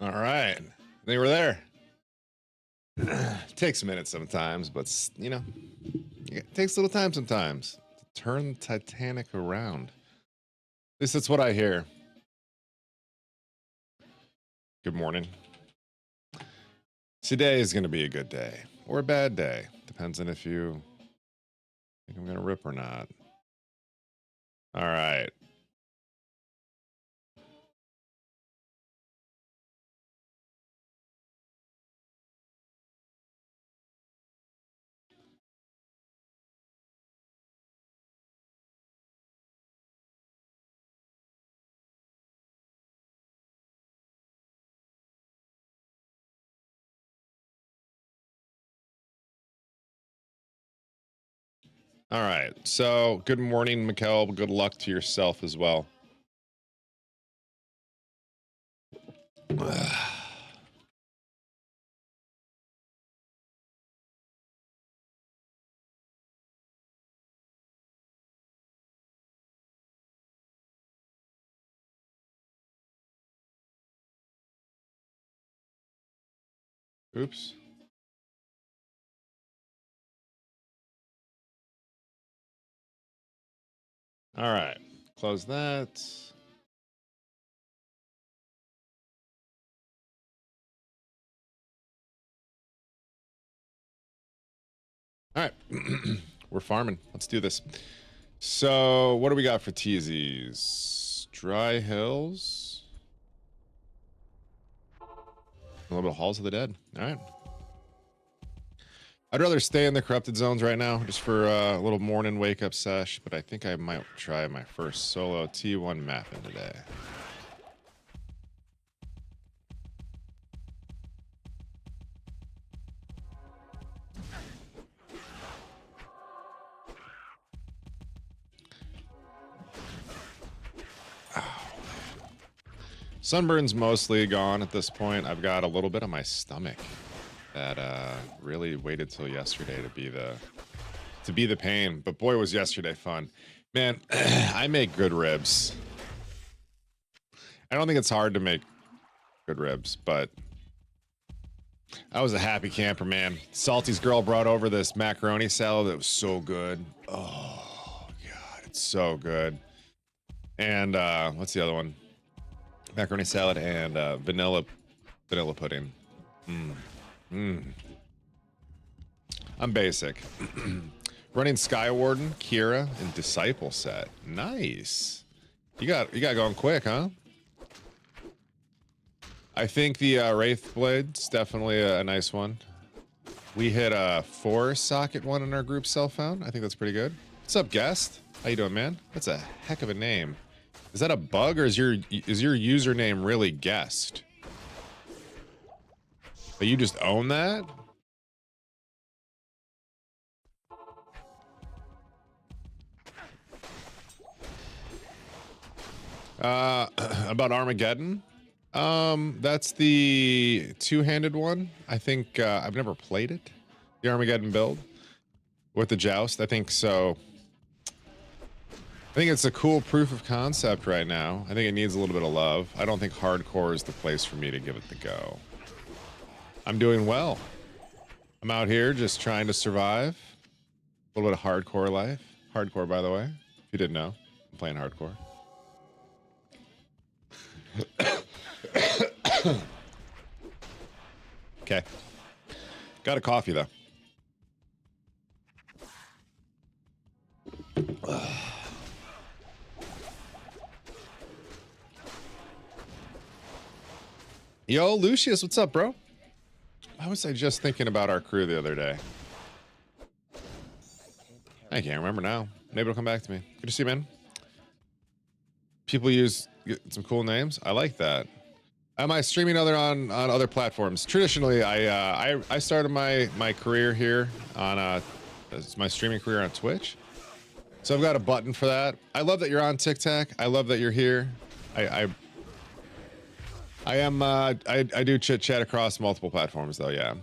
All right. They were there. Takes a minute sometimes, but you know, it takes a little time sometimes to turn the Titanic around. At least that's what I hear. Good morning. Today is going to be a good day or a bad day. Depends on if you think I'm going to rip or not. All right. All right. So, good morning, Mikkel. Good luck to yourself as well. Oops. All right. Close that. All right. We're farming. Let's do this. So, what do we got for teasies? Dry Hills. A little bit of Halls of the Dead. All right. I'd rather stay in the corrupted zones right now, just for a little morning wake up sesh, but I think I might try my first solo T1 map in today. Sunburn's mostly gone at this point. I've got a little bit on my stomach that really waited till yesterday to be the pain. But boy, was yesterday fun. Man, I make good ribs. I don't think it's hard to make good ribs, but I was a happy camper, man. Salty's girl brought over this macaroni salad that was so good. Oh God, it's so good. And what's the other one? Macaroni salad and vanilla pudding. I'm basic. Running Skywarden, Kira, and Disciple set. Nice. You got going quick, huh? I think the Wraith Blade's definitely a nice one. We hit a 4-socket one in our group cell phone. I think that's pretty good. What's up, guest? How you doing, man? That's a heck of a name. Is that a bug, or is your username really guest? But you just own that? About Armageddon? That's the two-handed one. I think I've never played it. The Armageddon build with the joust. I think so. I think it's a cool proof of concept right now. I think it needs a little bit of love. I don't think hardcore is the place for me to give it the go. I'm doing well. I'm out here just trying to survive. A little bit of hardcore life. Hardcore, by the way. If you didn't know, I'm playing hardcore. Okay. Got a coffee, though. Yo, Lucius, what's up, bro? Why was I just thinking about our crew the other day? I can't remember now. Maybe it'll come back to me. Good to see you, man. People use some cool names. I like that. Am I streaming on other platforms? Traditionally, I started my career here on my streaming career on Twitch. So I've got a button for that. I love that you're on TikTok. I love that you're here. I do chit chat across multiple platforms though. Yeah.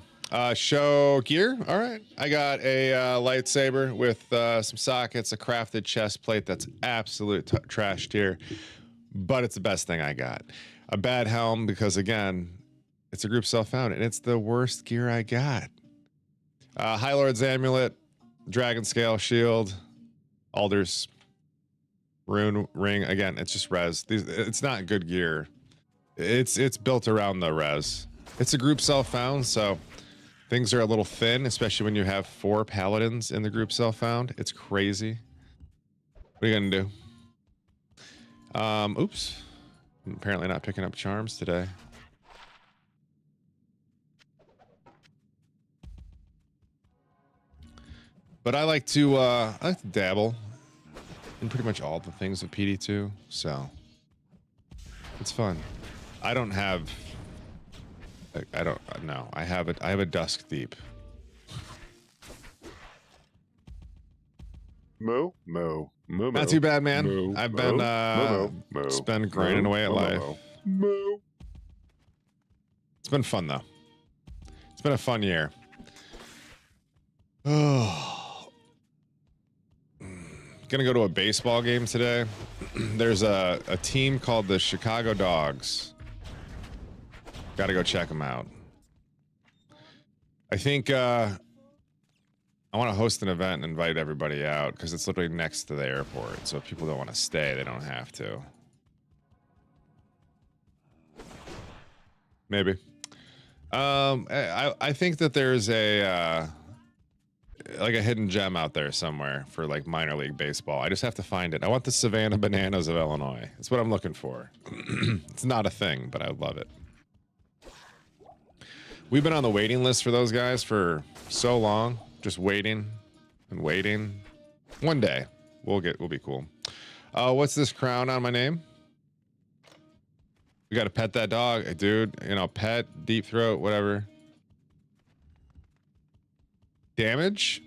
Show gear. All right. I got a lightsaber with some sockets, a crafted chest plate that's absolute trash tier, but it's the best thing I got. A bad helm because again, It's a group self-found, and it's the worst gear I got. High Lord's Amulet, Dragon Scale Shield, Alder's Rune Ring. Again, it's just res. It's not good gear. It's built around the res. It's a group self-found, so things are a little thin, especially when you have 4 paladins in the group self-found. It's crazy. What are you gonna do? Oops. I'm apparently not picking up charms today. But I like to dabble in pretty much all the things of PD2, so it's fun. I don't have. I don't know. I have a Dusk Deep. Moo, moo, moo. Not too bad, man. Moo, I've been just been grinding away at life. Moo. It's been fun though. It's been a fun year. Oh. Gonna go to a baseball game today. There's a team called the Chicago Dogs. Gotta go check them out. I think I want to host an event and invite everybody out because it's literally next to the airport. So if people don't want to stay, they don't have to. Maybe. I think that there's a like a hidden gem out there somewhere for like minor league baseball. I just have to find it. I want the Savannah Bananas of Illinois. That's what I'm looking for. It's not a thing, but I would love it. We've been on the waiting list for those guys for so long, just waiting and waiting. One day we'll be cool. What's this crown on my name? We got to pet that dog, dude. You know, pet, deep throat, whatever. Damage,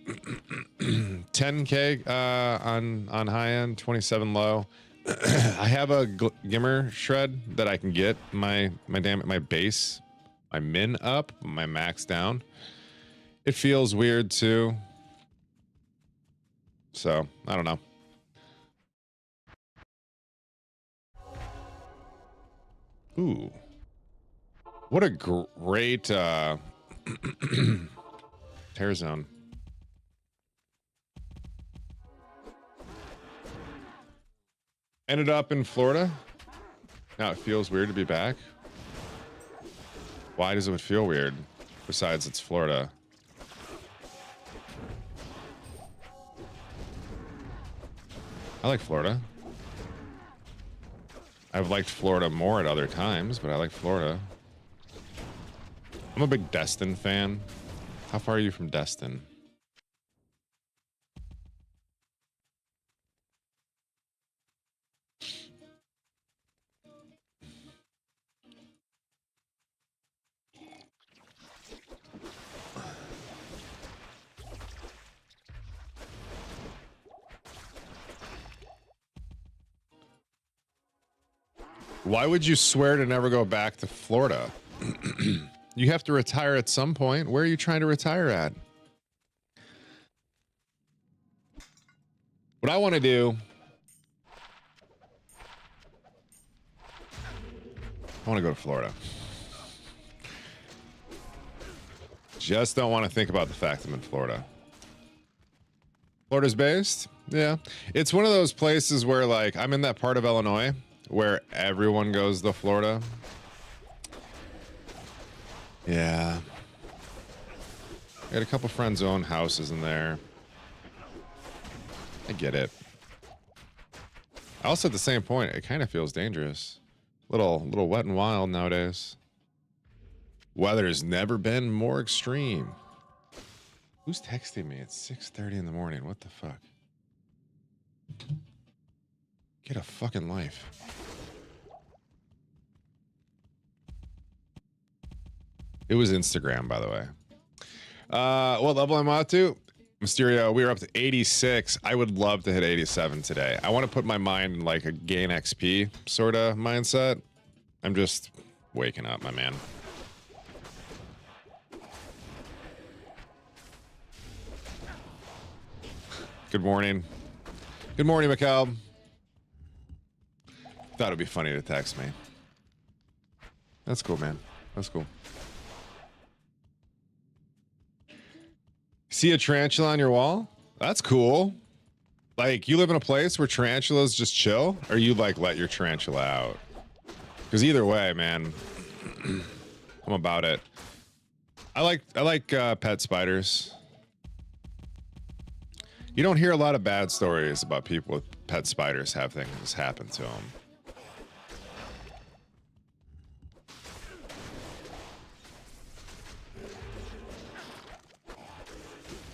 10k on high end, 27 low. I have a Gimmer shred that I can get my base, my min up, my max down. It feels weird too. So I don't know. Ooh, what a great tear zone. Ended up in Florida. Now it feels weird to be back. Why does it feel weird? Besides, it's Florida. I like Florida. I've liked Florida more at other times, but I like Florida. I'm a big Destin fan. How far are you from Destin? Why would you swear to never go back to Florida? You have to retire at some point. Where are you trying to retire at? What I want to do, I want to go to Florida. Just don't want to think about the fact I'm in Florida. Florida's based? Yeah. It's one of those places where, like, I'm in that part of Illinois where everyone goes to Florida. Yeah. I got a couple friends who own houses in there. I get it. Also, at the same point, it kind of feels dangerous. Little wet and wild nowadays. Weather's never been more extreme. Who's texting me? It's 6:30 in the morning. What the fuck? Get a fucking life. It was Instagram, by the way. What level am I to? Mysterio, we were up to 86. I would love to hit 87 today. I want to put my mind in like a gain XP sort of mindset. I'm just waking up, my man. Good morning. Good morning, McCall. Thought it'd be funny to text me. That's cool, man. That's cool. See a tarantula on your wall? That's cool. Like, you live in a place where tarantulas just chill, or you like let your tarantula out? Because either way, man, I'm about it. I like pet spiders. You don't hear a lot of bad stories about people with pet spiders have things happen to them.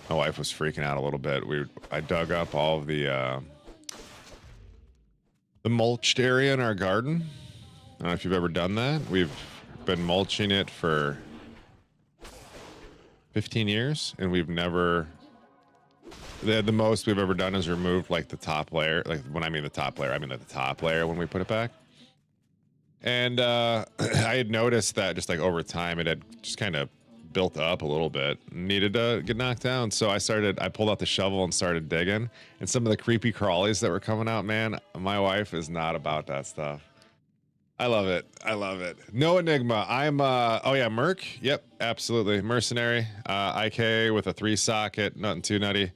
My wife was freaking out a little bit. I dug up all of the mulched area in our garden. I don't know if you've ever done that. We've been mulching it for 15 years, and we've never. The most we've ever done is removed like the top layer. Like when I mean the top layer, I mean like the top layer when we put it back. And I had noticed that just like over time, it had just kind of built up a little bit, needed to get knocked down. So I pulled out the shovel and started digging, and some of the creepy crawlies that were coming out, man, my wife is not about that stuff. I love it. I love it. No Enigma. I'm oh yeah, Merc. Yep, absolutely. Mercenary. IK with a 3-socket, nothing too nutty.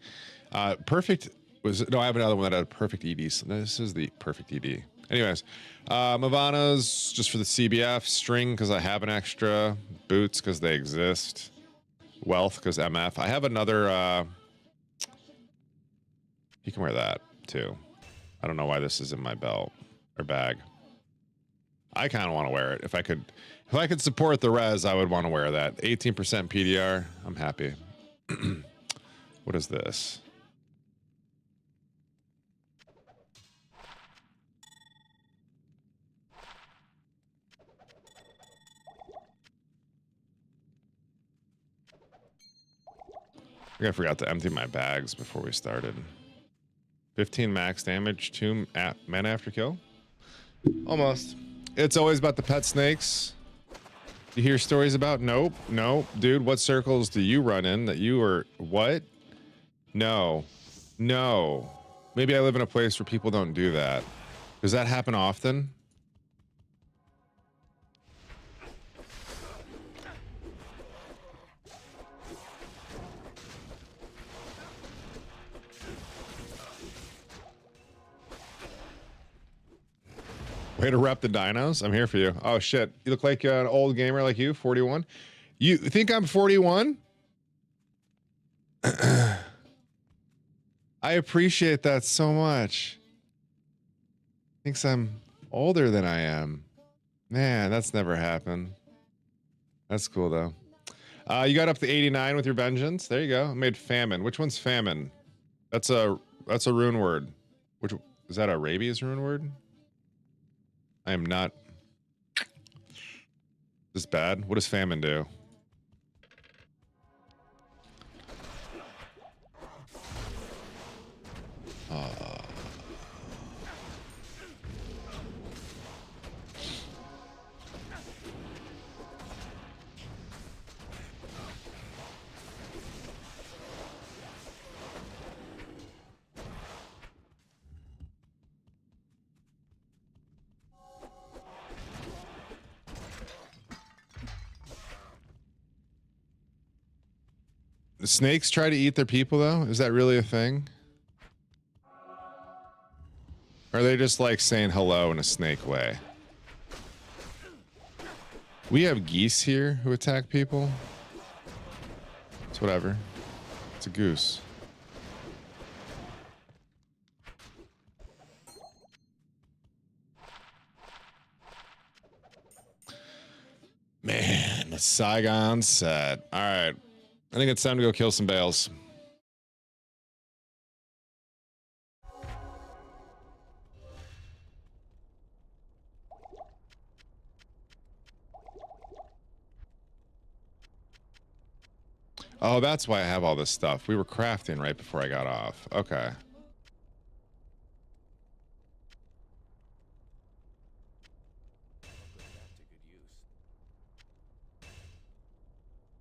Perfect was no, I have another one that had a perfect ED. So this is the perfect ED. Anyways, Mavanas just for the CBF, string because I have an extra, boots because they exist, wealth because MF. I have another. You can wear that too. I don't know why this is in my belt or bag. I kind of want to wear it. If I could support the res, I would want to wear that. 18% PDR. I'm happy. What is this? I think I forgot to empty my bags before we started. 15 max damage, 2 mana after kill. Almost. It's always about the pet snakes. You hear stories about? Nope. Nope. Dude, what circles do you run in that you are... What? No. No. Maybe I live in a place where people don't do that. Does that happen often? Way to rep the dinos. I'm here for you. Oh shit. You look like an old gamer like you, 41. You think I'm 41? I appreciate that so much. Thinks I'm older than I am. Man, that's never happened. That's cool though. You got up to 89 with your vengeance. There you go. I made famine. Which one's famine? That's a rune word. Which is that a rabies rune word? I am not. Is this bad? What does famine do? Snakes try to eat their people, though? Is that really a thing? Or are they just like saying hello in a snake way? We have geese here who attack people. It's whatever. It's a goose. Man, the Saigon set. All right. I think it's time to go kill some bales. Oh, that's why I have all this stuff. We were crafting right before I got off. Okay.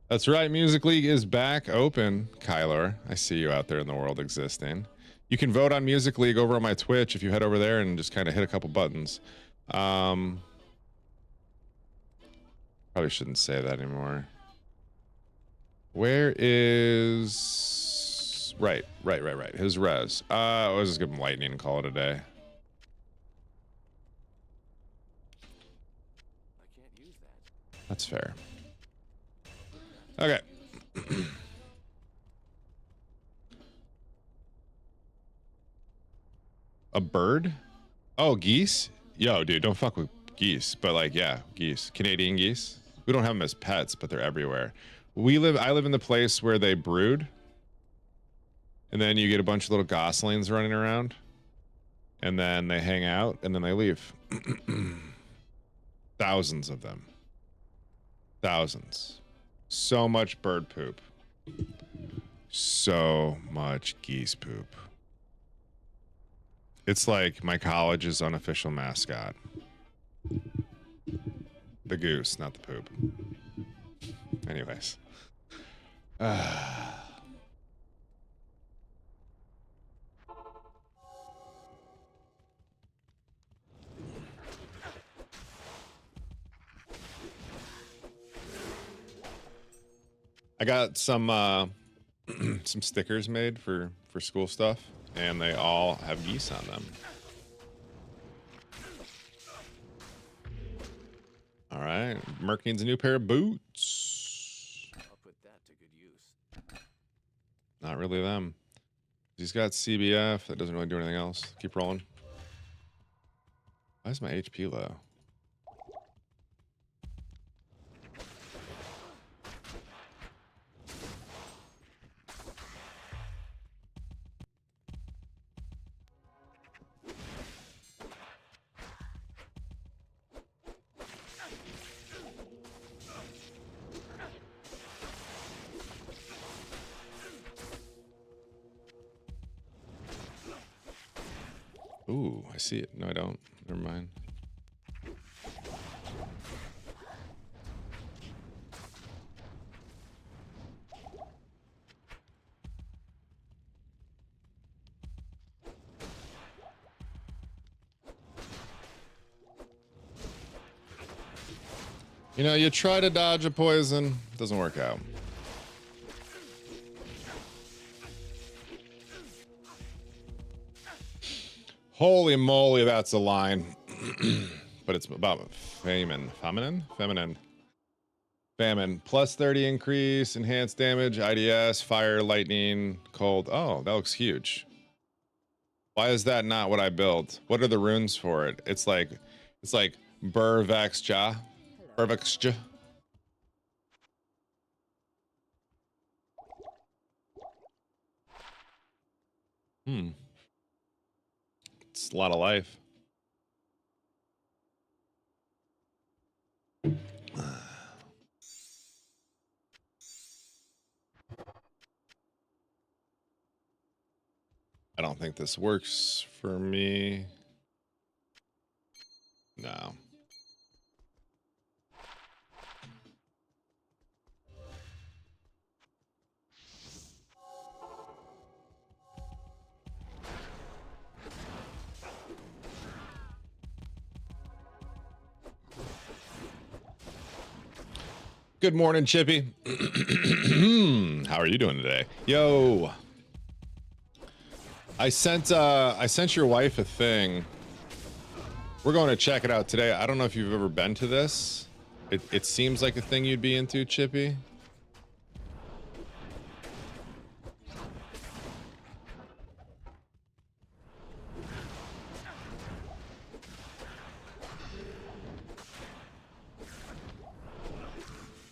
That's right. Music League is back open, Kyler. I see you out there in the world existing. You can vote on Music League over on my Twitch if you head over there and just kind of hit a couple buttons. Probably shouldn't say that anymore. Where is... Right. His res. I'll just give him lightning and call it a day. That's fair. Okay. A bird? Oh, geese? Yo, dude, don't fuck with geese. But like, yeah, geese. Canadian geese. We don't have them as pets, but they're everywhere. I live in the place where they brood. And then you get a bunch of little goslings running around. And then they hang out and then they leave. Thousands of them. Thousands. So much bird poop. So much geese poop. It's like my college's unofficial mascot. The goose, not the poop. Anyways. I got some some stickers made for school stuff, and they all have geese on them. All right, Merc needs a new pair of boots. I'll put that to good use. Not really them. He's got CBF. That doesn't really do anything else. Keep rolling. Why is my HP low? Ooh, I see it. No, I don't. Never mind. You know, you try to dodge a poison, doesn't work out. Holy moly, that's a line. But it's about feminine. Plus 30 increase, enhanced damage, IDS, fire, lightning, cold. Oh, that looks huge. Why is that not what I built? What are the runes for it? It's like Burvexja. Burvexja. It's a lot of life. I don't think this works for me. No. Good morning, Chippy. How are you doing today? Yo. I sent your wife a thing. We're going to check it out today. I don't know if you've ever been to this. It seems like a thing you'd be into, Chippy.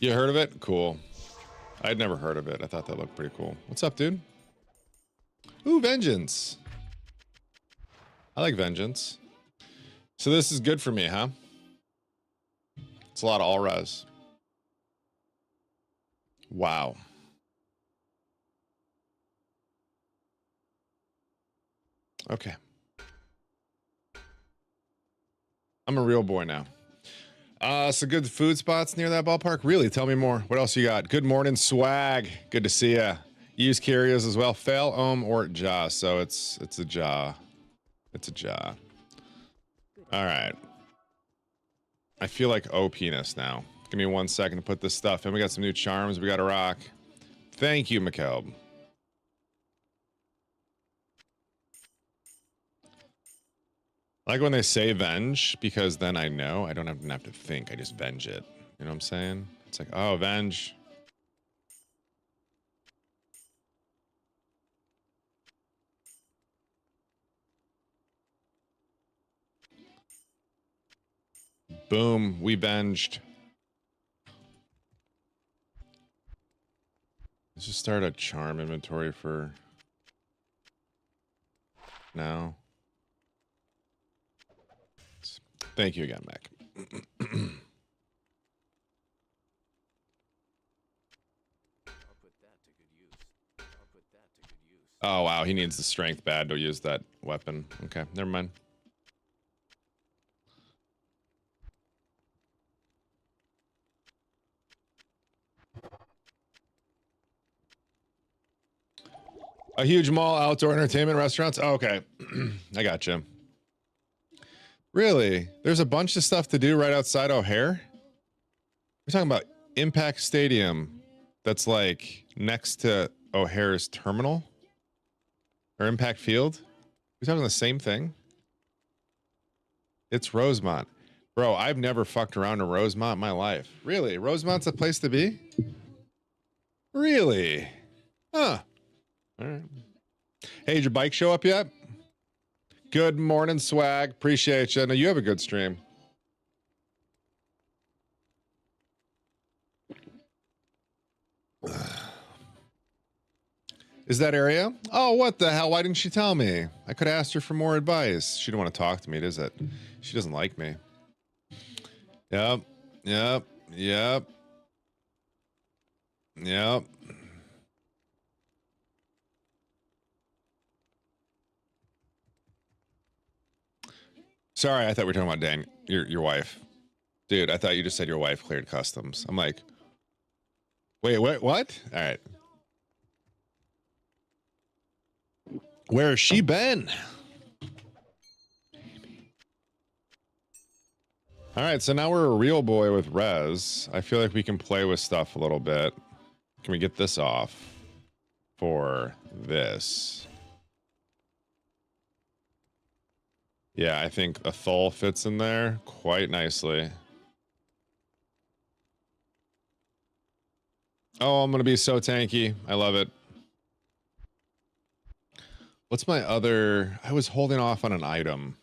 You heard of it? Cool. I'd never heard of it. I thought that looked pretty cool. What's up, dude? Ooh, Vengeance. I like Vengeance. So this is good for me, huh? It's a lot of all res. Wow. Okay. I'm a real boy now. So good food spots near that ballpark. Really? Tell me more. What else you got? Good morning, swag. Good to see ya. Use Curios as well. Fail, or jaw. So it's a jaw. It's a jaw. All right. I feel like O penis now. Give me 1 second to put this stuff in. We got some new charms. We got to rock. Thank you, McKelb. I like when they say venge, because then I know I don't even have to think. I just venge it. You know what I'm saying? It's like, oh, venge. Boom, we venged. Let's just start a charm inventory for now. Thank you again, Mac. Oh, wow. He needs the strength bad to use that weapon. Okay, never mind. A huge mall, outdoor entertainment, restaurants. Oh, okay. I got you. Really? There's a bunch of stuff to do right outside O'Hare? We're talking about Impact Stadium that's like next to O'Hare's terminal? Or Impact Field? We're talking the same thing? It's Rosemont. Bro, I've never fucked around in Rosemont in my life. Really? Rosemont's a place to be? Really? Huh. All right. Hey, did your bike show up yet? Good morning, swag. Appreciate you. No, you have a good stream. Is that area? Oh, what the hell? Why didn't she tell me? I could have asked her for more advice. She didn't want to talk to me, does it? She doesn't like me. Yep. Yep. Yep. Yep. Sorry, I thought we were talking about Dan, your wife. Dude, I thought you just said your wife cleared customs. I'm like, wait, what? All right. Where has she been? All right, so now we're a real boy with Rez. I feel like we can play with stuff a little bit. Can we get this off for this? Yeah, I think a Thul fits in there quite nicely. Oh, I'm going to be so tanky. I love it. What's my other... I was holding off on an item.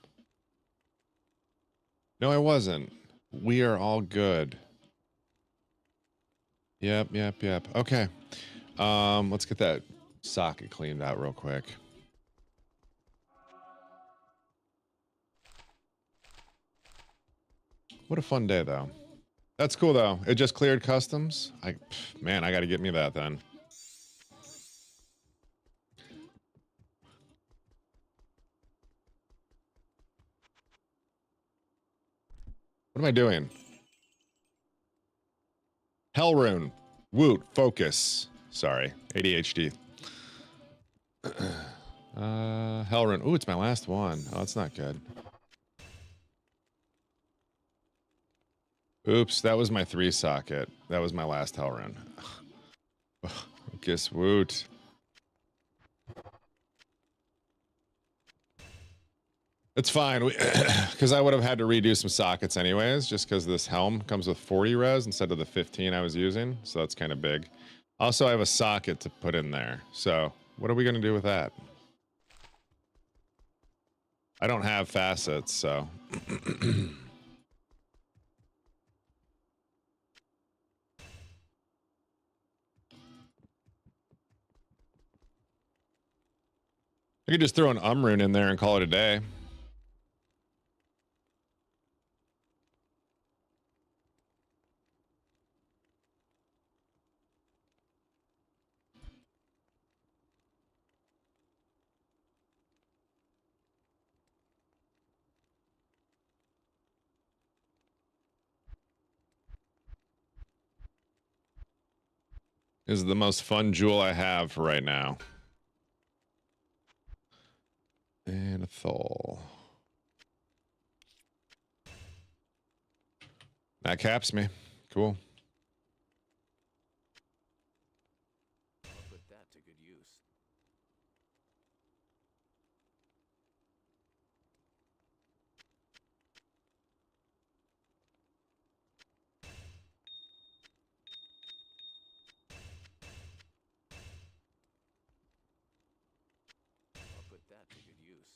No, I wasn't. We are all good. Yep. Okay. Let's get that socket cleaned out real quick. What a fun day, though. That's cool, though. It just cleared customs. Man, I got to get me that then. What am I doing? Hellrune. Woot. Focus. Sorry. ADHD. Hellrune. Ooh, it's my last one. Oh, that's not good. Oops, that was my 3 socket. That was my last Hellrune. Guess Woot. It's fine, because I would have had to redo some sockets anyways, just because this helm comes with 40 res instead of the 15 I was using, so that's kind of big. Also, I have a socket to put in there, so what are we going to do with that? I don't have facets, so... I could just throw an rune in there and call it a day. This is the most fun jewel I have for right now. And a Thul. That caps me. Cool. I'll put that to good use. I'll put that to good use.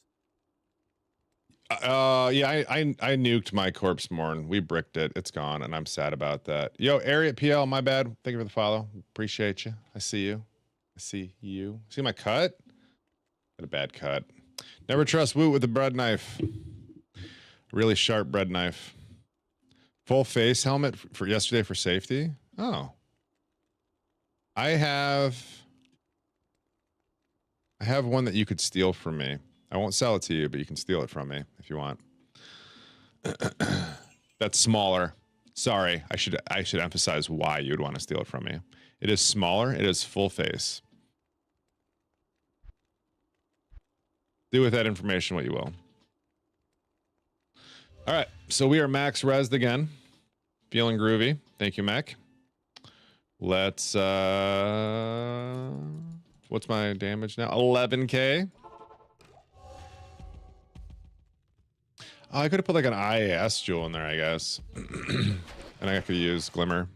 Yeah, I nuked my corpse morn. We bricked it. It's gone, and I'm sad about that. Yo, Ariat PL, my bad. Thank you for the follow. Appreciate you. I see you. I see you. See my cut? Got a bad cut. Never trust Woot with a bread knife. Really sharp bread knife. Full face helmet for yesterday for safety. Oh. I have one that you could steal from me. I won't sell it to you, but you can steal it from me if you want. That's smaller. Sorry, I should emphasize why you'd want to steal it from me. It is smaller. It is full face. Do with that information what you will. All right, so we are max resed again. Feeling groovy. Thank you, Mac. Let's what's my damage now? 11K. Oh, I could have put like an IAS jewel in there, I guess. And I could use Glimmer.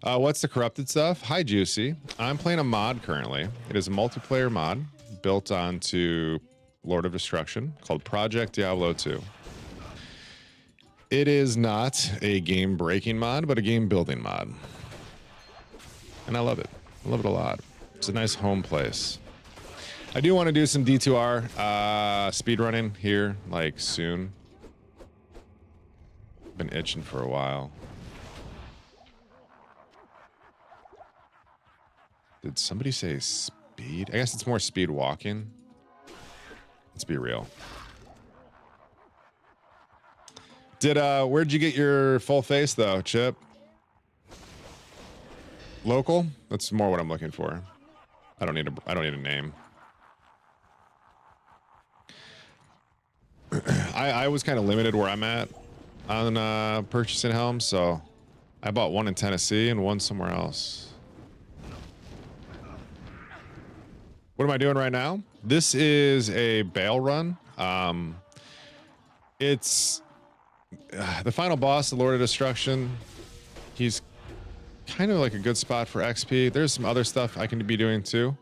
What's the corrupted stuff? Hi, Juicy. I'm playing a mod currently. It is a multiplayer mod built onto Lord of Destruction called Project Diablo 2. It is not a game-breaking mod, but a game-building mod. And I love it. I love it a lot. It's a nice home place. I do want to do some D2R speedrunning here, like, soon. Been itching for a while. Did somebody say speed? I guess it's more speed walking. Let's be real. Where'd you get your full face though, Chip? Local? That's more what I'm looking for. I don't need a name. I was kind of limited where I'm at on purchasing homes, so I bought one in Tennessee and one somewhere else. What am I doing right now? This is a bail run. It's the final boss, the Lord of Destruction. He's kind of like a good spot for XP. There's some other stuff I can be doing too.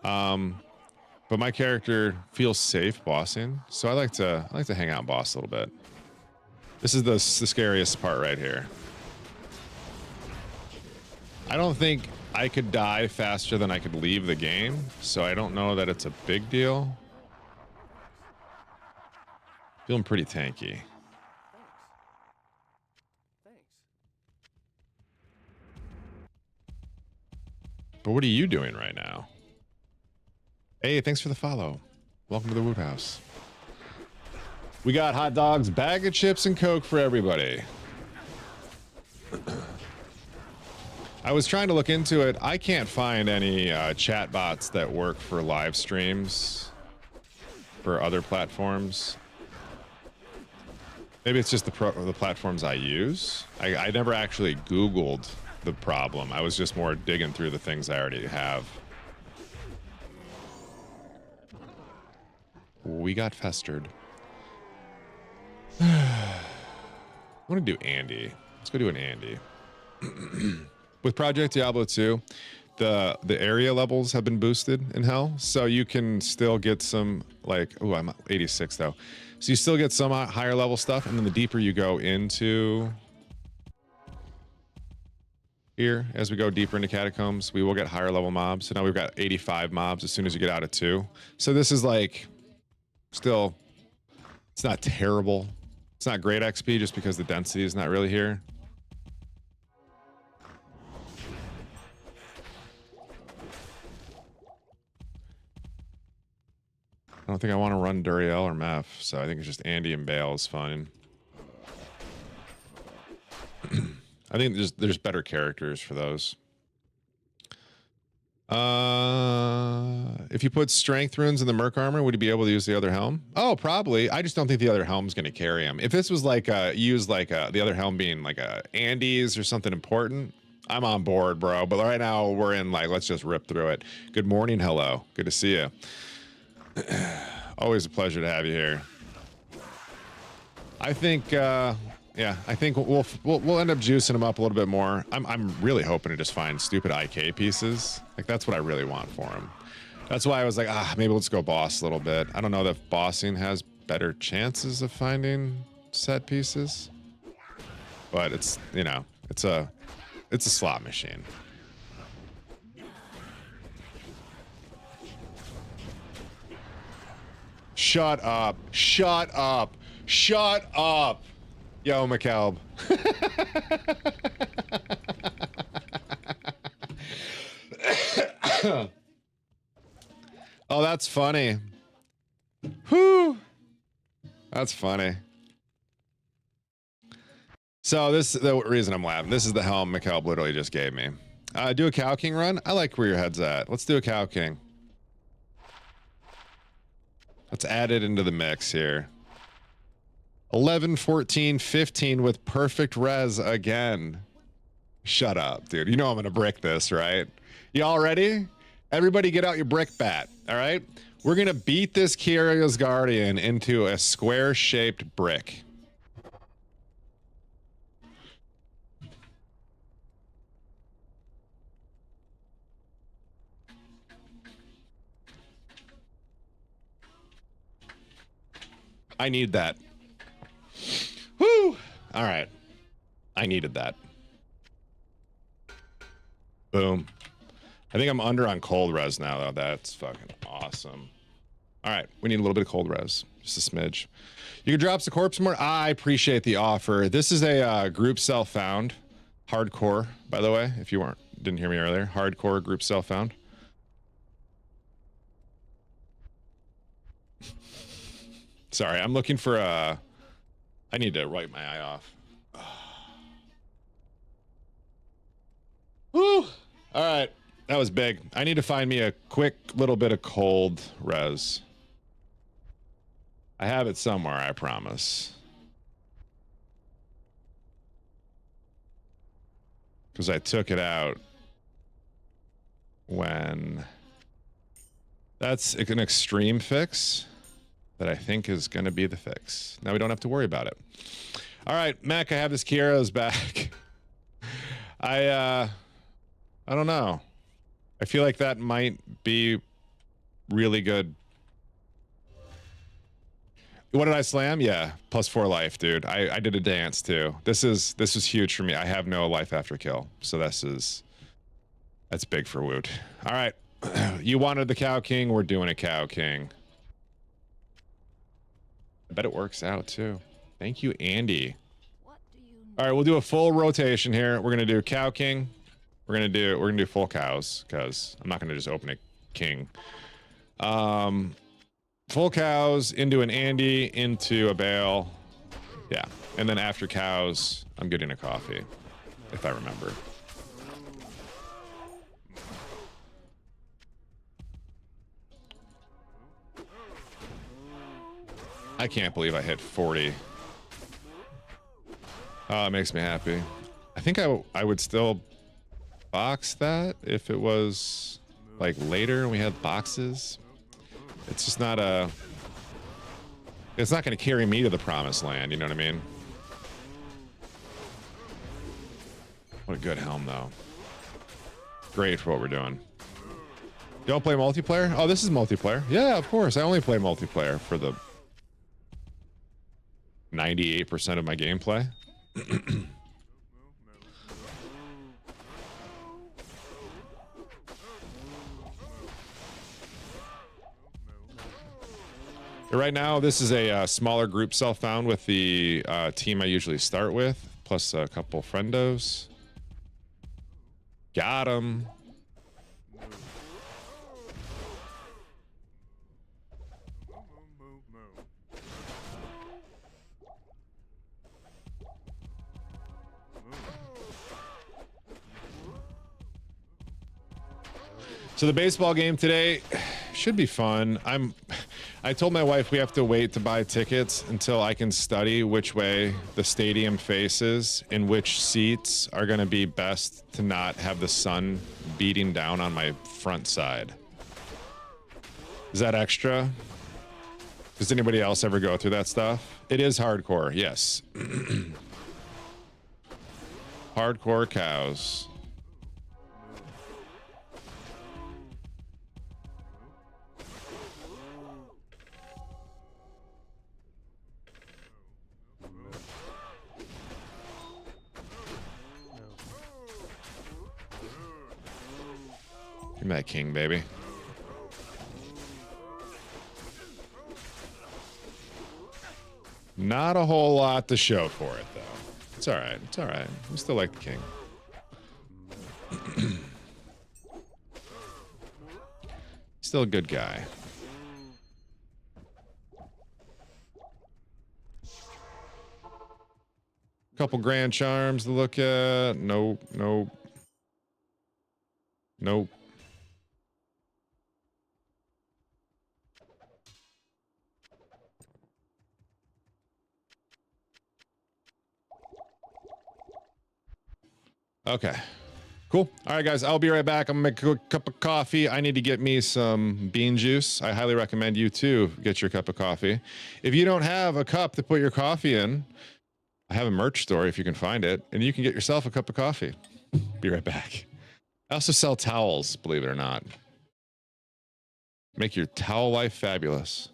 But my character feels safe bossing, so I like to hang out and boss a little bit. This is the scariest part right here. I don't think I could die faster than I could leave the game, so I don't know that it's a big deal. Feeling pretty tanky. Thanks. But what are you doing right now? Hey, thanks for the follow. Welcome to the Woot House. We got hot dogs, bag of chips, and Coke for everybody. I was trying to look into it. I can't find any chat bots that work for live streams for other platforms. Maybe it's just the platforms I use. I never actually Googled the problem. I was just more digging through the things I already have. We got festered. I want to do Andy. Let's go do an Andy. With Project Diablo 2, the area levels have been boosted in hell, so you can still get some, like, oh, I'm 86 though. So you still get some higher level stuff, and then the deeper you go into here, as we go deeper into catacombs, we will get higher level mobs. So now we've got 85 mobs as soon as you get out of 2. So this is like, still, it's not terrible. It's not great XP just because the density is not really here. I don't think I want to run Duriel or Meph, so I think it's just Andy and Bale is fine. I think there's better characters for those. If you put strength runes in the merc armor, would you be able to use the other helm? Oh, probably. I just don't think the other helm's going to carry him. If this was like the other helm being like a Andes or something important, I'm on board, bro. But right now we're in like, let's just rip through it. Good morning. Hello. Good to see you. Always a pleasure to have you here. I think, yeah, I think we'll end up juicing him up a little bit more. I'm really hoping to just find stupid IK pieces. Like that's what I really want for him. That's why I was like, maybe let's go boss a little bit. I don't know if bossing has better chances of finding set pieces, but it's, you know, it's a slot machine. Shut up. Shut up. Shut up. Yo, McCalb. Oh, that's funny. Whew. That's funny. So this is the reason I'm laughing. This is the helm McCalb literally just gave me. Do a Cow King run? I like where your head's at. Let's do a Cow King. Let's add it into the mix here. 11, 14, 15 with perfect res again. Shut up, dude. You know I'm going to brick this, right? Y'all ready? Everybody get out your brick bat, all right? We're going to beat this Kyria's Guardian into a square-shaped brick. I need that. Woo! All right. I needed that. Boom. I think I'm under on cold res now, though. That's fucking awesome. All right. We need a little bit of cold res. Just a smidge. You can drop the corpse more. I appreciate the offer. This is a group self-found. Hardcore, by the way, if you didn't hear me earlier. Hardcore group self-found. Sorry, I'm looking for a... I need to wipe my eye off. Woo! All right, that was big. I need to find me a quick little bit of cold res. I have it somewhere, I promise. Because I took it out when... That's an extreme fix that I think is going to be the fix. Now we don't have to worry about it. All right, Mac, I have this Kyria's back. I don't know. I feel like that might be really good. What did I slam? Yeah, +4 life, dude. I did a dance too. This is huge for me. I have no life after kill, so that's big for Woot. All right, you wanted the Cow King. We're doing a Cow King. I bet it works out too. Thank you, Andy. All right, we'll do a full rotation here. We're gonna do Cow King. We're gonna do full cows because I'm not gonna just open a king. Full cows into an Andy, into a bale. Yeah, and then after cows, I'm getting a coffee, if I remember. I can't believe I hit 40. Oh, it makes me happy. I think I would still box that if it was like later and we had boxes. It's just not it's not going to carry me to the promised land, you know what I mean? What a good helm, though. Great for what we're doing. You don't play multiplayer? Oh, this is multiplayer. Yeah, of course. I only play multiplayer for the 98% of my gameplay. Right now, this is a smaller group self-found with the team I usually start with, plus a couple friendos. Got him. So the baseball game today should be fun. I told my wife we have to wait to buy tickets until I can study which way the stadium faces and which seats are going to be best to not have the sun beating down on my front side. Is that extra? Does anybody else ever go through that stuff? It is hardcore, yes. Hardcore cows. Give me that king, baby. Not a whole lot to show for it, though. It's all right. It's all right. We still like the king. Still a good guy. Couple grand charms to look at. Nope. Nope. Nope. Okay. Cool. All right, guys. I'll be right back. I'm gonna make a cup of coffee. I need to get me some bean juice. I highly recommend you too get your cup of coffee. If you don't have a cup to put your coffee in, I have a merch store if you can find it, and you can get yourself a cup of coffee. Be right back. I also sell towels, believe it or not. Make your towel life fabulous.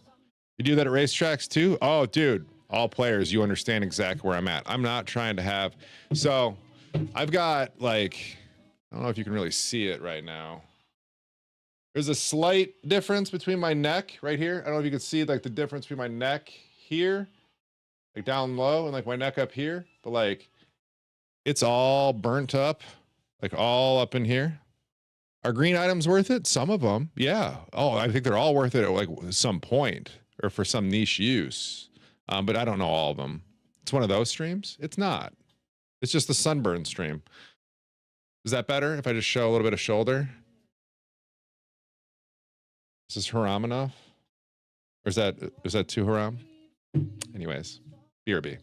You do that at racetracks too? Oh, dude, all players, you understand exactly where I'm at. I'm not trying to have, so I've got like, I don't know if you can really see it right now. There's a slight difference between my neck right here. I don't know if you can see like the difference between my neck here, like down low, and like my neck up here, but like it's all burnt up, like all up in here. Are green items worth it? Some of them, yeah. Oh, I think they're all worth it at like some point or for some niche use. But I don't know all of them. It's one of those streams. It's not. It's just the sunburn stream. Is that better if I just show a little bit of shoulder? Is this haram enough? Or is that too haram? Anyways, BRB.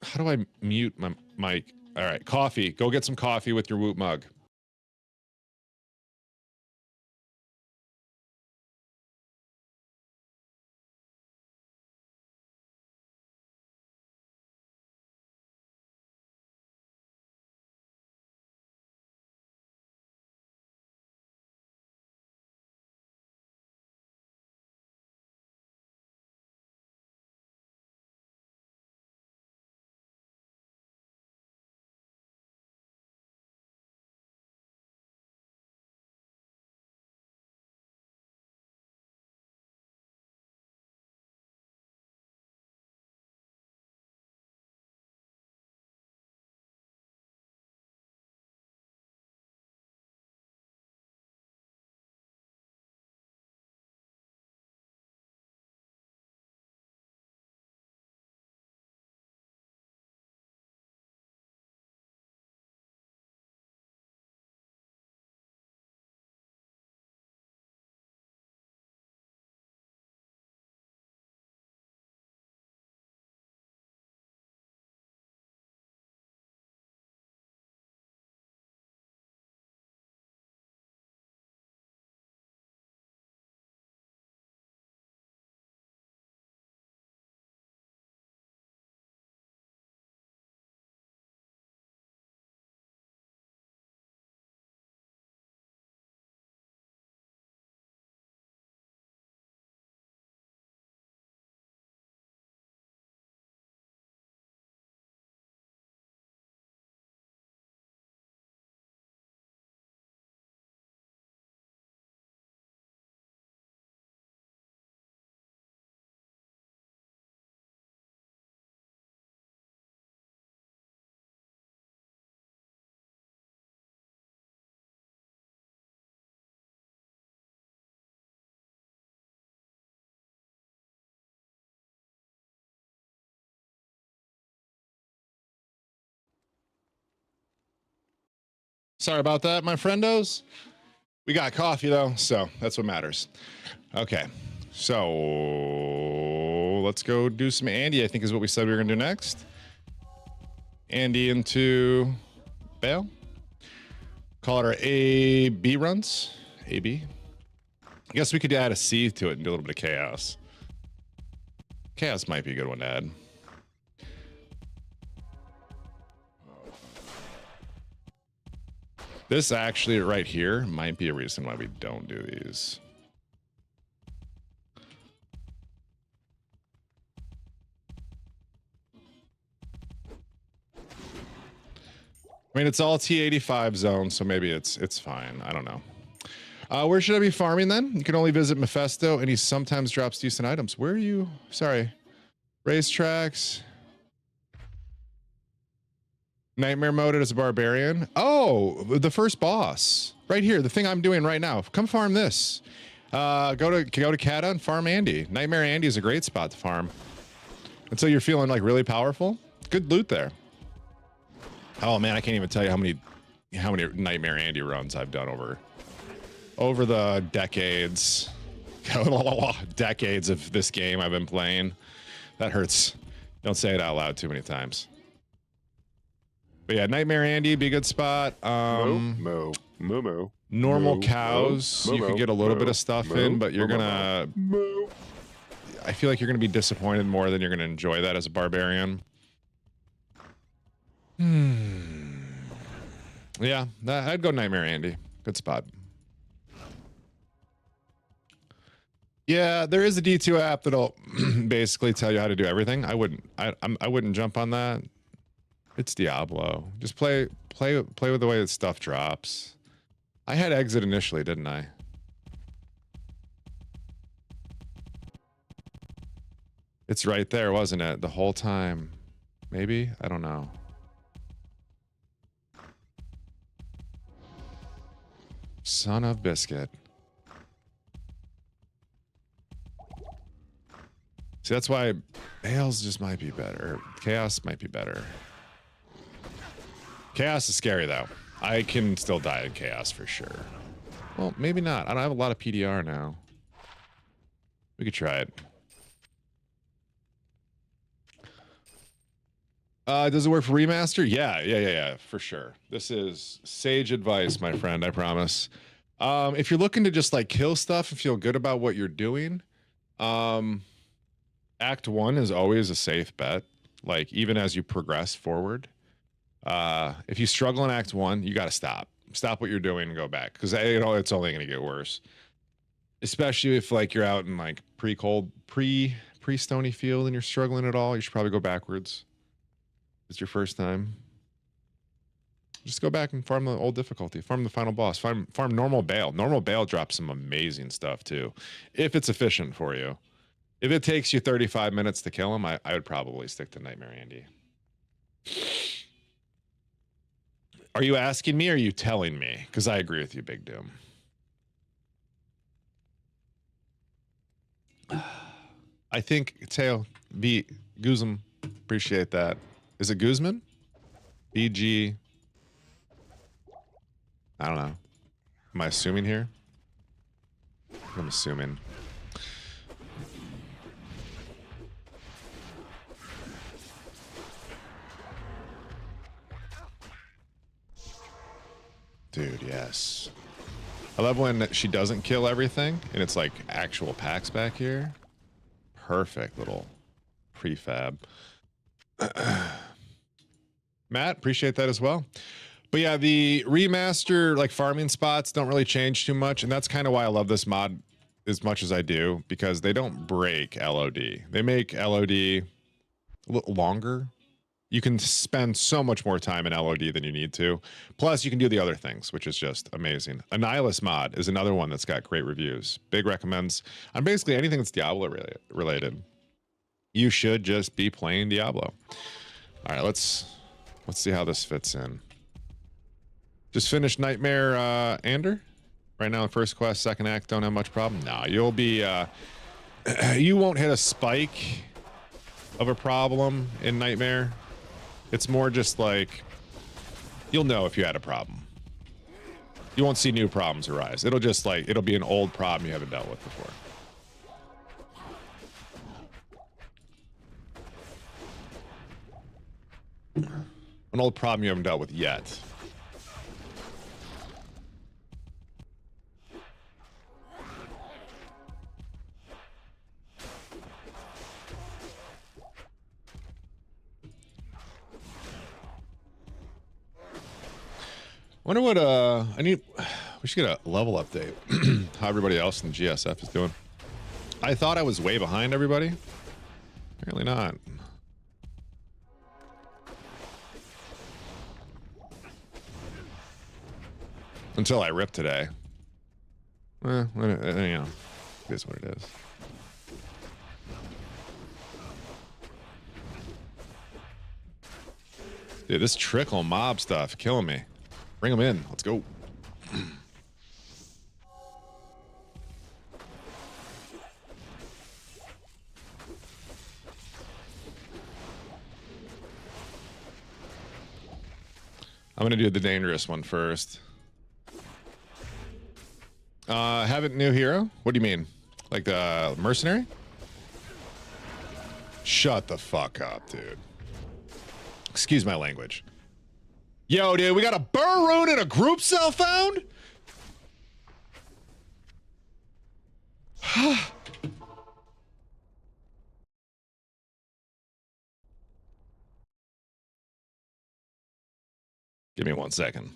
How do I mute my mic? All right, coffee. Go get some coffee with your Woot mug. Sorry about that, my friendos. We got coffee though, so that's what matters. Okay, so let's go do some Andy, I think is what we said we were gonna do next. Andy into Bale. Call it our A-B runs. A-B. I guess we could add a C to it and do a little bit of chaos. Chaos might be a good one to add. This actually right here might be a reason why we don't do these. I mean, it's all T85 zone, so maybe it's fine. I don't know. Where should I be farming then? You can only visit Mephisto, and he sometimes drops decent items. Where are you? Sorry. Racetracks. Nightmare moded as a barbarian. Oh, the first boss. Right here, the thing I'm doing right now. Come farm this. Go to Kata and farm Andy. Nightmare Andy is a great spot to farm. Until you're feeling like really powerful. Good loot there. Oh man, I can't even tell you how many Nightmare Andy runs I've done over the decades. Decades of this game I've been playing. That hurts. Don't say it out loud too many times. But yeah, Nightmare Andy be a good spot. Moo. Normal cows, you can get a little bit of stuff in, but you're gonna. I feel like you're gonna be disappointed more than you're gonna enjoy that as a barbarian. Yeah, I'd go Nightmare Andy. Good spot. Yeah, there is a D2 app that'll basically tell you how to do everything. I wouldn't jump on that. It's Diablo. Just play with the way that stuff drops. I had exit initially, didn't I? It's right there, wasn't it? The whole time. Maybe? I don't know. Son of biscuit. See, that's why Bales just might be better. Chaos might be better. Chaos is scary though. I can still die in Chaos for sure. Well, maybe not. I don't have a lot of PDR now. We could try it. Does it work for remaster? Yeah, for sure. This is sage advice, my friend, I promise. If you're looking to just like kill stuff and feel good about what you're doing, Act 1 is always a safe bet. Like even as you progress forward, if you struggle in Act 1, you got to stop what you're doing and go back, because it's only going to get worse. Especially if like you're out in like pre-stony field and you're struggling at all, you should probably go backwards. It's your first time. Just go back and farm the old difficulty. Farm the final boss. Farm normal Bale. Normal Bale drops some amazing stuff too, if it's efficient for you. If it takes you 35 minutes to kill him, I would probably stick to Nightmare Andy. Are you asking me or are you telling me? Because I agree with you, Big Doom. I think Teo B Guzman, appreciate that. Is it Guzman? BG. I don't know. Am I assuming here? I'm assuming. Dude, yes. I love when she doesn't kill everything and it's like actual packs back here. Perfect little prefab. Matt, appreciate that as well. But yeah, the remaster like farming spots don't really change too much, and that's kind of why I love this mod as much as I do, because they don't break LOD. They make LOD a little longer. You can spend so much more time in LOD than you need to. Plus, you can do the other things, which is just amazing. Annihilus mod is another one that's got great reviews. Big recommends on basically anything that's Diablo related. You should just be playing Diablo. All right, let's see how this fits in. Just finished Nightmare Ander. Right now, first quest, second act, don't have much problem. No, you'll be, you won't hit a spike of a problem in Nightmare. It's more just like, you'll know if you had a problem. You won't see new problems arise. It'll just like, it'll be an old problem you haven't dealt with before. An old problem you haven't dealt with yet. Wonder what we should get a level update. How everybody else in the GSF is doing. I thought I was way behind everybody. Apparently not. Until I ripped today. You know, it is what it is. Dude, this trickle mob stuff killing me. Bring them in. Let's go. I'm going to do the dangerous one first. Haven't new hero? What do you mean? Like the mercenary? Shut the fuck up, dude. Excuse my language. Yo, dude, we got a burr rune and a group cell found? Give me 1 second.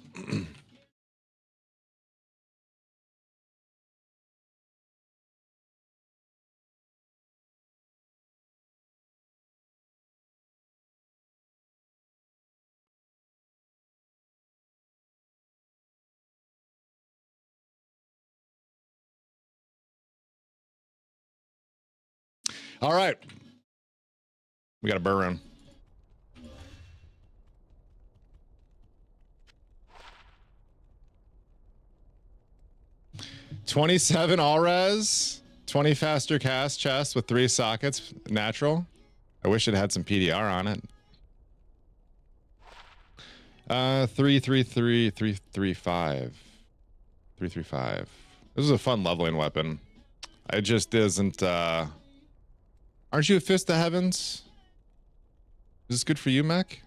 All right. We got a burr rune. $27 all res, 20 faster cast chest with 3 sockets, natural. I wish it had some PDR on it. 333, 335. 335. This is a fun leveling weapon. It just isn't, aren't you a Fist of Heavens? Is this good for you, Mech?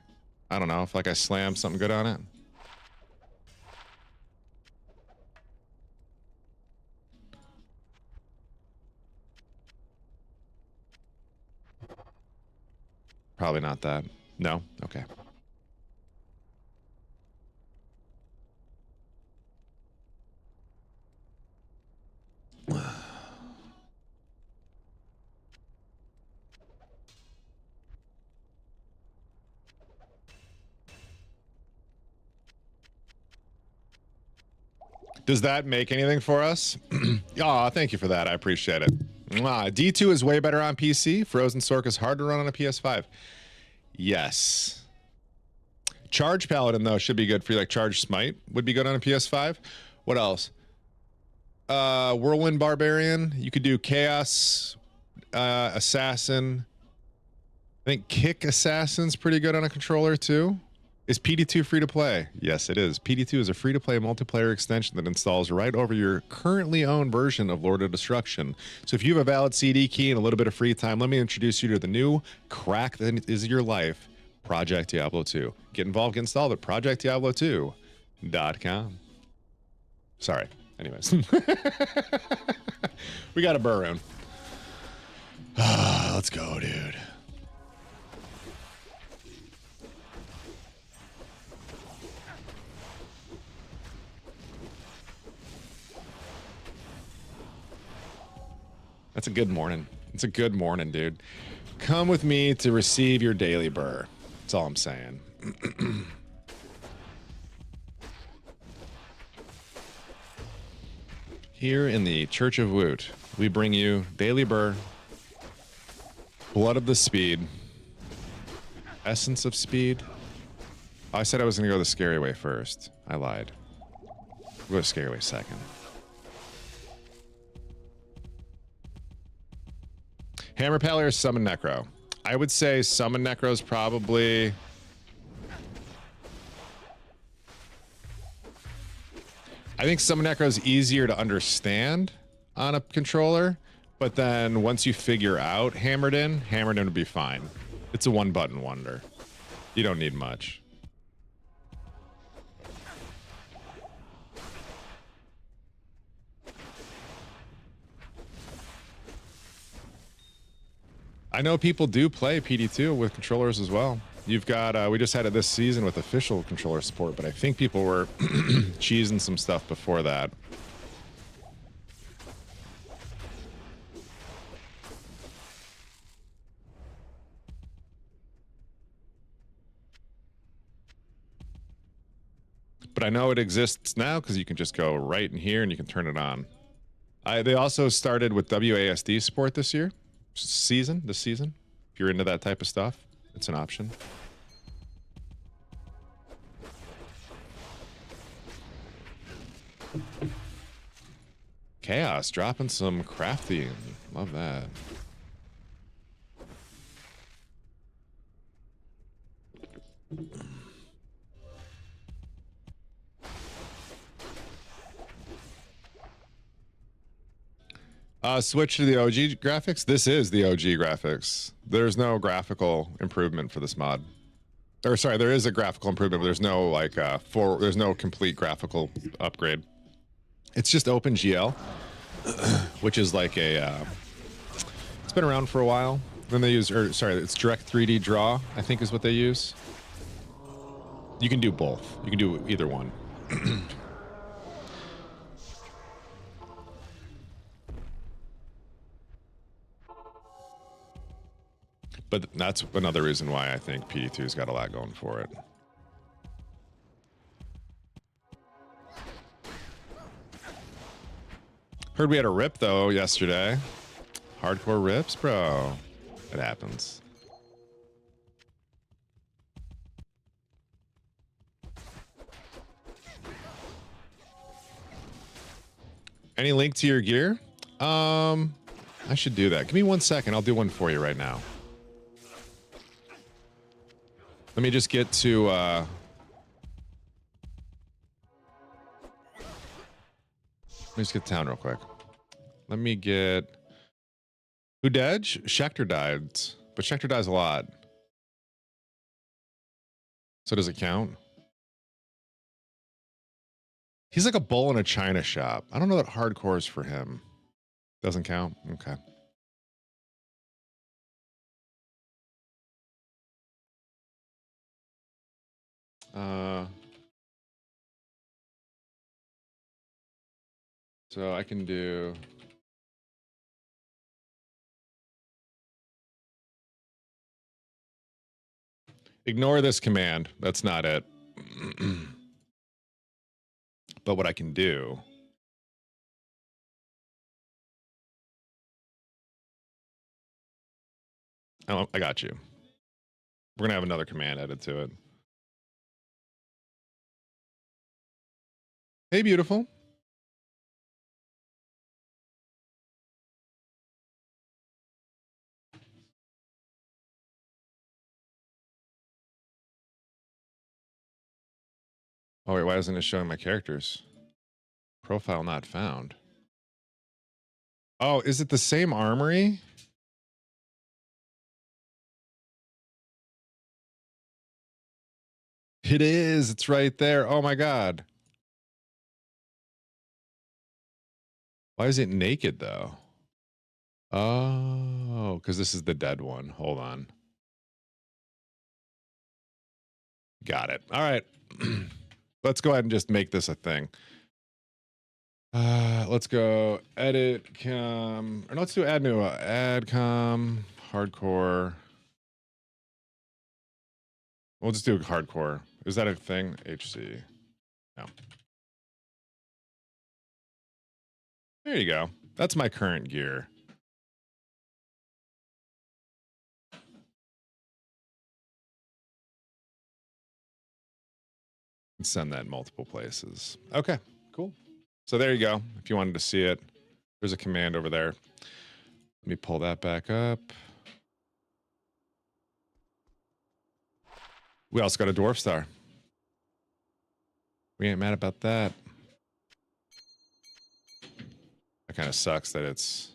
I don't know, if like I slam something good on it. Probably not that. No? Okay. Does that make anything for us? Aw, thank you for that. I appreciate it. Mwah. D2 is way better on PC. Frozen Sork is hard to run on a PS5. Yes. Charge Paladin, though, should be good for you. Like Charge Smite would be good on a PS5. What else? Whirlwind Barbarian. You could do Chaos Assassin. I think Kick Assassin's pretty good on a controller, too. Is PD2 free to play? Yes, it is. PD2 is a free to play multiplayer extension that installs right over your currently owned version of Lord of Destruction. So if you have a valid CD key and a little bit of free time, let me introduce you to the new crack that is your life, Project Diablo 2. Get involved, get installed at projectdiablo2.com. Sorry. Anyways. We got a burr rune. Let's go, dude. That's a good morning. It's a good morning, dude. Come with me to receive your daily burr. That's all I'm saying. Here in the Church of Woot, we bring you daily burr, blood of the speed, essence of speed. I said I was going to go the scary way first. I lied. We'll go the scary way second. Hammer Pally or Summon Necro? I would say Summon Necro is probably... I think Summon Echo is easier to understand on a controller, but then once you figure out Hammered In would be fine. It's a one-button wonder. You don't need much. I know people do play PD2 with controllers as well. You've got, we just had it this season with official controller support, but I think people were cheesing some stuff before that. But I know it exists now because you can just go right in here and you can turn it on. They also started with WASD support this season. If you're into that type of stuff, it's an option. Chaos dropping some crafting. Love that. Switch to the OG graphics. This is the OG graphics. There's no graphical improvement for this mod. Or sorry, there is a graphical improvement, but there's no like there's no complete graphical upgrade. It's just OpenGL, which is like a it's been around for a while. Then they use, or sorry, it's Direct 3D Draw, I think is what they use. You can do both. You can do either one. But that's another reason why I think PD2's got a lot going for it. Heard we had a rip though yesterday. Hardcore rips, bro. It happens. Any link to your gear? I should do that. Give me 1 second. I'll do one for you right now. Let me just get to let me just get to town real quick. Let me get who died? Schecter died, but Schecter dies a lot. So does it count? He's like a bull in a china shop. I don't know that hardcore is for him. Doesn't count? Okay. So I can do ignore this command. That's not it. But what I can do oh, I got you. We're gonna have another command added to it. Hey, beautiful. Oh wait, why isn't it showing my characters? Profile not found. Oh, is it the same armory? It is. It's right there. Oh my god. Why is it naked though? Oh, because this is the dead one. Hold on. Got it. All right. Let's go ahead and just make this a thing. Let's go edit com, or let's do add new add com hardcore. We'll just do hardcore. Is that a thing? HC. No. There you go. That's my current gear. Send that in multiple places. Okay, cool. So there you go. If you wanted to see it, there's a command over there. Let me pull that back up. We also got a dwarf star. We ain't mad about that. It kind of sucks that it's...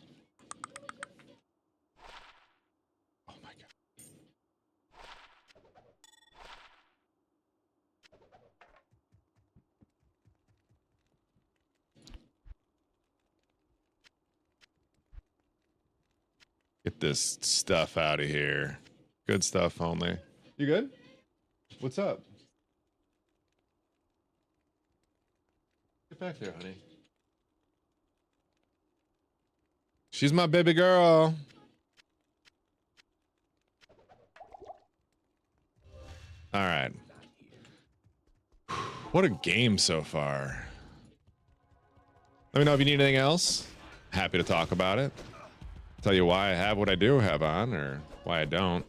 Oh my god. Get this stuff out of here. Good stuff only. You good? What's up? Get back there, honey. She's my baby girl. All right. What a game so far. Let me know if you need anything else. Happy to talk about it. Tell you why I have what I do have on, or why I don't.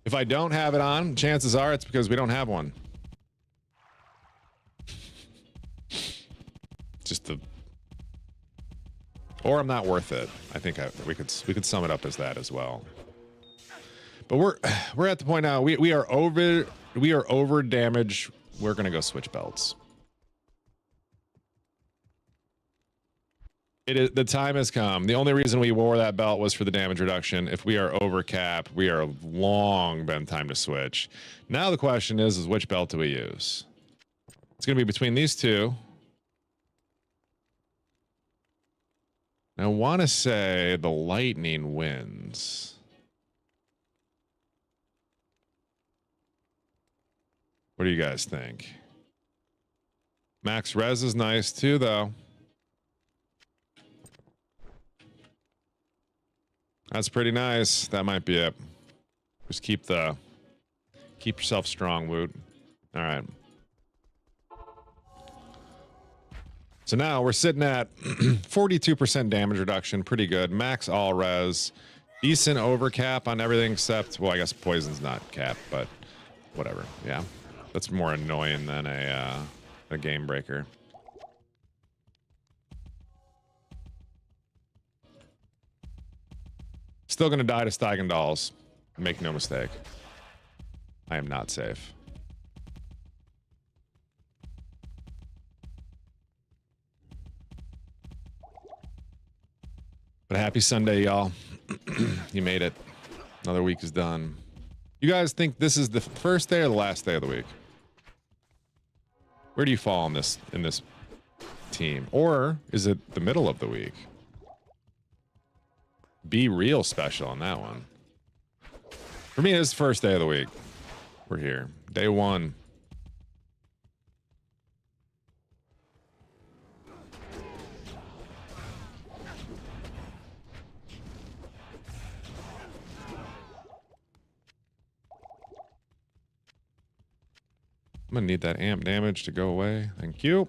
If I don't have it on, chances are it's because we don't have one. Just the... Or I'm not worth it. I think we could sum it up as that as well. But we're at the point now. We are over damage. We're gonna go switch belts. The time has come. The only reason we wore that belt was for the damage reduction. If we are over cap, we are long been time to switch. Now the question is which belt do we use? It's gonna be between these two. I want to say the lightning wins. What do you guys think? Max res is nice too, though. That's pretty nice. That might be it. Just keep yourself strong, Woot. All right. So now we're sitting at 42% damage reduction, pretty good. Max all res, decent overcap on everything except, well, I guess poison's not cap, but whatever. Yeah, that's more annoying than a game breaker. Still gonna die to Steigendals. Make no mistake. I am not safe. But happy Sunday, y'all. You made it. Another week is done. You guys think this is the first day or the last day of the week? Where do you fall in this team? Or is it the middle of the week? Be real special on that one. For me, it's the first day of the week. We're here. Day one. I'm gonna need that amp damage to go away. Thank you.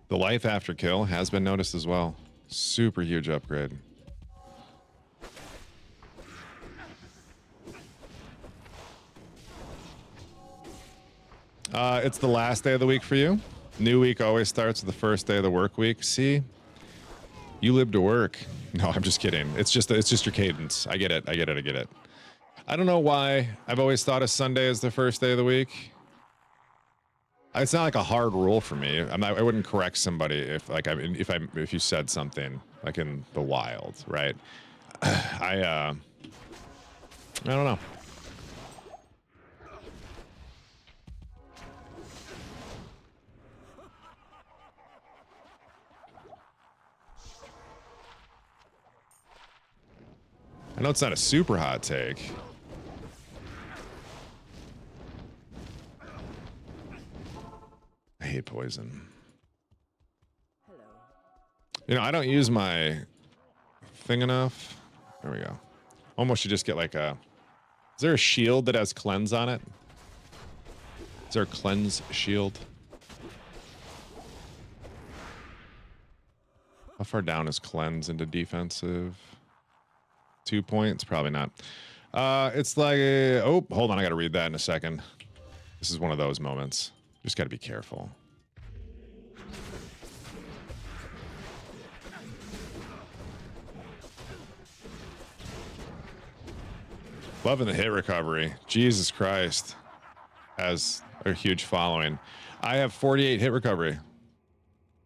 The life after kill has been noticed as well. Super huge upgrade. It's the last day of the week for you. New week always starts with the first day of the work week. See, you live to work. No, I'm just kidding. It's just your cadence. I get it. I get it. I don't know why I've always thought of Sunday as the first day of the week. It's not like a hard rule for me. I wouldn't correct somebody if you said something like in the wild, right? I don't know. I know it's not a super hot take. I hate poison. Hello. You know, I don't use my thing enough. There we go. Almost should just get like a... Is there a shield that has cleanse on it? Is there a cleanse shield? How far down is cleanse into defensive? 2 points? Probably not. It's like... Oh, hold on. I got to read that in a second. This is one of those moments. Just got to be careful. Loving the hit recovery. Jesus Christ. Has a huge following. I have 48 hit recovery.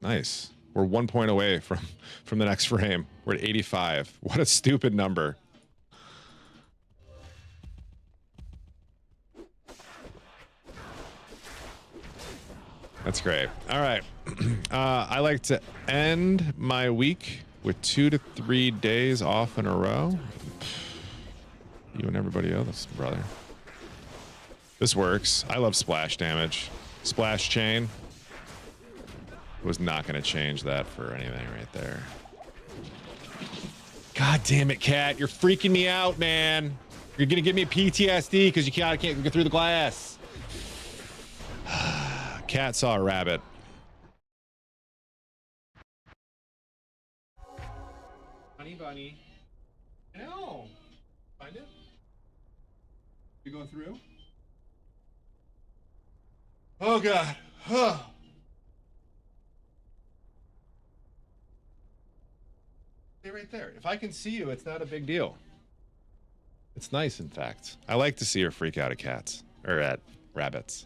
Nice. We're 1 point away from the next frame. We're at 85. What a stupid number. That's great. All right. I like to end my week with 2 to 3 days off in a row. You and everybody else, brother. This works. I love splash damage. Splash chain. Was not going to change that for anything right there. God damn it, cat. You're freaking me out, man. You're going to give me PTSD because you can't get through the glass. Cat saw a rabbit. Honey bunny. No. Find it? You going through? Oh God. Huh. Stay right there. If I can see you, it's not a big deal. It's nice, in fact. I like to see her freak out at cats or at rabbits.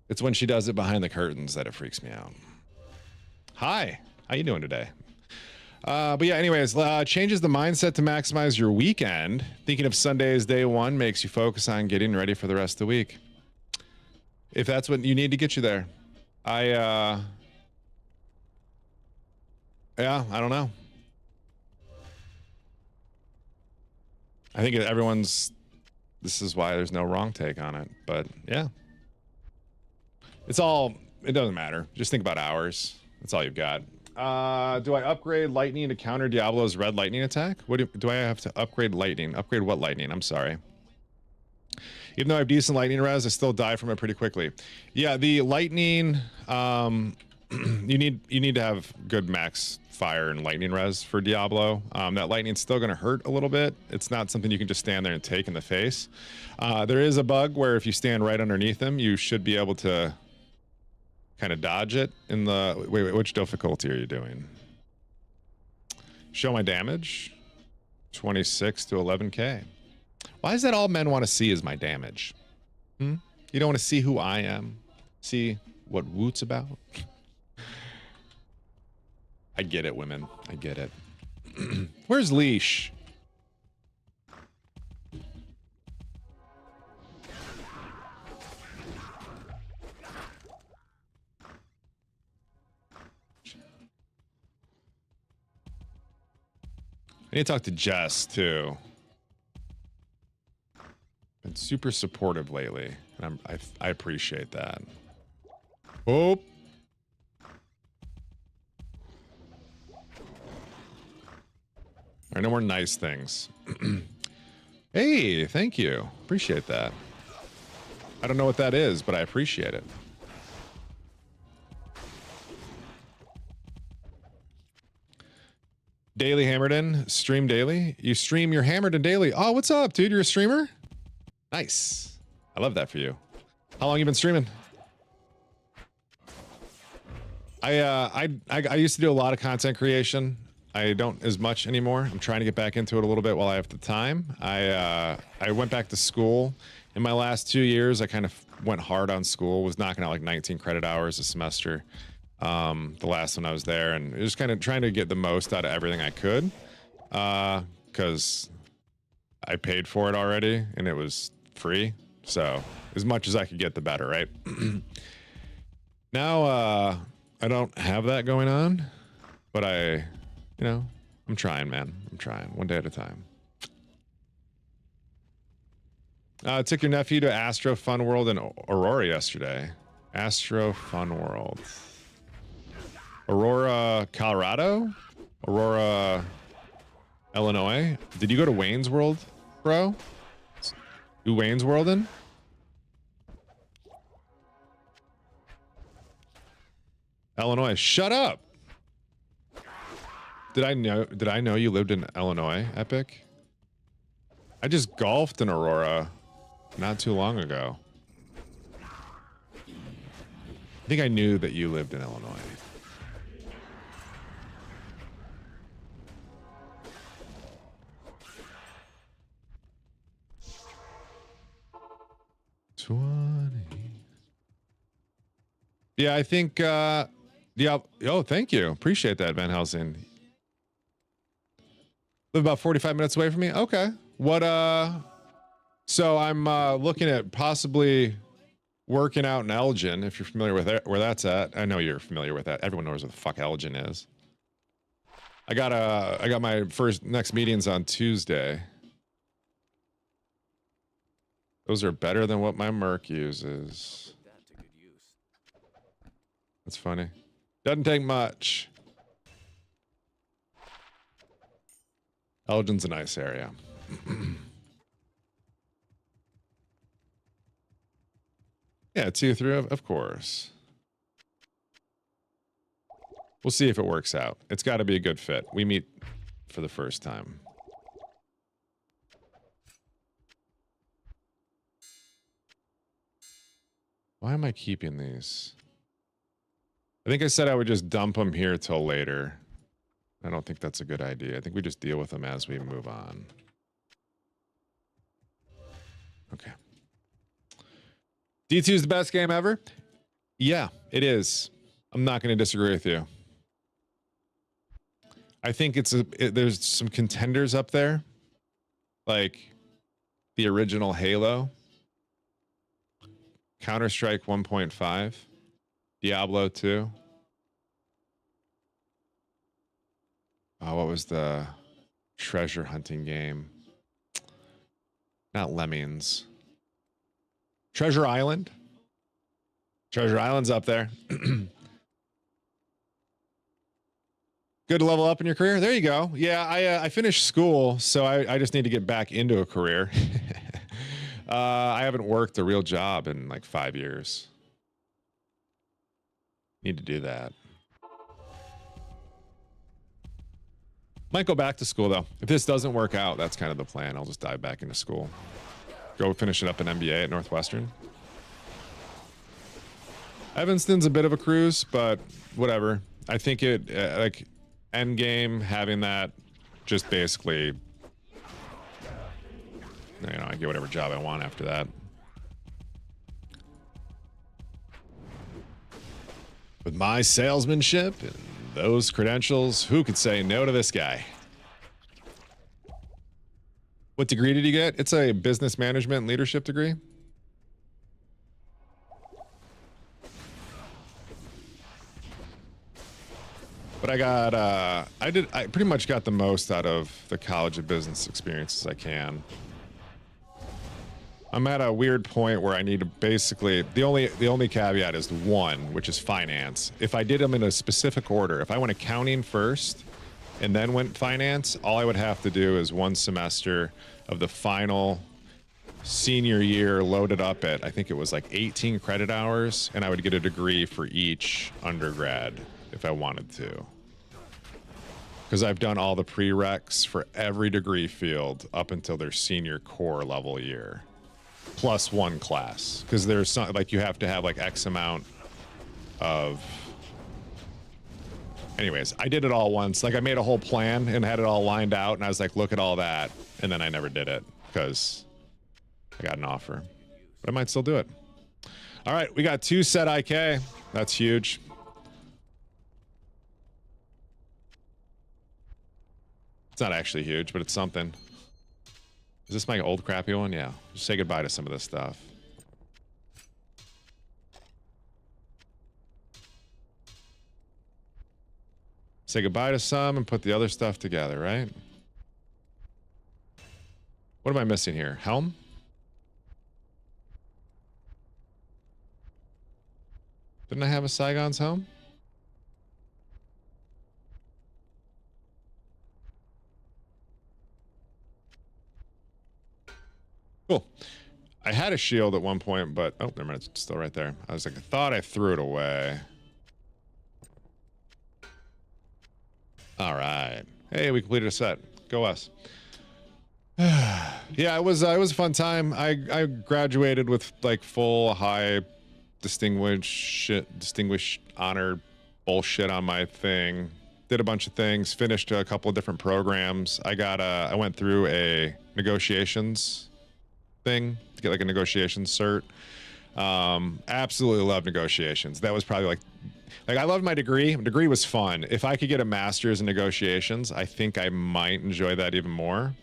It's when she does it behind the curtains that it freaks me out. Hi, how you doing today? But yeah, anyways, changes the mindset to maximize your weekend. Thinking of Sunday as day one makes you focus on getting ready for the rest of the week. If that's what you need to get you there. Yeah, I don't know. I think this is why there's no wrong take on it, but yeah. It doesn't matter. Just think about hours. That's all you've got. Do I upgrade lightning to counter Diablo's red lightning attack? What do I have to upgrade lightning? Upgrade what lightning? I'm sorry. Even though I have decent lightning res, I still die from it pretty quickly. Yeah, the lightning, you need to have good max fire and lightning res for Diablo. That lightning's still going to hurt a little bit. It's not something you can just stand there and take in the face. There is a bug where if you stand right underneath them, you should be able to kind of dodge it in the... Wait, which difficulty are you doing? Show my damage. 26 to 11k. Why is that all men want to see is my damage? You don't want to see who I am? See what Woot's about? I get it, women. I get it. Where's Leash? I need to talk to Jess too. Been super supportive lately, and I appreciate that. Oh. All right, no more nice things. Hey, thank you. Appreciate that. I don't know what that is, but I appreciate it. Daily Hammerden, stream daily. You stream your Hammerden daily. Oh, what's up, dude? You're a streamer? Nice. I love that for you. How long you been streaming? I used to do a lot of content creation. I don't as much anymore. I'm trying to get back into it a little bit while I have the time. I went back to school. In my last 2 years, I kind of went hard on school. Was knocking out like 19 credit hours a semester. The last one I was there, and just kind of trying to get the most out of everything I could, because I paid for it already and it was free. So as much as I could get, the better, right? Now, I don't have that going on, but I'm trying, man. I'm trying one day at a time. Took your nephew to Astro Fun World in Aurora yesterday. Astro Fun World. Aurora, Colorado? Aurora, Illinois? Did you go to Wayne's World, bro? Do Wayne's World in? Illinois, shut up! Did I know you lived in Illinois, Epic? I just golfed in Aurora not too long ago. I think I knew that you lived in Illinois. 20. Yeah, I think, yeah. Oh, thank you. Appreciate that, Van Helsing. Live about 45 minutes away from me? Okay. What, so I'm looking at possibly working out in Elgin, if you're familiar with where that's at. I know you're familiar with that. Everyone knows where the fuck Elgin is. I got my next meetings on Tuesday. Those are better than what my Merc uses. That to good use. That's funny. Doesn't take much. Elgin's a nice area. Yeah, 2-3, of course. We'll see if it works out. It's got to be a good fit. We meet for the first time. Why am I keeping these? I think I said I would just dump them here till later. I don't think that's a good idea. I think we just deal with them as we move on. Okay. D2 is the best game ever? Yeah, it is. I'm not going to disagree with you. I think there's some contenders up there. Like the original Halo. Counter-Strike 1.5. Diablo 2. Oh, what was the treasure hunting game? Not Lemmings. Treasure Island. Treasure Island's up there. Good to level up in your career. There you go. Yeah, I finished school, so I just need to get back into a career. I haven't worked a real job in like 5 years. Need to do that. Might go back to school though. If this doesn't work out, that's kind of the plan. I'll just dive back into school. Go finish it up in MBA at Northwestern. Evanston's a bit of a cruise, but whatever. I think it like end game having that just basically, you know, I get whatever job I want after that. With my salesmanship and those credentials, who could say no to this guy? What degree did you get? It's a business management and leadership degree. But I pretty much got the most out of the College of Business experience as I can. I'm at a weird point where I need to basically, the only caveat is one, which is finance. If I did them in a specific order, if I went accounting first and then went finance, all I would have to do is one semester of the final senior year loaded up at, I think it was like 18 credit hours, and I would get a degree for each undergrad if I wanted to. Because I've done all the prereqs for every degree field up until their senior core level year. Plus one class, because there's some, like, you have to have like X amount of, anyways, I did it all once. Like, I made a whole plan and had it all lined out, and I was like, look at all that, and then I never did it because I got an offer, but I might still do it. All right, we got 2 set IK. That's huge. It's not actually huge, but it's something. Is this my old crappy one? Yeah. Just say goodbye to some of this stuff. Say goodbye to some and put the other stuff together, right? What am I missing here? Helm? Didn't I have a Saigon's helm? Cool. I had a shield at one point, but oh, never mind, it's still right there. I was like, I thought I threw it away. All right. Hey, we completed a set. Go us. Yeah, it was a fun time. I graduated with like full high distinguished honor bullshit on my thing. Did a bunch of things, finished a couple of different programs. I went through a negotiations thing to get like a negotiations cert. Absolutely love negotiations. That was probably like I loved my degree. My degree was fun. If I could get a master's in negotiations, I think I might enjoy that even more.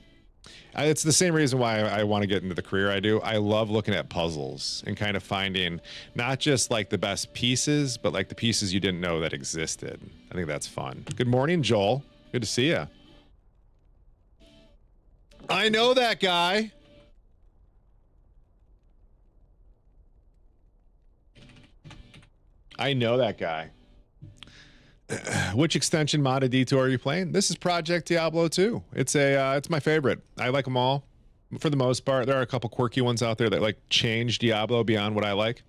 It's the same reason why I want to get into the career I do. I love looking at puzzles and kind of finding not just like the best pieces, but like the pieces you didn't know that existed. I think that's fun. Good morning, Joel. Good to see you. I know that guy. I know that guy. Which extension modded D2 are you playing? This is Project Diablo 2. It's my favorite. I like them all for the most part. There are a couple quirky ones out there that like change Diablo beyond what I like.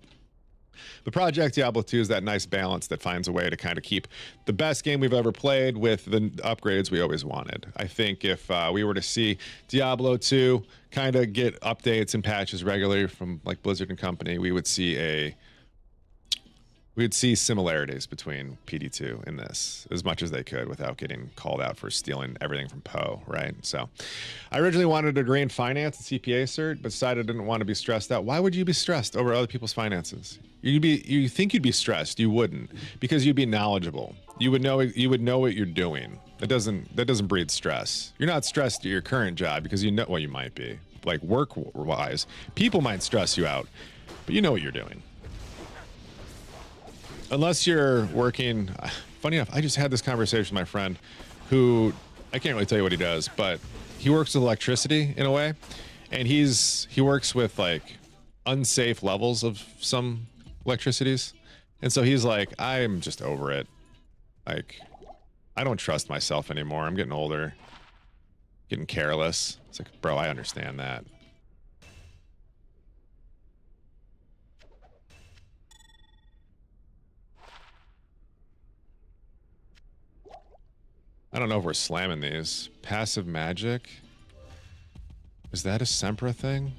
But Project Diablo 2 is that nice balance that finds a way to kind of keep the best game we've ever played with the upgrades we always wanted. I think if we were to see Diablo 2 kind of get updates and patches regularly from like Blizzard and company, we would see similarities between PD2 and this as much as they could without getting called out for stealing everything from Poe, right? So I originally wanted a degree in finance and CPA cert, but decided I didn't want to be stressed out. Why would you be stressed over other people's finances? You think you'd be stressed, you wouldn't, because you'd be knowledgeable. You would know what you're doing. That doesn't breed stress. You're not stressed at your current job because you know, well, you might be, like work-wise. People might stress you out, but you know what you're doing. Unless you're working, funny enough, I just had this conversation with my friend who, I can't really tell you what he does, but he works with electricity in a way. And he works with like unsafe levels of some electricities. And so he's like, I'm just over it. Like, I don't trust myself anymore. I'm getting older, getting careless. It's like, bro, I understand that. I don't know if we're slamming these. Passive magic? Is that a Sempra thing?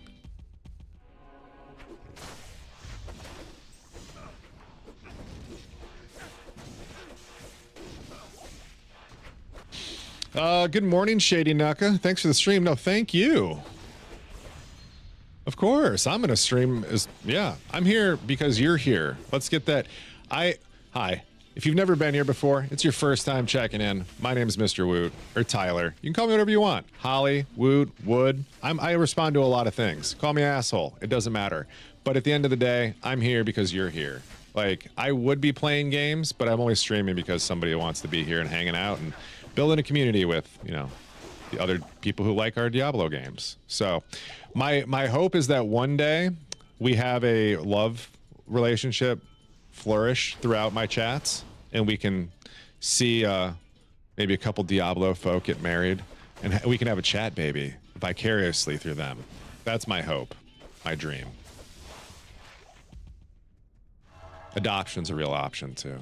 Good morning, Shady Nuka. Thanks for the stream. No, thank you. Of course, I'm gonna stream. Yeah, I'm here because you're here. Let's get that. Hi. If you've never been here before, it's your first time checking in. My name is Mr. Woot, or Tyler. You can call me whatever you want. Holly, Woot, Wood. I respond to a lot of things. Call me asshole. It doesn't matter. But at the end of the day, I'm here because you're here. Like, I would be playing games, but I'm only streaming because somebody wants to be here and hanging out and building a community with, you know, the other people who like our Diablo games. So my hope is that one day we have a love relationship flourish throughout my chats, and we can see maybe a couple Diablo folk get married, and we can have a chat baby vicariously through them. That's my hope, my dream. Adoption's a real option too.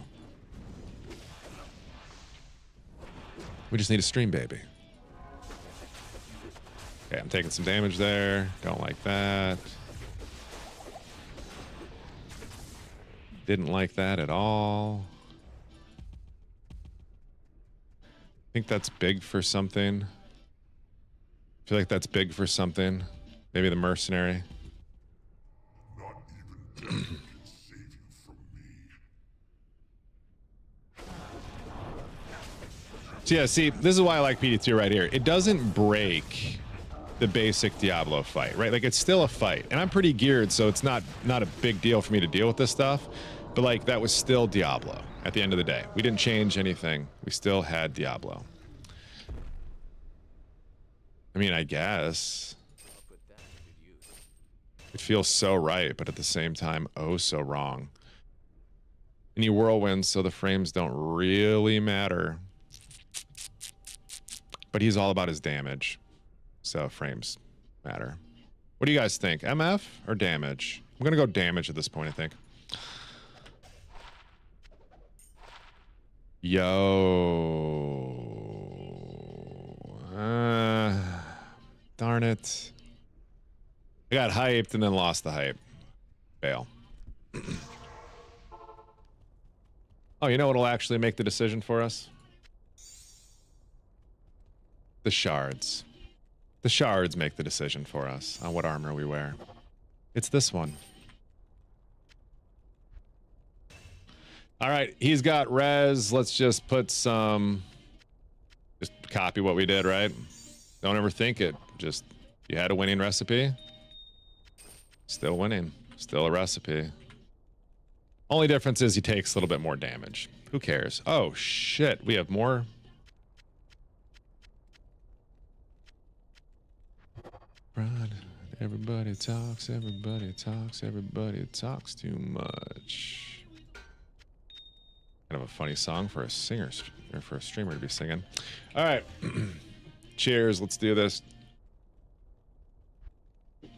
We just need a stream baby. Okay, I'm taking some damage there. Don't like that. Didn't like that at all. I think that's big for something. I feel like that's big for something. Maybe the mercenary. Not even death can save you from me. So yeah, see, this is why I like PD2 right here. It doesn't break the basic Diablo fight, right? Like, it's still a fight, and I'm pretty geared, so it's not a big deal for me to deal with this stuff. But like, that was still Diablo at the end of the day. We didn't change anything. We still had Diablo. I mean, I guess it feels so right, but at the same time, oh, so wrong. Any whirlwinds, so the frames don't really matter. But he's all about his damage, so frames matter. What do you guys think? MF or damage? I'm gonna go damage at this point, I think. Yo. Darn it. I got hyped and then lost the hype. Fail. Oh, you know what'll actually make the decision for us? The shards. The shards make the decision for us on what armor we wear. It's this one. All right, he's got res. Let's just put some... Just copy what we did, right? Don't ever think it. Just, you had a winning recipe. Still winning. Still a recipe. Only difference is he takes a little bit more damage. Who cares? Oh, shit. We have more... Everybody talks, everybody talks, everybody talks too much. Kind of a funny song for a singer or for a streamer to be singing. All right. Cheers. Let's do this.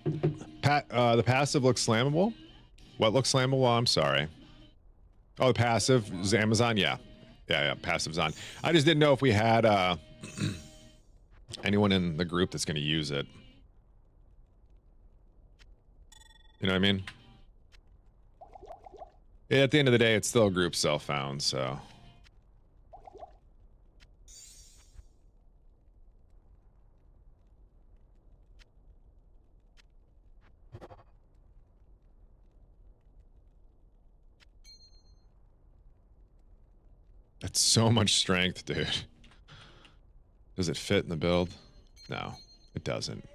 The passive looks slammable. What looks slammable? I'm sorry. Oh, the passive is Amazon. Yeah. Yeah. Passive's on. I just didn't know if we had anyone in the group that's going to use it. You know what I mean? Yeah, at the end of the day, it's still a group self-found, so. That's so much strength, dude. Does it fit in the build? No, it doesn't.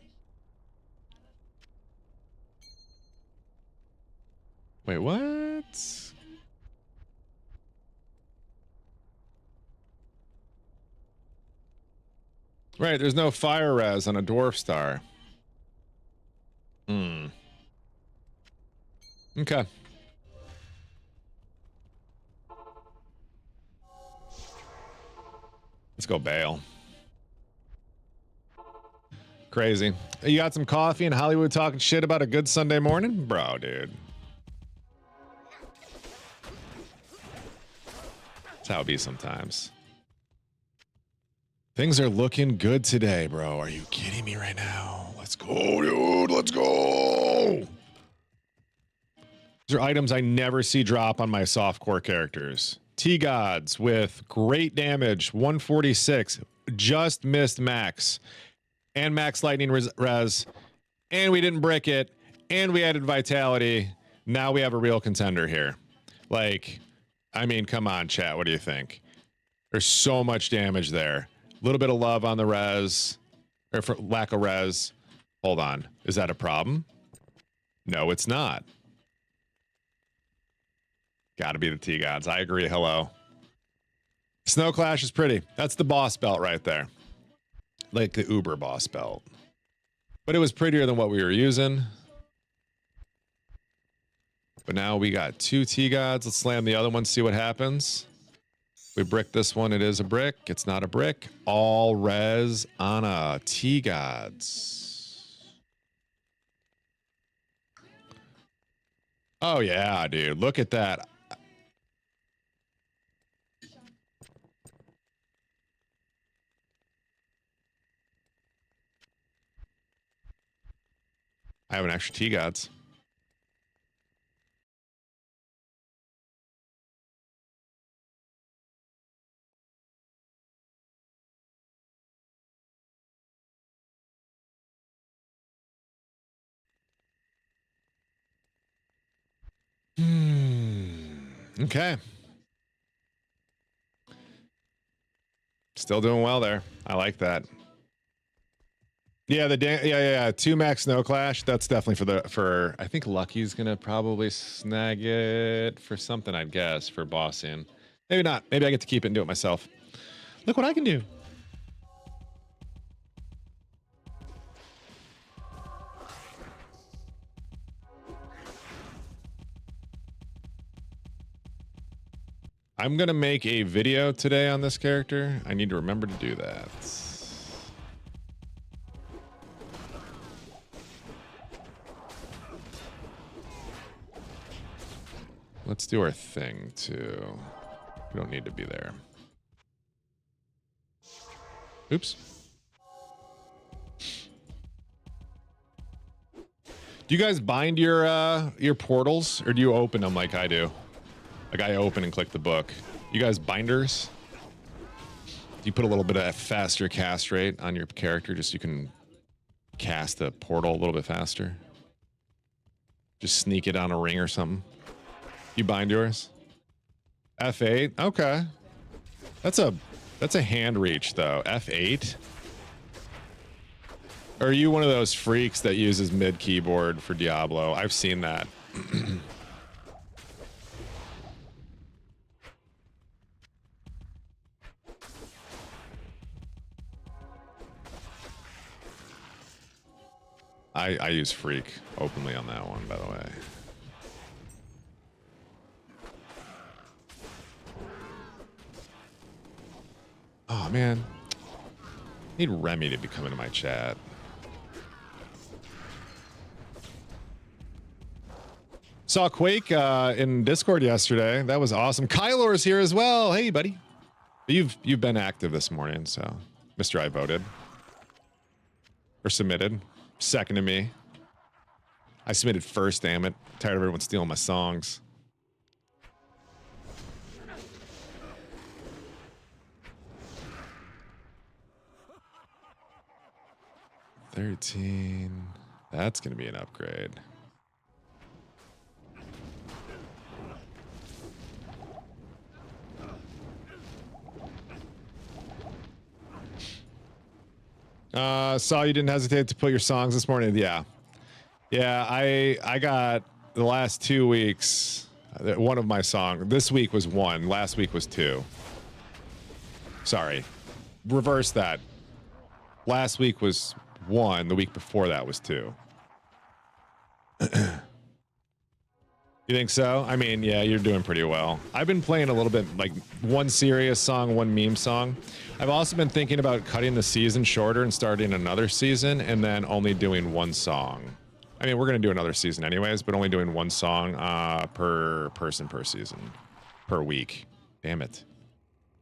Wait, what? Right, there's no fire res on a dwarf star. Hmm. Okay. Let's go bail. Crazy. You got some coffee and Hollywood talking shit about a good Sunday morning? Bro, dude. That's how it be sometimes. Things are looking good today, bro. Are you kidding me right now? Let's go, dude. Let's go. These are items I never see drop on my softcore characters. T-Gods with great damage, 146. Just missed max. And max lightning res. And we didn't brick it. And we added vitality. Now we have a real contender here. Like... I mean, come on, chat. What do you think? There's so much damage there. A little bit of love on the res, or for lack of res. Hold on. Is that a problem? No, it's not. Gotta be the T-Gods. I agree. Hello. Snow Clash is pretty. That's the boss belt right there. Like the Uber boss belt. But it was prettier than what we were using. But now we got two T-Gods. Let's slam the other one, see what happens. We brick this one. It is a brick. It's not a brick. All res on a T-Gods. Oh, yeah, dude. Look at that. I have an extra T-Gods. Okay. Still doing well there. I like that. Yeah, yeah. 2 max Snow Clash. That's definitely for I think Lucky's gonna probably snag it for something, I'd guess, for bossing. Maybe not. Maybe I get to keep it and do it myself. Look what I can do. I'm gonna make a video today on this character. I need to remember to do that. Let's do our thing too. We don't need to be there. Oops. Do you guys bind your portals, or do you open them like I do? Like I open and click the book. You guys binders? You put a little bit of a faster cast rate on your character just so you can cast the portal a little bit faster. Just sneak it on a ring or something. You bind yours? F8? Okay. That's a hand reach though. F8? Or are you one of those freaks that uses mid keyboard for Diablo? I've seen that. I use freak openly on that one, by the way. Oh man, need Remy to be coming to my chat. Saw Quake in Discord yesterday. That was awesome. Kylor's here as well. Hey, buddy. You've been active this morning, so Mr. I voted or submitted. Second to me. I submitted first. Damn it! Tired of everyone stealing my songs. 13. That's gonna be an upgrade. Saw you didn't hesitate to put your songs this morning. Yeah. I got the last 2 weeks. One of my songs. This week was 1. Last week was 2. Sorry. Reverse that. Last week was 1. The week before that was 2. You think so? I mean, yeah, you're doing pretty well. I've been playing a little bit, like 1 serious song, 1 meme song. I've also been thinking about cutting the season shorter and starting another season and then only doing 1 song. I mean, we're going to do another season anyways, but only doing 1 song per person per season, per week. Damn it.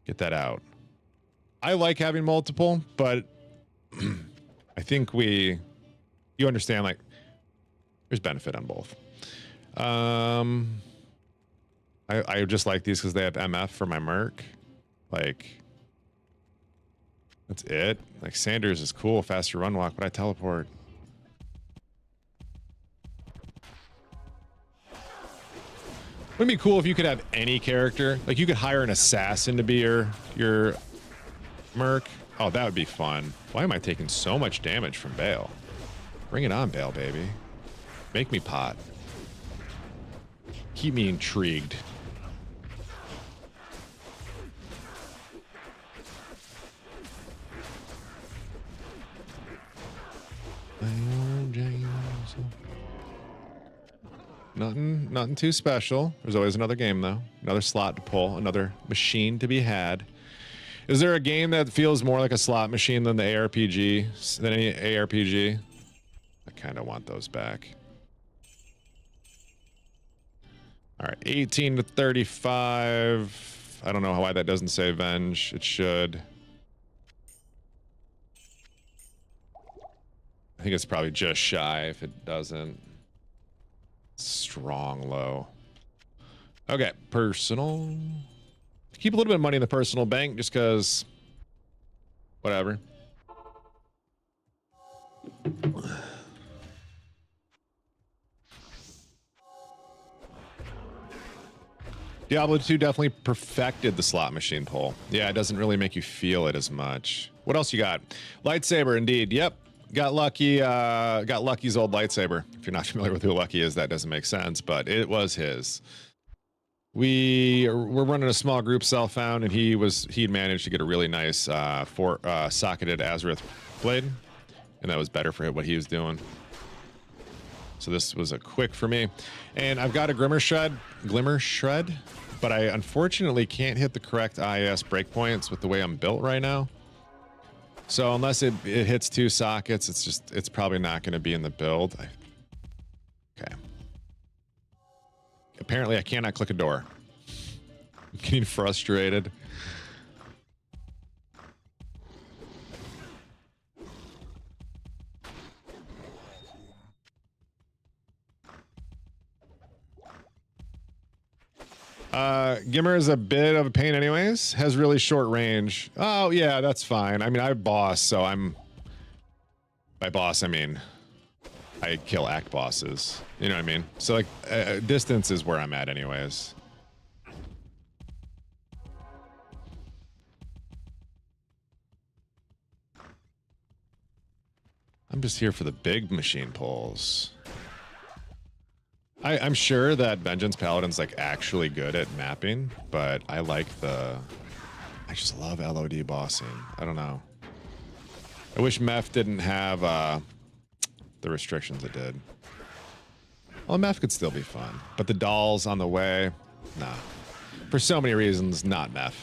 Get that out. I like having multiple, but I think you understand, like, there's benefit on both. I just like these because they have MF for my Merc. Like, that's it. Like, Sanders is cool, faster run walk, but I teleport. Wouldn't it be cool if you could have any character? Like, you could hire an assassin to be your Merc. Oh, that would be fun. Why am I taking so much damage from Bale? Bring it on, Bale, baby. Make me pot. Keep me intrigued. Nothing too special. There's always another game though. Another slot to pull, another machine to be had. Is there a game that feels more like a slot machine than the ARPG, than any ARPG? I kind of want those back. All right, 18 to 35. I don't know why that doesn't say Venge. It should. I think it's probably just shy if it doesn't. Strong low. Okay, personal. Keep a little bit of money in the personal bank just because. Whatever. Diablo 2 definitely perfected the slot machine pull. Yeah, it doesn't really make you feel it as much. What else you got? Lightsaber, indeed. Yep. Got Lucky. Got Lucky's old lightsaber. If you're not familiar with who Lucky is, that doesn't make sense, but it was his. We're running a small group Self-Found, and he'd managed to get a really nice socketed Azareth blade, and that was better for what he was doing. So this was a quick for me. And I've got a Glimmer Shred, but I unfortunately can't hit the correct IS breakpoints with the way I'm built right now. So unless it hits 2 sockets, it's probably not going to be in the build. Okay. Apparently I cannot click a door. I'm getting frustrated. Gimmer is a bit of a pain anyways. Has really short range. Oh yeah, that's fine. I mean, I have boss, so I'm By boss, I mean I kill act bosses. You know what I mean? So like distance is where I'm at anyways. I'm just here for the big machine pulls. I'm sure that Vengeance Paladin's like actually good at mapping, but I like the... I just love LOD bossing. I don't know. I wish MEF didn't have the restrictions it did. Well, MEF could still be fun, but the dolls on the way, nah. For so many reasons, not MEF.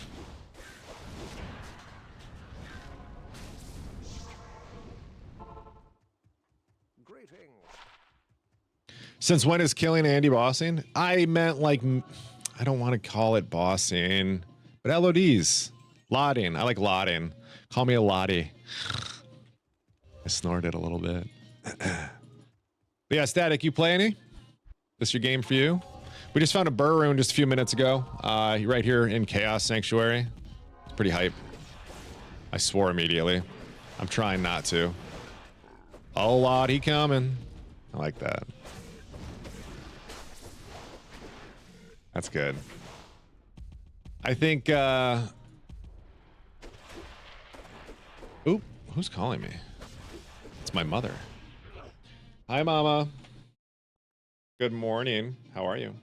Since when is killing Andy bossing? I meant like, I don't want to call it bossing, but LODs. Lotting. I like lotting. Call me a lottie. I snorted a little bit. But yeah, Static, you play any? This your game for you? We just found a burr rune just a few minutes ago. Right here in Chaos Sanctuary. It's pretty hype. I swore immediately. I'm trying not to. Oh, lottie coming. I like that. That's good. I think, oop, who's calling me? It's my mother. Hi, Mama. Good morning. How are you?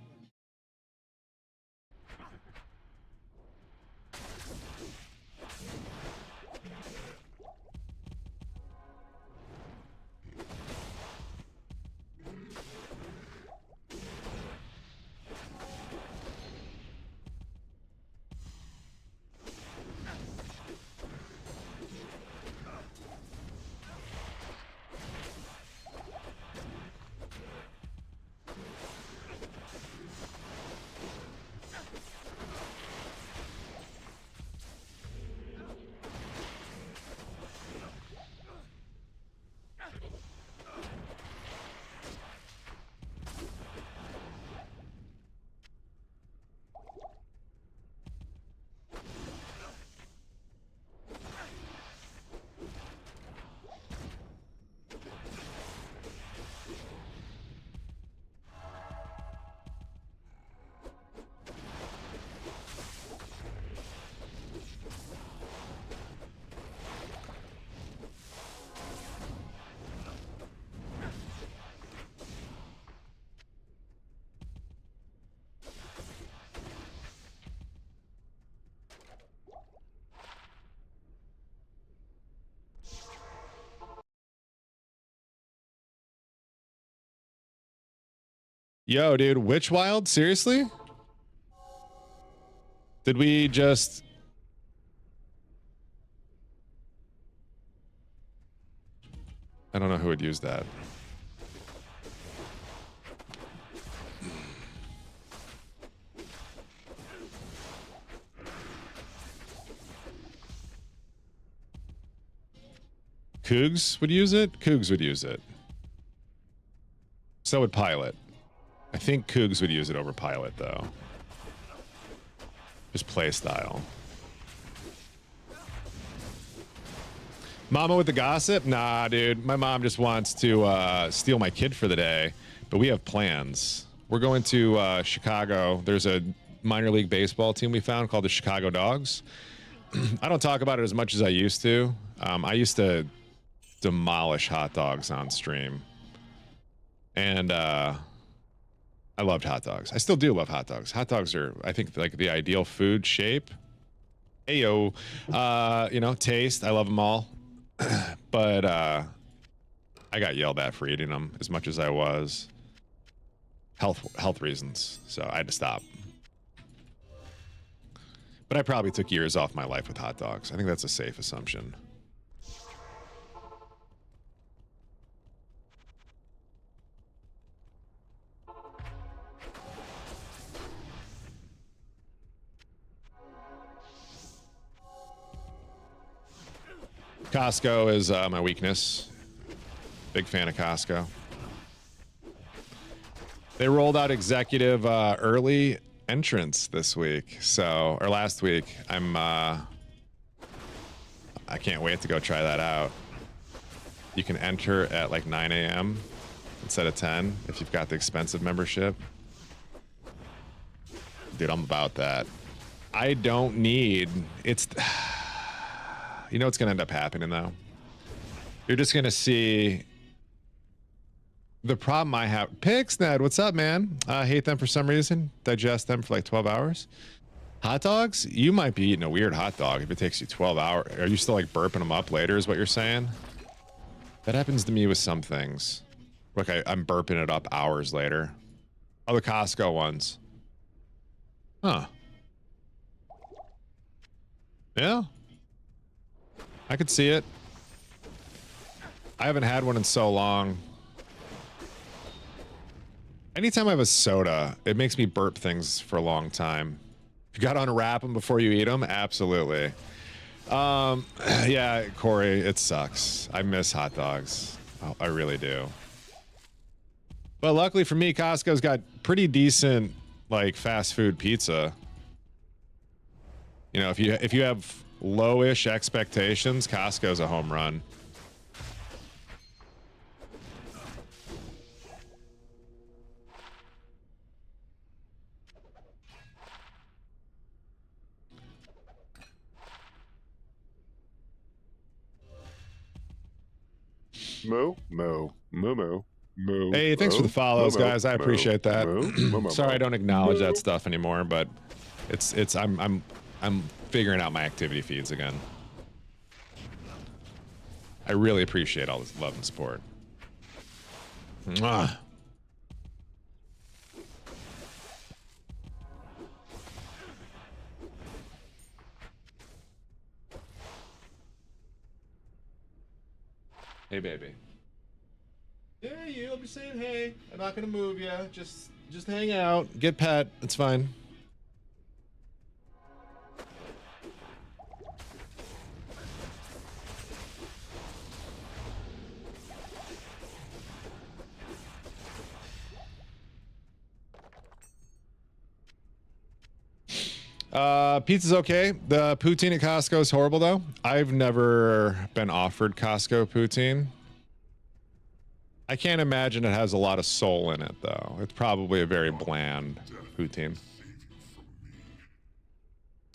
Yo, dude, Witch Wild? Seriously? Did we just... I don't know who would use that. Cougs would use it? Cougs would use it. So would Pilot. I think Cougs would use it over Pilot, though. Just play style. Mama with the gossip? Nah, dude. My mom just wants to steal my kid for the day, but we have plans. We're going to Chicago. There's a minor league baseball team we found called the Chicago Dogs. I don't talk about it as much as I used to. I used to demolish hot dogs on stream. And I loved hot dogs. I still do love hot dogs. Hot dogs are, I think, like the ideal food shape. Ayo, you know, taste. I love them all. But I got yelled at for eating them as much as I was. Health reasons. So I had to stop. But I probably took years off my life with hot dogs. I think that's a safe assumption. Costco is my weakness. Big fan of Costco. They rolled out executive early entrance this week, so, or last week. I can't wait to go try that out. You can enter at like 9 a.m. instead of 10 if you've got the expensive membership. Dude, I'm about that. I don't need... It's... You know what's going to end up happening, though? You're just going to see... The problem I have... Pixned, what's up, man? I hate them for some reason. Digest them for like 12 hours. Hot dogs? You might be eating a weird hot dog if it takes you 12 hours. Are you still like burping them up later is what you're saying? That happens to me with some things. Like I'm burping it up hours later. Oh, the Costco ones. Huh. Yeah. I could see it. I haven't had one in so long. Anytime I have a soda, it makes me burp things for a long time. You got to unwrap them before you eat them? Absolutely. Yeah, Corey, it sucks. I miss hot dogs. Oh, I really do. But luckily for me, Costco's got pretty decent, like, fast food pizza. You know, if you have low-ish expectations, Costco's a home run. Moo, moo, moo, moo, moo. Hey, thanks for the follows, guys. I appreciate that. Moo, Sorry I don't acknowledge that stuff anymore, but I'm figuring out my activity feeds again. I really appreciate all this love and support. Mwah. Hey, baby. Yeah, I'll be saying hey. I'm not gonna move you. Just hang out. Get pet. It's fine. Pizza's okay. The poutine at Costco is horrible, though. I've never been offered Costco poutine. I can't imagine it has a lot of soul in it, though. It's probably a very bland poutine.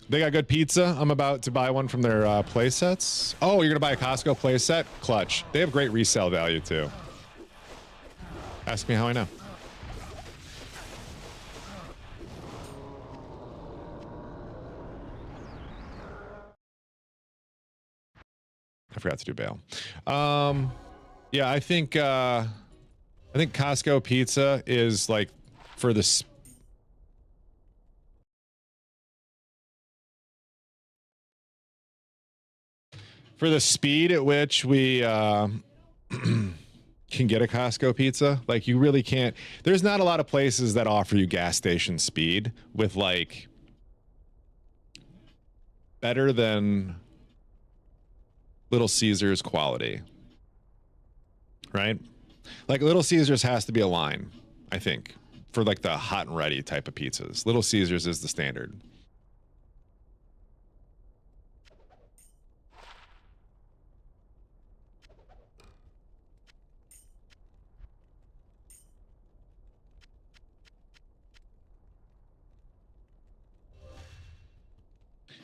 They got good pizza. I'm about to buy one from their play sets. Oh, you're going to buy a Costco play set? Clutch. They have great resale value, too. Ask me how I know. I forgot to do bail. Yeah, I think Costco pizza is like for the speed at which we can get a Costco pizza. Like you really can't. There's not a lot of places that offer you gas station speed with like better than Little Caesars quality, right? Like Little Caesars has to be a line, I think, for like the hot and ready type of pizzas. Little Caesars is the standard.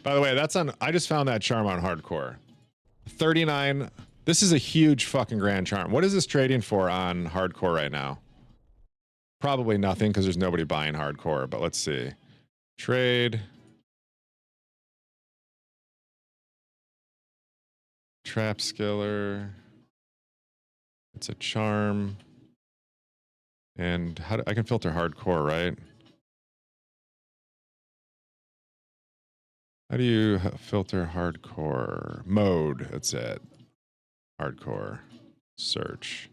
By the way, that's on, I just found that charm on hardcore. 39. This is a huge fucking grand charm. What is this trading for on hardcore right now? Probably nothing because there's nobody buying hardcore, but let's see. Trade. Trap skiller. It's a charm. And how do I can filter hardcore, right? How do you filter hardcore? Mode, that's it. Hardcore. Search.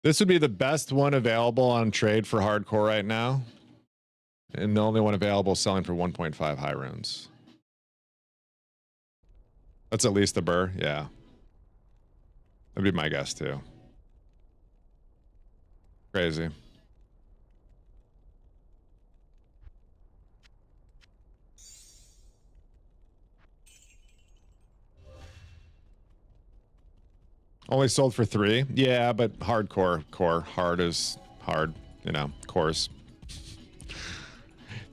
This would be the best one available on trade for hardcore right now. And the only one available selling for 1.5 high runes. That's at least a burr, yeah. That'd be my guess too. Crazy. Only sold for 3. Yeah, but hardcore, core, hard is hard. You know, cores.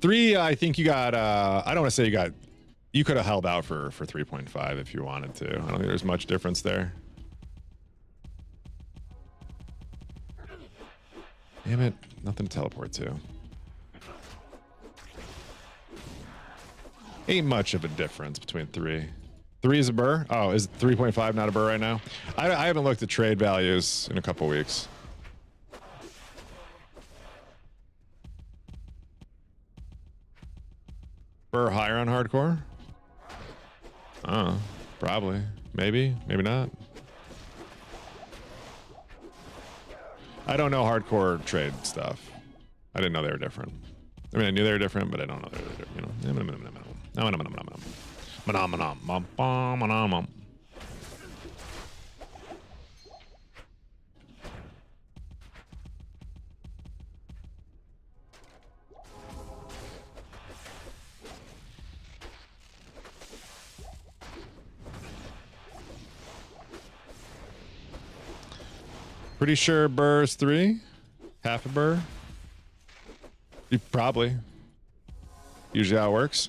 3, I think you got. I don't want to say you got. You could have held out for 3.5 if you wanted to. I don't think there's much difference there. Damn it! Nothing to teleport to. Ain't much of a difference between 3. 3 is a burr? Oh, is 3.5 not a burr right now? I haven't looked at trade values in a couple weeks. Burr higher on hardcore? Probably. Maybe. Maybe not. I don't know hardcore trade stuff. I didn't know they were different. I mean, I knew they were different, but I don't know they were different. You know. Pretty sure burr's 3. Half a burr. You probably. Usually how it works.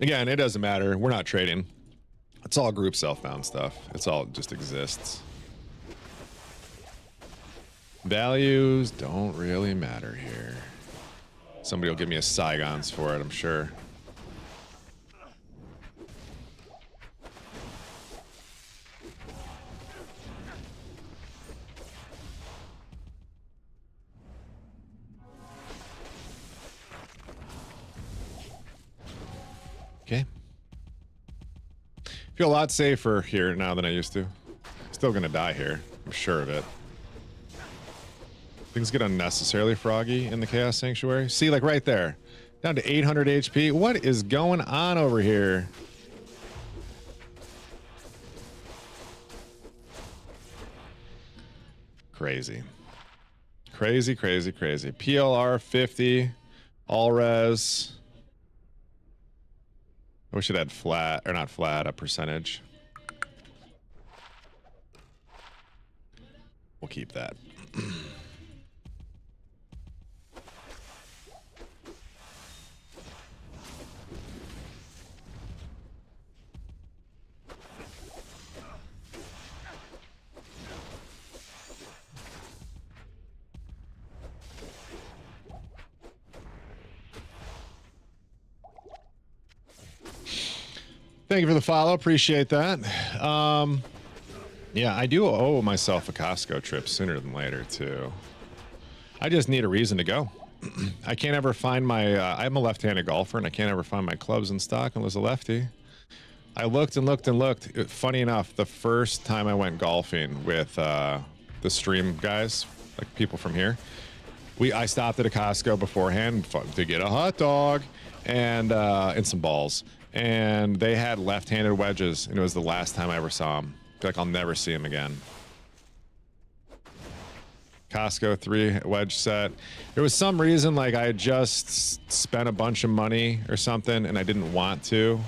Again, it doesn't matter. We're not trading. It's all group self-found stuff. It's all just exists. Values don't really matter here. Somebody will give me a Saigons for it, I'm sure. Okay. Feel a lot safer here now than I used to. Still gonna die here. I'm sure of it. Things get unnecessarily froggy in the Chaos Sanctuary. See, like right there. Down to 800 HP. What is going on over here? Crazy. Crazy, crazy, crazy. PLR 50. All res. I wish it had flat, or not flat, a percentage. We'll keep that. Thank you for the follow. Appreciate that. Yeah, I do owe myself a Costco trip sooner than later, too. I just need a reason to go. I can't ever find my... I'm a left-handed golfer, and I can't ever find my clubs in stock unless a lefty. I looked and looked and looked. Funny enough, the first time I went golfing with the stream guys, like people from here, I stopped at a Costco beforehand to get a hot dog and some balls. And they had left-handed wedges, and it was the last time I ever saw them. I feel like I'll never see them again. Costco 3 wedge set. There was some reason, like I had just spent a bunch of money or something, and I didn't want to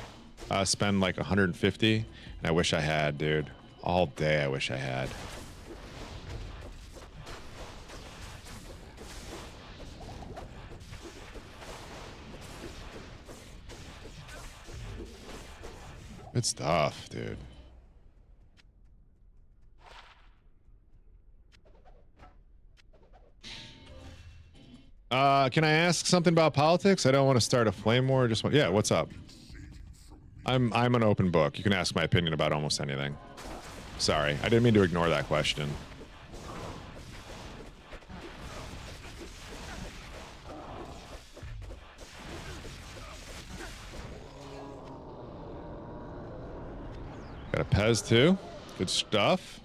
spend like 150. And I wish I had, dude. All day I wish I had. Good stuff, dude. Can I ask something about politics? I don't want to start a flame war. Just want, yeah, what's up? I'm an open book. You can ask my opinion about almost anything. Sorry, I didn't mean to ignore that question. Got a Pez too. Good stuff.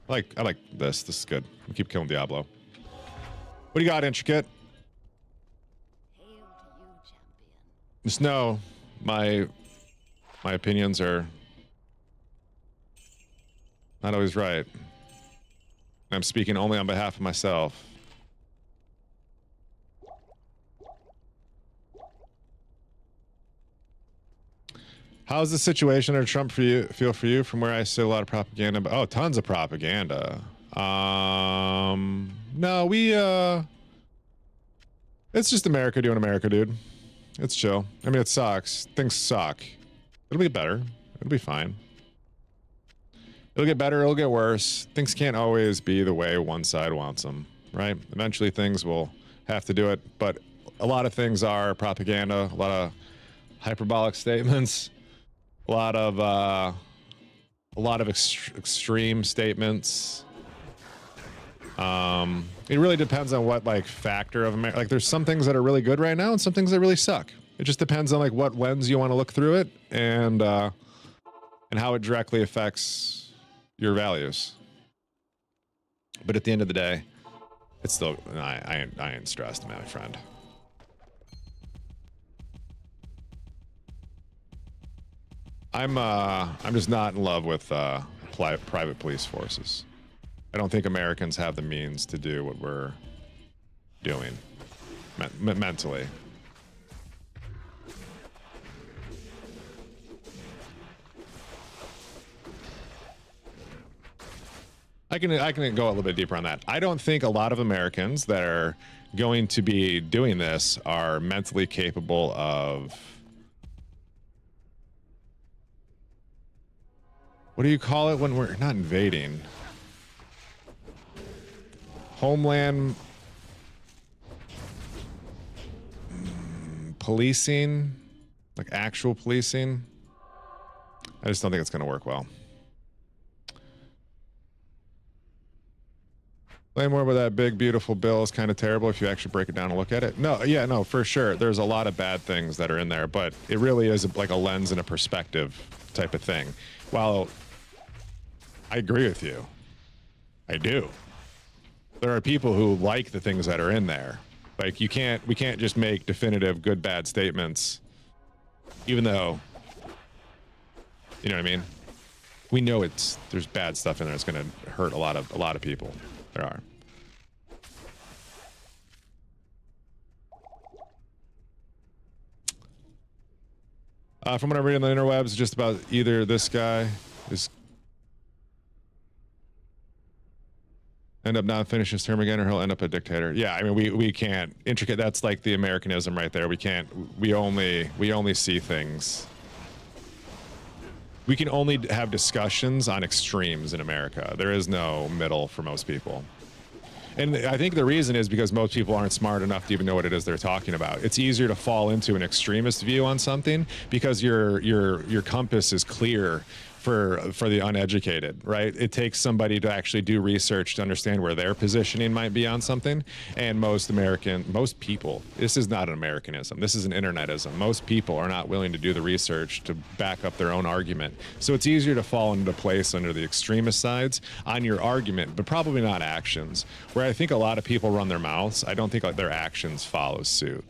I like this. This is good. We keep killing Diablo. What do you got, Intricate? Hail to you, champion. Just know my opinions are not always right. I'm speaking only on behalf of myself. How's the situation under Trump feel for you? From where I see a lot of propaganda, but oh, tons of propaganda. No, it's just America doing America, dude. It's chill. I mean, it sucks. Things suck. It'll be better. It'll be fine. It'll get better. It'll get worse. Things can't always be the way one side wants them, right? Eventually things will have to do it, but a lot of things are propaganda, a lot of hyperbolic statements, a lot of extreme statements. It really depends on what like factor of America. Like there's some things that are really good right now and some things that really suck. It just depends on like what lens you want to look through it and how it directly affects your values. But at the end of the day, it's still I ain't stressed, my friend. I'm just not in love with private police forces. I don't think Americans have the means to do what we're doing mentally. I can go a little bit deeper on that. I don't think a lot of Americans that are going to be doing this are mentally capable of, what do you call it when we're not invading? Homeland policing, like actual policing. I just don't think it's going to work well. Way more about that big, beautiful bill is kind of terrible if you actually break it down and look at it. No, yeah, no, for sure. There's a lot of bad things that are in there, but it really is like a lens and a perspective type of thing. While I agree with you, I do. There are people who like the things that are in there. Like we can't just make definitive good, bad statements, even though, you know what I mean? We know there's bad stuff in there. It's going to hurt a lot of people. There are. From what I read on the interwebs, just about either this guy is end up not finishing his term again, or he'll end up a dictator. Yeah, I mean, we can't intricate. That's like the Americanism right there. We only see things. We can only have discussions on extremes in America. There is no middle for most people. And I think the reason is because most people aren't smart enough to even know what it is they're talking about. It's easier to fall into an extremist view on something because your compass is clear for the uneducated, right? It takes somebody to actually do research to understand where their positioning might be on something. And most people, this is not an Americanism, this is an internetism. Most people are not willing to do the research to back up their own argument. So it's easier to fall into place under the extremist sides on your argument, but probably not actions. Where I think a lot of people run their mouths, I don't think like their actions follow suit.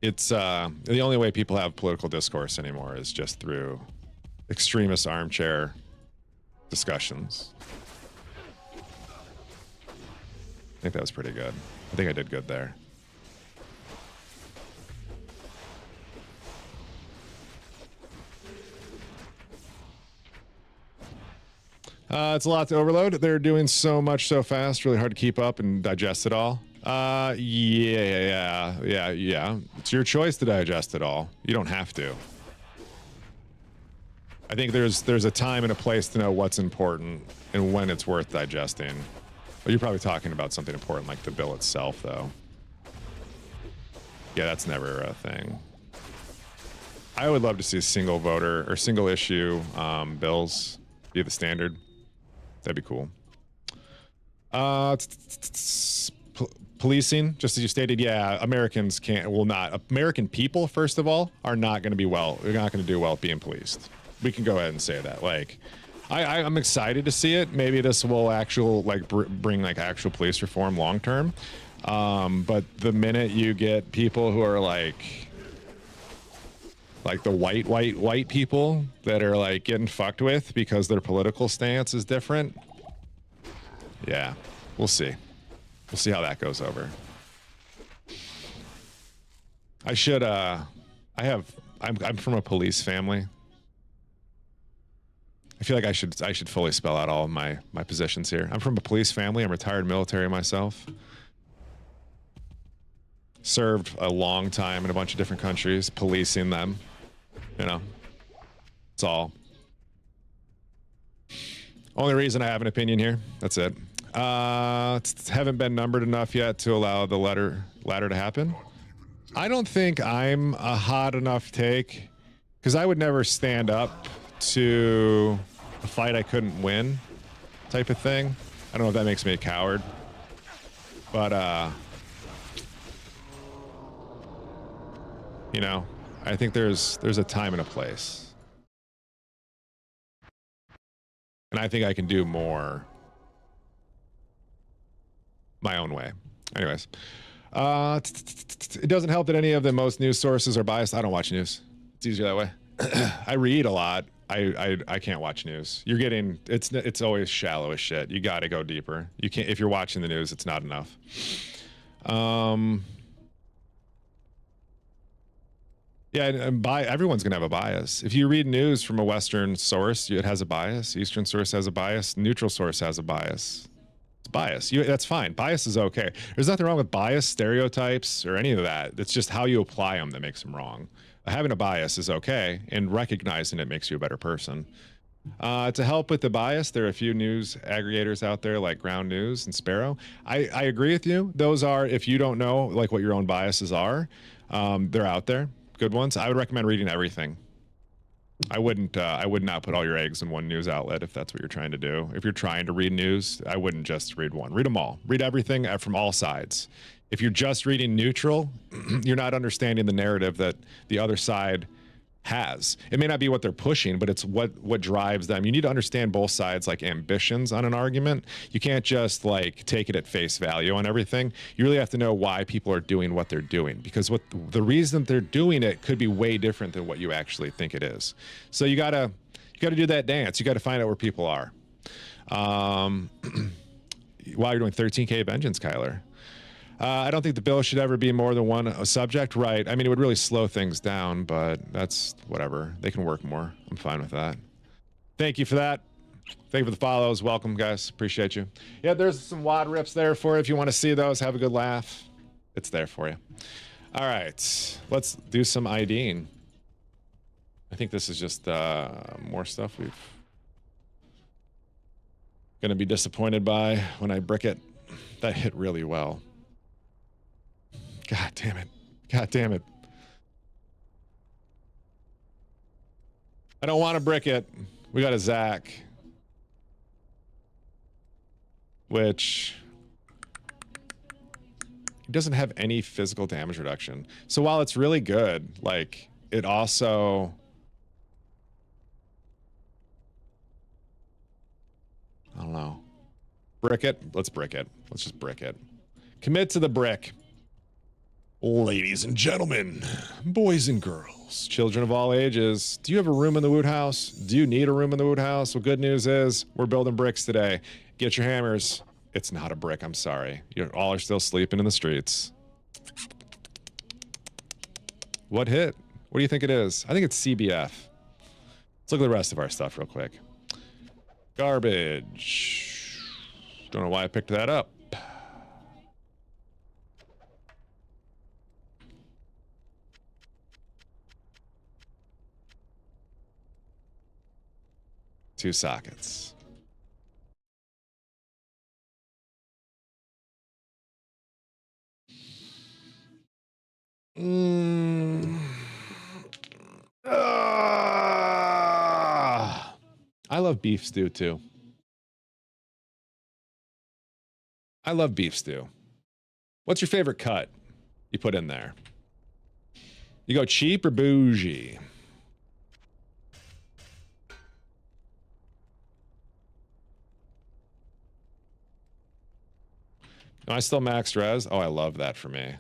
It's the only way people have political discourse anymore is just through extremist armchair discussions. I think that was pretty good. I think I did good there. It's a lot to overload. They're doing so much so fast, really hard to keep up and digest it all. Yeah. It's your choice to digest it all. You don't have to. I think there's a time and a place to know what's important and when it's worth digesting. Well, you're probably talking about something important like the bill itself, though. Yeah, that's never a thing. I would love to see single voter or single issue will be the standard. That'd be cool. Policing, just as you stated, yeah, Americans American people, first of all, are not going to be they're not going to do well being policed. We can go ahead and say that. Like, I'm excited to see it. Maybe this will bring actual police reform long term. But the minute you get people who are like the white people that are like getting fucked with because their political stance is different. Yeah, we'll see. We'll see how that goes over. I should I'm from a police family. I feel like I should fully spell out all of my positions here. I'm from a police family. I'm retired military myself. Served a long time in a bunch of different countries, policing them. You know, it's all. Only reason I have an opinion here. That's it. Haven't been numbered enough yet to allow the ladder to happen. I don't think I'm a hot enough take, because I would never stand up to a fight I couldn't win type of thing. I don't know if that makes me a coward, but you know, I think there's a time and a place, and I think I can do more my own way. Anyways, it doesn't help that any of the most news sources are biased. I don't watch news. It's easier that way. I read a lot. I can't watch news. You're getting, it's always shallow as shit. You got to go deeper. You can't, if you're watching the news, it's not enough. Yeah, and everyone's gonna have a bias. If you read news from a Western source, it has a bias. Eastern source has a bias. Neutral source has a bias. It's bias. That's fine. Bias is okay. There's nothing wrong with bias, stereotypes, or any of that. It's just how you apply them that makes them wrong. Having a bias is okay, and recognizing it makes you a better person. To help with the bias, there are a few news aggregators out there like Ground News and Sparrow. I agree with you. Those are, if you don't know like what your own biases are, they're out there. Good ones. I would recommend reading everything. I would not put all your eggs in one news outlet if that's what you're trying to do. If you're trying to read news, I wouldn't just read one. Read them all. Read everything from all sides. If you're just reading neutral, you're not understanding the narrative that the other side has. It may not be what they're pushing, but it's what drives them. You need to understand both sides, like ambitions on an argument. You can't just like take it at face value on everything. You really have to know why people are doing what they're doing, because the reason they're doing it could be way different than what you actually think it is. So you gotta do that dance. You gotta find out where people are. While you're doing 13K vengeance, Kyler. I don't think the bill should ever be more than one subject, right? I mean, it would really slow things down, but that's whatever. They can work more. I'm fine with that. Thank you for that. Thank you for the follows. Welcome, guys. Appreciate you. Yeah, there's some WOD rips there for you if you want to see those. Have a good laugh. It's there for you. All right. Let's do some IDing. I think this is just more stuff we've going to be disappointed by when I brick it. That hit really well. God damn it. God damn it. I don't want to brick it. We got a Zach. Which doesn't have any physical damage reduction. So while it's really good, like, it also... I don't know. Brick it? Let's brick it. Let's just brick it. Commit to the brick. Ladies and gentlemen, boys and girls, children of all ages, do you have a room in the Woot House? Do you need a room in the Woot House? Well, good news is we're building bricks today. Get your hammers. It's not a brick, I'm sorry. You all are still sleeping in the streets. What hit? What do you think it is? I think it's CBF. Let's look at the rest of our stuff real quick. Garbage. Don't know why I picked that up. Two sockets. I love beef stew too. I love beef stew. What's your favorite cut you put in there? You go cheap or bougie? Am I still maxed res? Oh, I love that for me.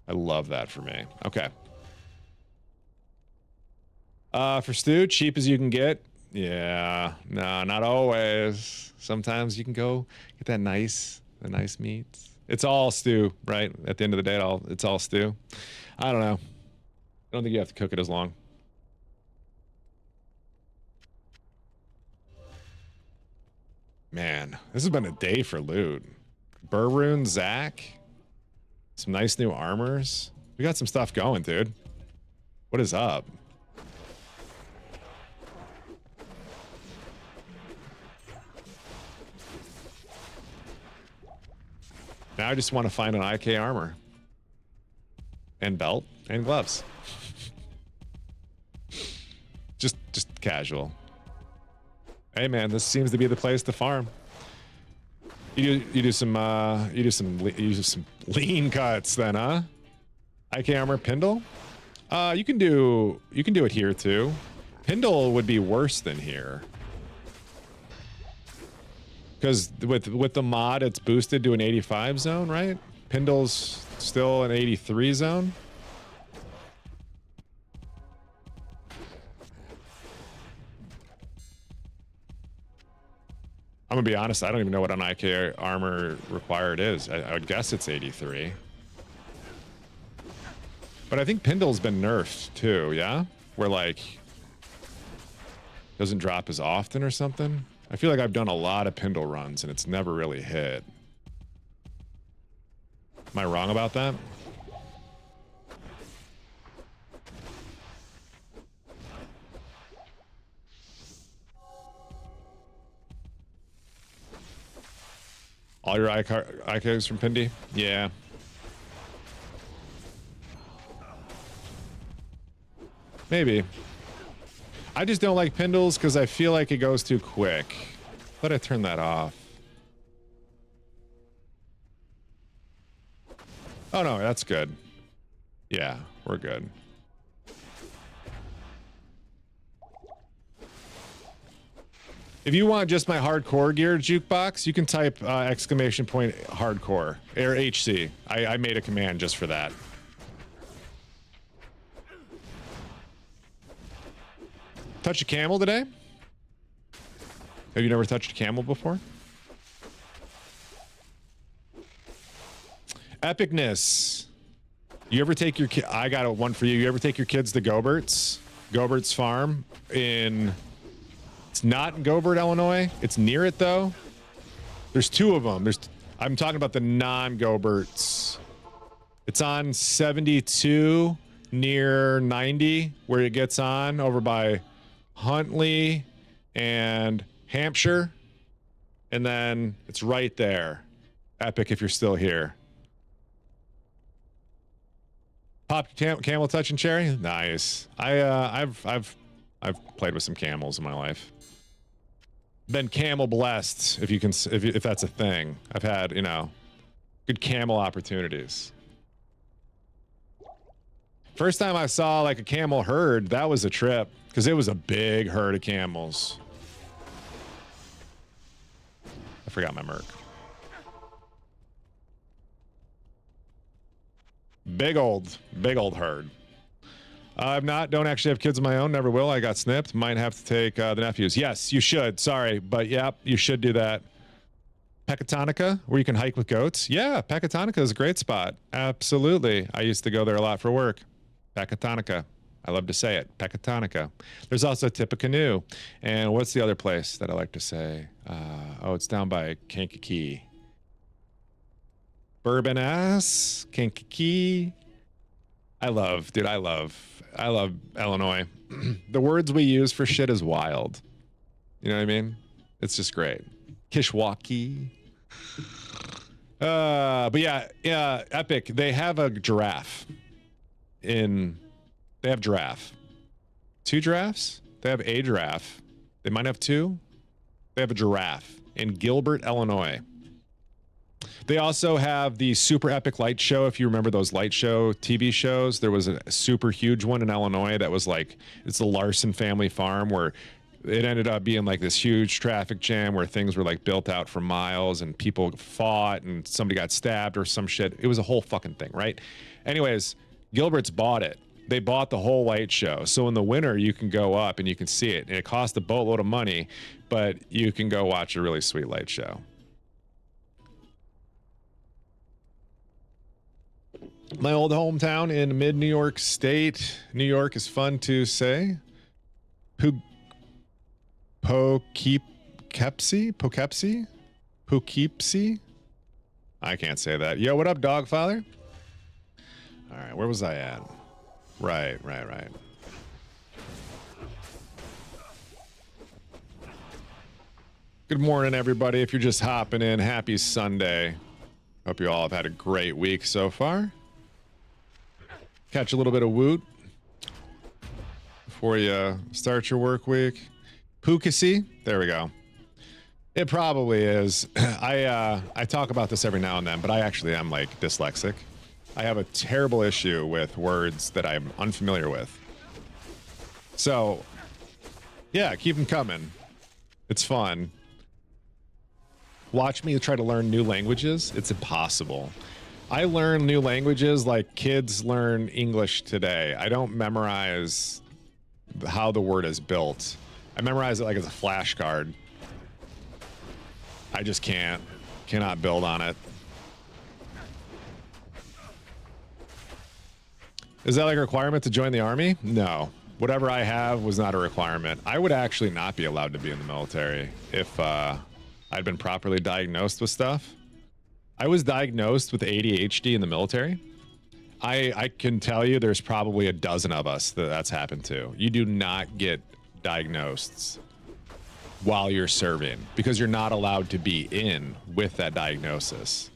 I love that for me. Okay. For stew, cheap as you can get. Yeah, no, not always. Sometimes you can go get that nice The nice meats. It's all stew, right? At the end of the day, it's all stew. I don't know. I don't think you have to cook it as long. Man, this has been a day for loot. Burroon, Zach. Some nice new armors. We got some stuff going, dude. What is up? Now I just want to find an IK armor. And belt and gloves. just casual. Hey man, this seems to be the place to farm. You do some lean cuts then, huh? IK armor Pindle? You can do it here too. Pindle would be worse than here. Because with the mod, it's boosted to an 85 zone, right? Pindle's still an 83 zone. I'm gonna be honest, I don't even know what an IK armor required is. I would guess it's 83. But I think Pindle's been nerfed too, yeah? Where like, doesn't drop as often or something? I feel like I've done a lot of Pindle runs and it's never really hit. Am I wrong about that? All your IKs from Pindy? Yeah. Maybe. I just don't like Pindles because I feel like it goes too quick. Let it turn that off. Oh no, that's good. Yeah, we're good. If you want just my hardcore gear jukebox, you can type exclamation point hardcore or HC. I made a command just for that. Touch a camel today? Have you never touched a camel before? Epicness. You ever take your kid? I got one for you. You ever take your kids to Gobert's farm in... It's not in Gobert, Illinois. It's near it though. There's two of them. I'm talking about the non-Goberts. It's on 72 near 90 where it gets on over by Huntley and Hampshire. And then it's right there. Epic if you're still here. Popped camel touch and cherry? Nice. I've played with some camels in my life. Been camel blessed, if that's a thing. I've had, you know, good camel opportunities. First time I saw like a camel herd, that was a trip because it was a big herd of camels. I forgot my Merc. Big old herd. Don't actually have kids of my own, never will. I got snipped. Might have to take the nephews. Yes, you should. Sorry, but yeah, you should do that. Pecatonica, where you can hike with goats. Yeah, Pecatonica is a great spot. Absolutely. I used to go there a lot for work. Pecatonica. I love to say it. Pecatonica. There's also Tippecanoe. And what's the other place that I like to say? Oh, it's down by Kankakee. Bourbon Ass, Kankakee. I love Illinois. The words we use for shit is wild. You know what I mean? It's just great. Kishwaukee. But yeah, Epic. They have a giraffe. They have giraffe. 2 giraffes? They have a giraffe. They might have 2. They have a giraffe in Gilbert, Illinois. They also have the Super Epic Light Show. If you remember those light show TV shows, there was a super huge one in Illinois that was like, it's the Larson family farm where it ended up being like this huge traffic jam where things were like built out for miles and people fought and somebody got stabbed or some shit. It was a whole fucking thing, right? Anyways, Gilbert's bought it. They bought the whole light show. So in the winter, you can go up and you can see it. And it costs a boatload of money, but you can go watch a really sweet light show. My old hometown in mid New York State. New York is fun to say. Poughkeepsie? I can't say that. Yo, what up, Dogfather? All right, where was I at? Right. Good morning, everybody. If you're just hopping in, happy Sunday. Hope you all have had a great week so far. Catch a little bit of WOOT before you start your work week. Poughkeepsie? There we go. It probably is. I talk about this every now and then, but I actually am like dyslexic. I have a terrible issue with words that I'm unfamiliar with. So, yeah, keep them coming. It's fun. Watch me try to learn new languages. It's impossible. I learn new languages like kids learn English today. I don't memorize how the word is built. I memorize it like it's a flashcard. I just cannot build on it. Is that like a requirement to join the army? No. Whatever I have was not a requirement. I would actually not be allowed to be in the military if I'd been properly diagnosed with stuff. I was diagnosed with ADHD in the military. I can tell you there's probably a dozen of us that's happened to. You do not get diagnosed while you're serving because you're not allowed to be in with that diagnosis.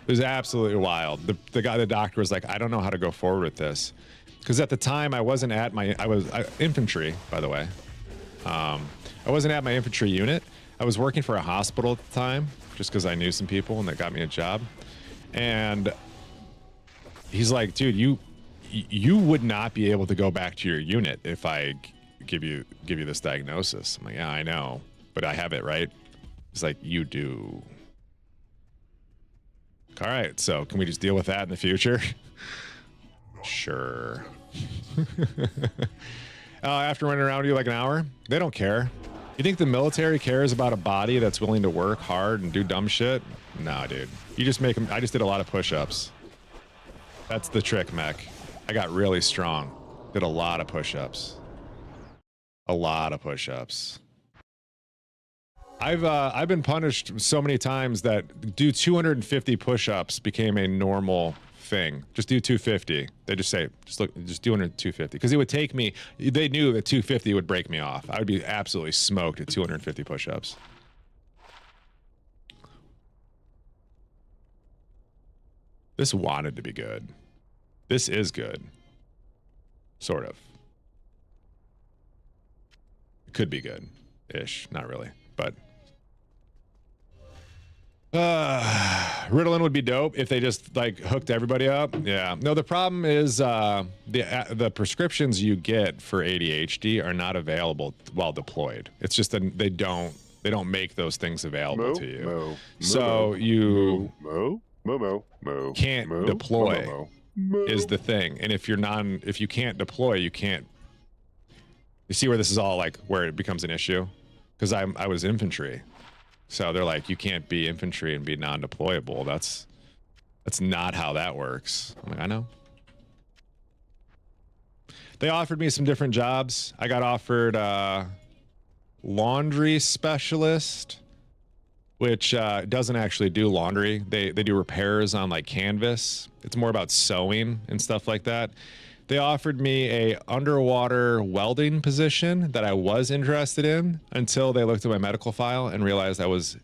It was absolutely wild. The doctor was like, I don't know how to go forward with this. Because at the time I wasn't at my, infantry, by the way. I wasn't at my infantry unit. I was working for a hospital at the time just because I knew some people and that got me a job. And he's like, dude, you would not be able to go back to your unit if I give you this diagnosis. I'm like, yeah, I know, but I have it, right? He's like, you do. All right, so can we just deal with that in the future? Sure. After running around with you like an hour, they don't care. You think the military cares about a body that's willing to work hard and do dumb shit? Nah, dude. You just make them. I just did a lot of push-ups. That's the trick, mech. I got really strong. Did a lot of push-ups. A lot of push-ups. I've been punished so many times that do 250 push-ups became a normal thing. Just do 250. They just say, just do 250. Because it would take me, they knew that 250 would break me off. I would be absolutely smoked at 250 push-ups. This wanted to be good. This is good. Sort of. It could be good-ish. Not really, but Ritalin would be dope if they just like hooked everybody up. Yeah. No, the problem is the prescriptions you get for ADHD are not available while deployed. It's just that they don't make those things available to you. So you can't deploy is the thing. And if you can't deploy, you can't. You see where this is all like where it becomes an issue? Because I was infantry. So they're like, you can't be infantry and be non-deployable. That's not how that works. I'm like, I know. They offered me some different jobs. I got offered laundry specialist, which doesn't actually do laundry. They do repairs on like canvas. It's more about sewing and stuff like that. They offered me a underwater welding position that I was interested in until they looked at my medical file and realized I was,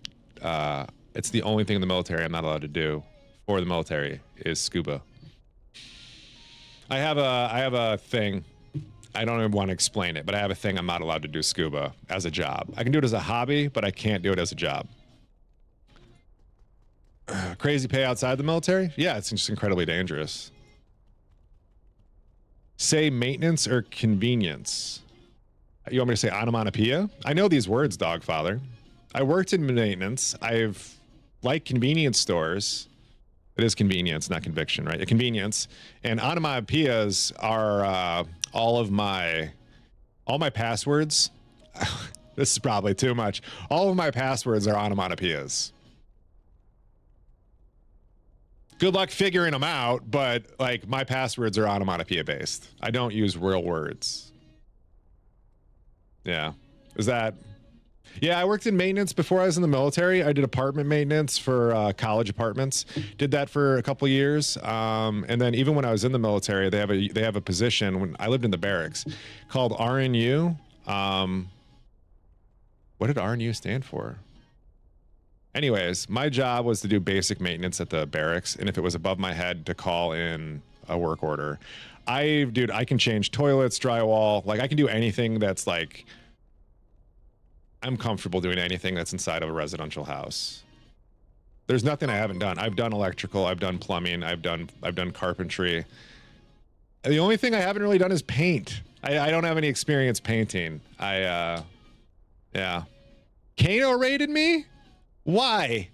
it's the only thing in the military I'm not allowed to do for the military is scuba. I have a thing. I don't even want to explain it, but I have a thing I'm not allowed to do scuba as a job. I can do it as a hobby, but I can't do it as a job. Crazy pay outside the military? Yeah, it's just incredibly dangerous. Say maintenance or convenience. You want me to say onomatopoeia? I know these words, Dogfather. I worked in maintenance. I've liked convenience stores. It is convenience, not conviction, right? A convenience. And onomatopoeias are all my passwords. This is probably too much. All of my passwords are onomatopoeias. Good luck figuring them out, but like my passwords are onomatopoeia based. I don't use real words. Yeah. Is that... Yeah, I worked in maintenance before I was in the military. I did apartment maintenance for college apartments. Did that for a couple years, and then even when I was in the military, they have a position. When I lived in the barracks, called RNU. What did RNU stand for? Anyways, my job was to do basic maintenance at the barracks, and if it was above my head, to call in a work order. Dude, I can change toilets, drywall. Like I can do anything that's like. I'm comfortable doing anything that's inside of a residential house. There's nothing I haven't done. I've done electrical, I've done plumbing, I've done carpentry. The only thing I haven't really done is paint. I don't have any experience painting. Yeah. Kano raided me? Why?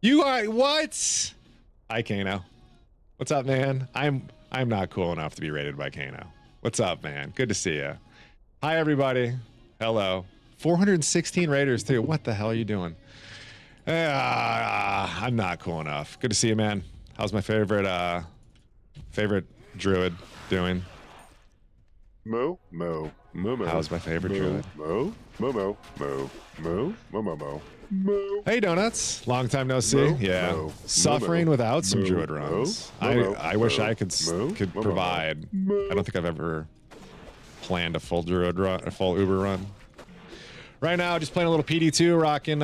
You are what? Hi Kano. What's up, man? I'm not cool enough to be raided by Kano. What's up, man? Good to see you. Hi everybody. Hello. 416 raiders too. What the hell are you doing? I'm not cool enough. Good to see you, man. How's my favorite druid doing? Moo, moo, moo, moo. How's my favorite druid? Moo, moo, moo, moo, moo, moo, moo, moo, moo. Hey, Donuts. Long time no see. Moo, Yeah. moo, Suffering moo, without some moo, druid moo, runs. moo, I wish moo, I could moo, moo, provide. moo. I don't think I've ever planned a full druid run, a full Uber run. Right now, just playing a little PD2, rocking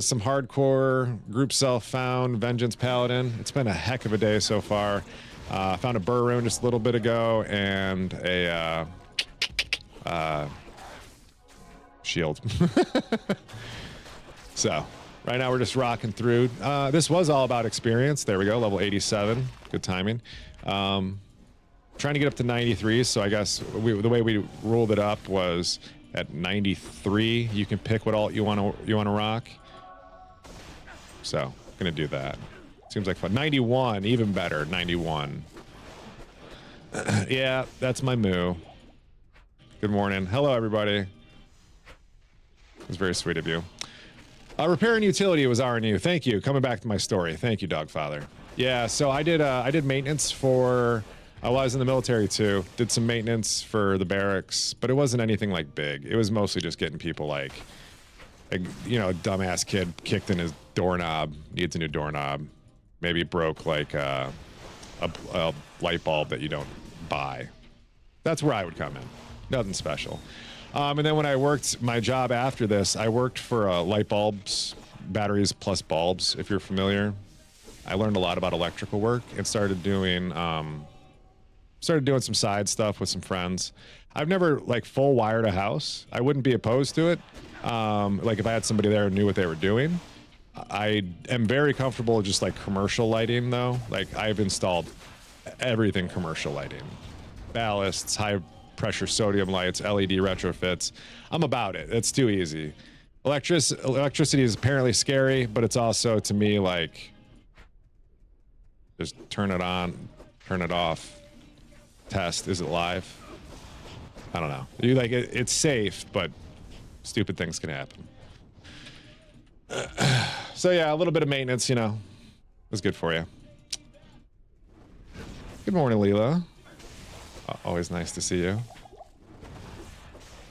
some hardcore group self-found Vengeance Paladin. It's been a heck of a day so far. Found a burr rune just a little bit ago and a shield. So, right now we're just rocking through. This was all about experience. There we go, level 87. Good timing. Trying to get up to 93, so I guess the way we ruled it up was at 93, you can pick what alt you want to rock. So, gonna do that. Seems like fun. 91, even better. 91. Yeah, that's my moo. Good morning. Hello, everybody. It's very sweet of you. Repair and utility was RNU. Thank you. Coming back to my story. Thank you, Dogfather. Yeah, so I did maintenance for. Well, I was in the military too. Did some maintenance for the barracks, but it wasn't anything like big. It was mostly just getting people like you know, a dumbass kid kicked in his doorknob, needs a new doorknob. Maybe broke like a light bulb that you don't buy. That's where I would come in. Nothing special. And then when I worked my job after this, I worked for light bulbs, batteries plus bulbs, if you're familiar. I learned a lot about electrical work and started doing some side stuff with some friends. I've never like full wired a house. I wouldn't be opposed to it. Like if I had somebody there who knew what they were doing. I am very comfortable just like commercial lighting though. Like I've installed everything commercial lighting. Ballasts, high pressure sodium lights, LED retrofits. I'm about it. It's too easy. Electricity is apparently scary, but it's also to me like just turn it on, turn it off. Test, is it live? I don't know. You like it's safe, but stupid things can happen. So yeah, a little bit of maintenance, you know, is good for you. Good morning, Leela. Always nice to see you.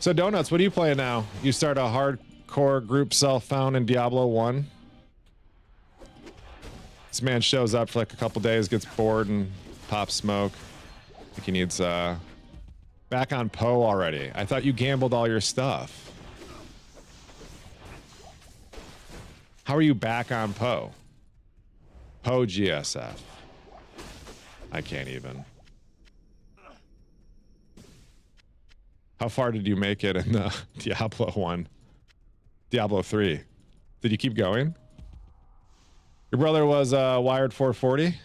So Donuts, what are you playing now? You start a hardcore group self-found in Diablo 1. This man shows up for like a couple days, gets bored, and pops smoke. I think he needs back on Poe already. I thought you gambled all your stuff. How are you back on Poe? Poe GSF. I can't even. How far did you make it in the Diablo 1? Diablo 3? Did you keep going? Your brother was wired 440?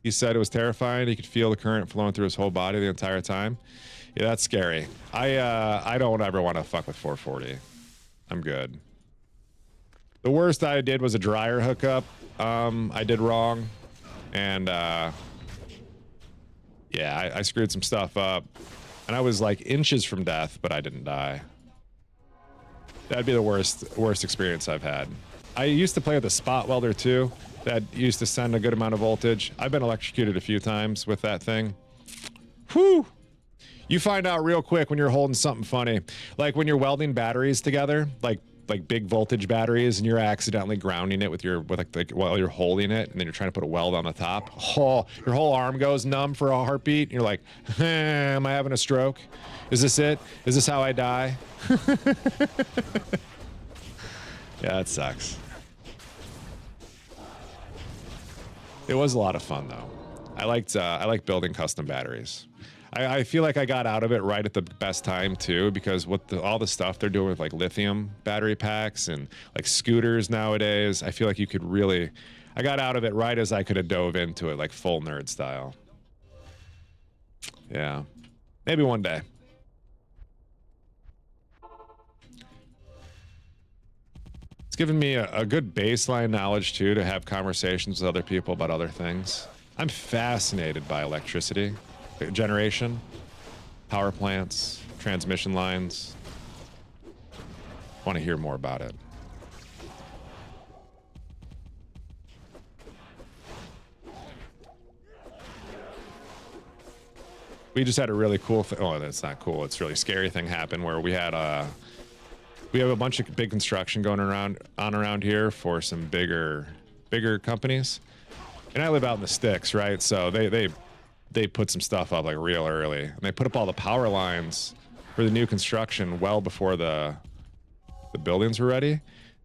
He said it was terrifying. He could feel the current flowing through his whole body the entire time. Yeah, that's scary. I don't ever want to fuck with 440. I'm good. The worst I did was a dryer hookup. I did wrong. And yeah, I screwed some stuff up. And I was like inches from death, but I didn't die. That'd be the worst experience I've had. I used to play with a spot welder too. that used to send a good amount of voltage. I've been electrocuted a few times with that thing. Whew. You find out real quick when you're holding something funny. Like when you're welding batteries together, like big voltage batteries, and you're accidentally grounding it with like while you're holding it, and then you're trying to put a weld on the top. Oh, your whole arm goes numb for a heartbeat. And you're like, am I having a stroke? Is this it? Is this how I die? Yeah, it sucks. It was a lot of fun though. I like building custom batteries. I feel like I got out of it right at the best time too, because all the stuff they're doing with like lithium battery packs and like scooters nowadays, I feel like you could really, I got out of it right as I could have dove into it, like full nerd style. Yeah, maybe one day. It's given me a good baseline knowledge too, to have conversations with other people about other things. I'm fascinated by electricity generation, power plants, transmission lines. Want to hear more about it. We just had a really cool thing. Oh, that's not cool. It's a really scary thing happen where we have a bunch of big construction going around here for some bigger companies. And I live out in the sticks, right? So they put some stuff up like real early, and they put up all the power lines for the new construction well before the buildings were ready.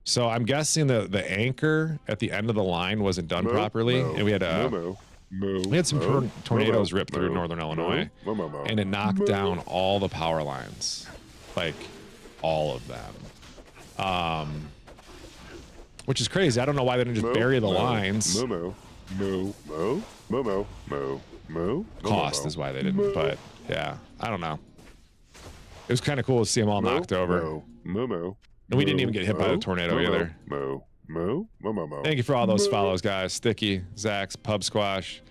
So I'm guessing the anchor at the end of the line wasn't done properly, and we had some tornadoes rip through northern Illinois, and it knocked down all the power lines, like all of them. Which is crazy. I don't know why they didn't just bury the lines. Cost is why they didn't, but yeah, I don't know. It was kind of cool to see them all knocked over. And we didn't even get hit by the tornado either. Thank you for all those follows, guys. Sticky, Zax, Pub Squash,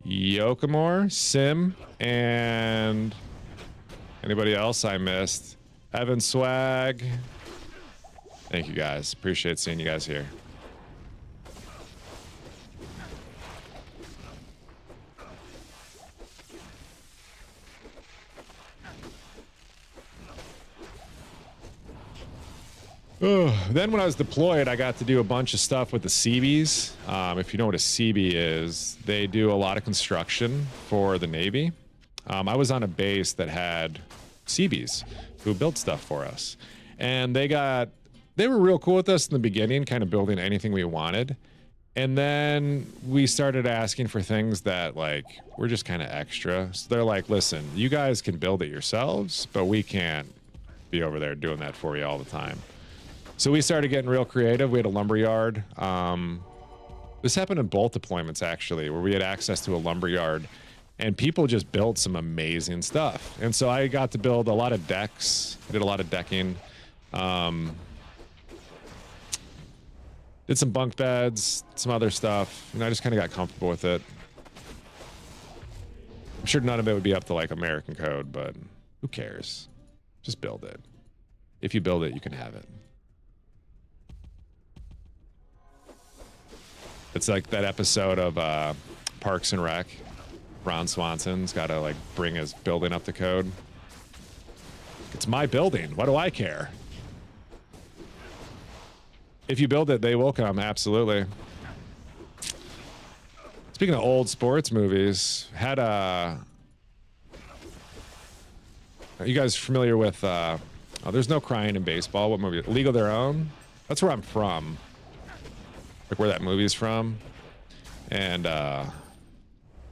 Yokamore, Sim, and anybody else I missed? Evan Swag. Thank you guys. Appreciate seeing you guys here. Then when I was deployed, I got to do a bunch of stuff with the Seabees. If you know what a Seabee is, they do a lot of construction for the Navy. I was on a base that had Seabees who built stuff for us. And they were real cool with us in the beginning, kind of building anything we wanted. And then we started asking for things that like were just kind of extra. So they're like, listen, you guys can build it yourselves, but we can't be over there doing that for you all the time. So we started getting real creative. We had a lumber yard. This happened in both deployments, actually, where we had access to a lumber yard, and people just built some amazing stuff. And so I got to build a lot of decks. I did a lot of decking. Did some bunk beds, some other stuff, and I just kind of got comfortable with it. I'm sure none of it would be up to like American code, but who cares? Just build it. If you build it, you can have it. It's like that episode of Parks and Rec. Ron Swanson's got to like bring his building up to code. It's my building. What do I care? If you build it, they will come. Absolutely. Speaking of old sports movies, are you guys familiar with, there's no crying in baseball. What movie? League of Their Own? That's where I'm from. Like where that movie's from. And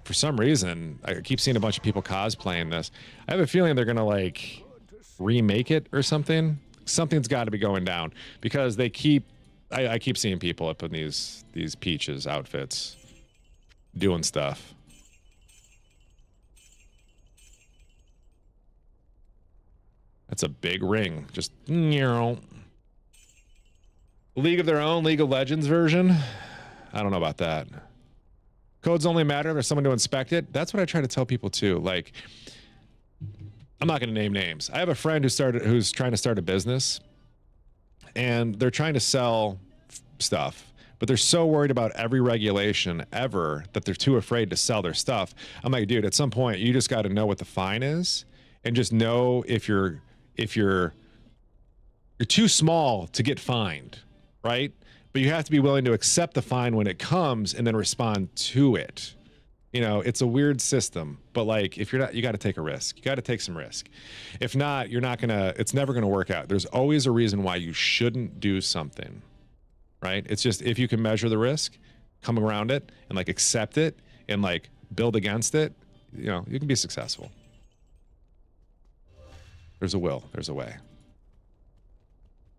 for some reason, I keep seeing a bunch of people cosplaying this. I have a feeling they're going to like remake it or something. Something's got to be going down because they keep, I keep seeing people up in these Peaches outfits doing stuff. That's a big ring. Just, you know. League of Their Own, League of Legends version. I don't know about that. Codes only matter if there's someone to inspect it. That's what I try to tell people too. Like, I'm not going to name names. I have a friend who's trying to start a business, and they're trying to sell stuff, but they're so worried about every regulation ever that they're too afraid to sell their stuff. I'm like, dude, at some point you just got to know what the fine is, and just know if you're too small to get fined, right? But you have to be willing to accept the fine when it comes and then respond to it. You know, it's a weird system, but like, if you're not, you got to take a risk. You got to take some risk. If not, you're not gonna, it's never gonna work out. There's always a reason why you shouldn't do something, right? It's just, if you can measure the risk, come around it and like accept it and like build against it, you know, you can be successful. There's a will, there's a way.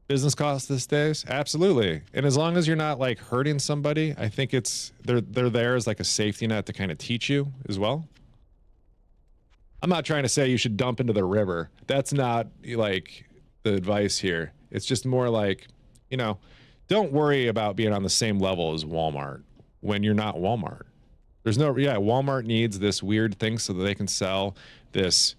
Business costs these days, absolutely. And as long as you're not like hurting somebody, I think it's they're there as like a safety net to kind of teach you as well. I'm not trying to say you should dump into the river. That's not like the advice here. It's just more like, you know, don't worry about being on the same level as Walmart when you're not Walmart. There's no, yeah, Walmart needs this weird thing so that they can sell this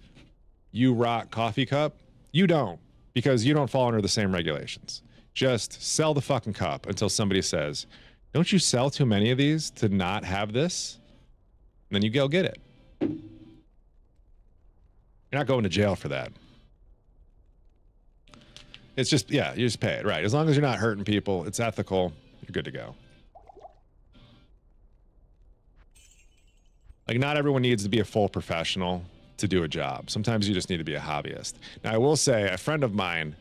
You Rock coffee cup. You don't. Because you don't fall under the same regulations. Just sell the fucking cup until somebody says, don't you sell too many of these to not have this? And then you go get it. You're not going to jail for that. It's just, yeah, you just pay it, right? As long as you're not hurting people, it's ethical, you're good to go. Like, not everyone needs to be a full professional to do a job. Sometimes you just need to be a hobbyist. Now, I will say, a friend of mine,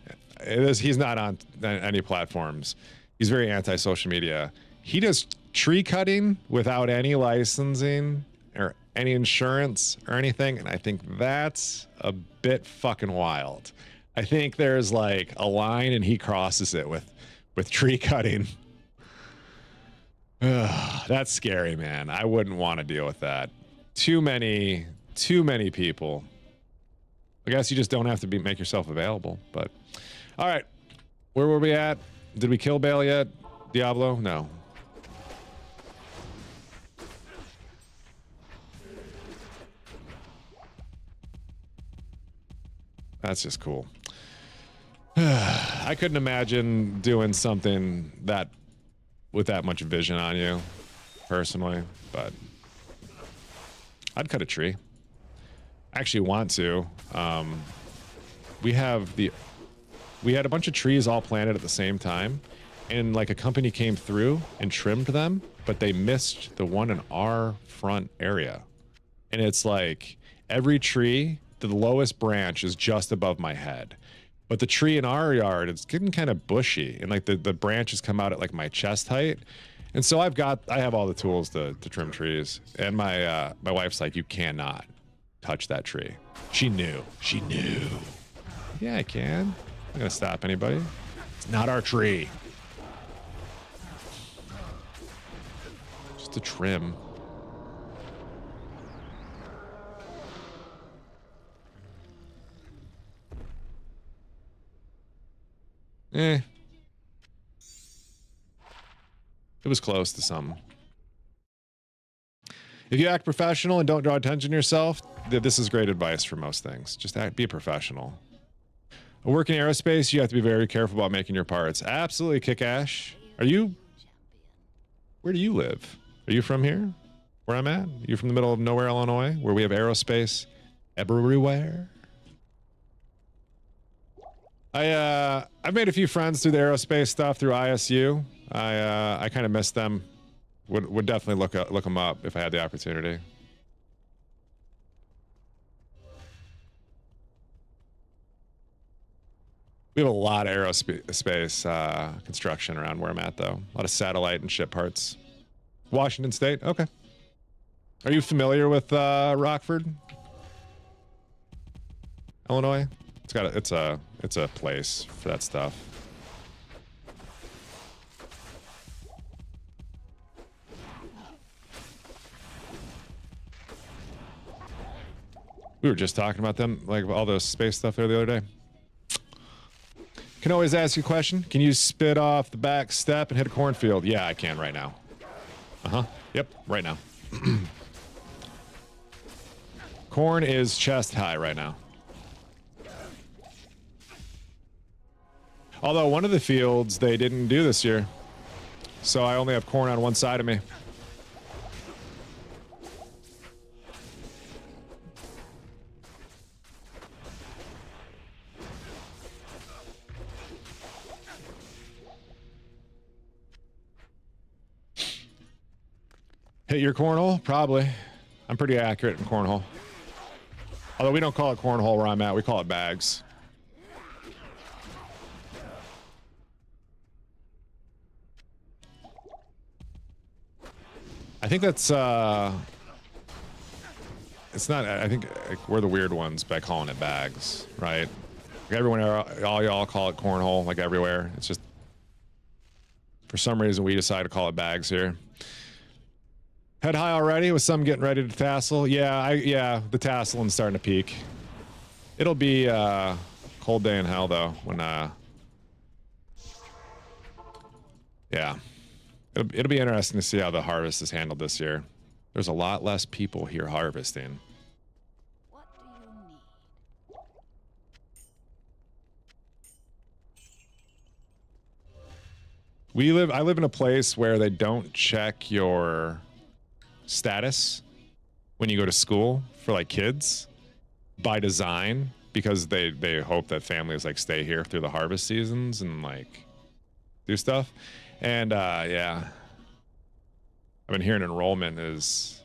he's not on any platforms. He's very anti-social media. He does tree cutting without any licensing or any insurance or anything, and I think that's a bit fucking wild. I think there's like a line and he crosses it with tree cutting. That's scary, man. I wouldn't want to deal with that. Too many people. I guess you just don't have to make yourself available. But all right, where were we at? Did we kill Bale yet? Diablo? No. That's just cool. I couldn't imagine doing something that with that much vision on you personally, but I'd cut a tree. I actually want to. We had a bunch of trees all planted at the same time, and like a company came through and trimmed them, but they missed the one in our front area. And it's like every tree, the lowest branch is just above my head. But the tree in our yard, it's getting kind of bushy, and like the branches come out at like my chest height. And so I have all the tools to trim trees. And my wife's like, you cannot touch that tree. She knew. Yeah, I can. I'm not gonna stop anybody. It's not our tree. Just a trim. It was close to some. If you act professional and don't draw attention to yourself, this is great advice for most things. Just be a professional. I work in aerospace, you have to be very careful about making your parts. Absolutely, Kick-Ash. Where do you live? Are you from here? Where I'm at? Are you from the middle of nowhere, Illinois, where we have aerospace everywhere? I've made a few friends through the aerospace stuff through ISU. I kind of miss them. Would definitely look them up if I had the opportunity. We have a lot of aerospace construction around where I'm at, though. A lot of satellite and ship parts. Washington State, okay. Are you familiar with Rockford, Illinois? It's a place for that stuff. We were just talking about them, like all the space stuff there the other day. Can always ask you a question. Can you spit off the back step and hit a cornfield? Yeah, I can right now. Yep, right now. Corn is chest high right now. Although one of the fields they didn't do this year. so I only have corn on one side of me. Hit your cornhole? Probably. I'm pretty accurate in cornhole. Although we don't call it cornhole where I'm at, we call it bags. I think that's it's not, I think we're the weird ones by calling it bags, right? Like everyone, all y'all call it cornhole, like everywhere. It's just, for some reason, we decide to call it bags here. Head high already with some getting ready to tassel. Yeah, the tasseling's starting to peak. It'll be a cold day in hell though when yeah. It'll be interesting to see how the harvest is handled this year. There's a lot less people here harvesting. What do you need? I live in a place where they don't check your status when you go to school for like kids by design, because they hope that families like stay here through the harvest seasons and like do stuff. And yeah, I've been hearing enrollment is,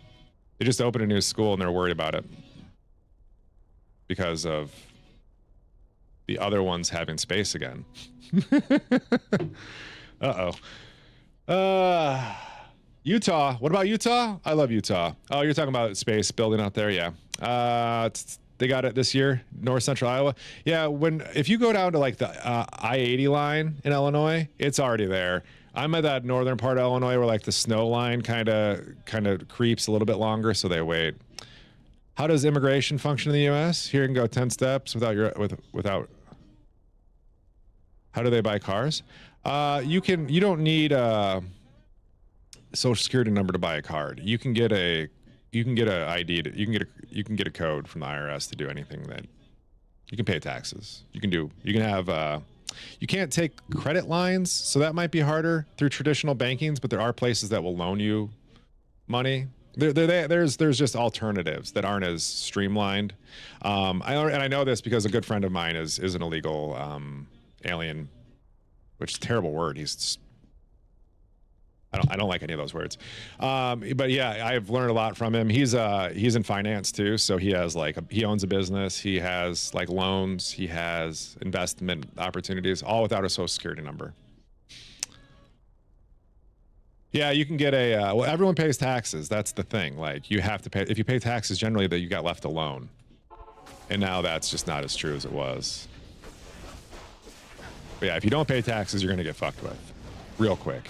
they just opened a new school and they're worried about it because of the other ones having space again. Utah. What about Utah? I love Utah. Oh, you're talking about space building out there. Yeah. They got it this year, north central Iowa. Yeah. If you go down to like the I-80 line in Illinois, it's already there. I'm at that northern part of Illinois where like the snow line kind of creeps a little bit longer, so they wait. How does immigration function in the U.S.? Here you can go 10 steps without. How do they buy cars? You don't need a social security number to buy a card. You can get a ID. You can get a code from the IRS to do anything that you can pay taxes. You can have. You can't take credit lines, so that might be harder through traditional bankings. But there are places that will loan you money. There's just alternatives that aren't as streamlined. I know this because a good friend of mine is an illegal alien, which is a terrible word. I don't like any of those words. But yeah, I've learned a lot from him. He's in finance too, so he has he owns a business. He has like loans. He has investment opportunities, all without a social security number. Yeah, you can get well, everyone pays taxes. That's the thing. Like you have to pay, if you pay taxes generally, that you got left alone. And now that's just not as true as it was. But yeah, if you don't pay taxes, you're going to get fucked with real quick.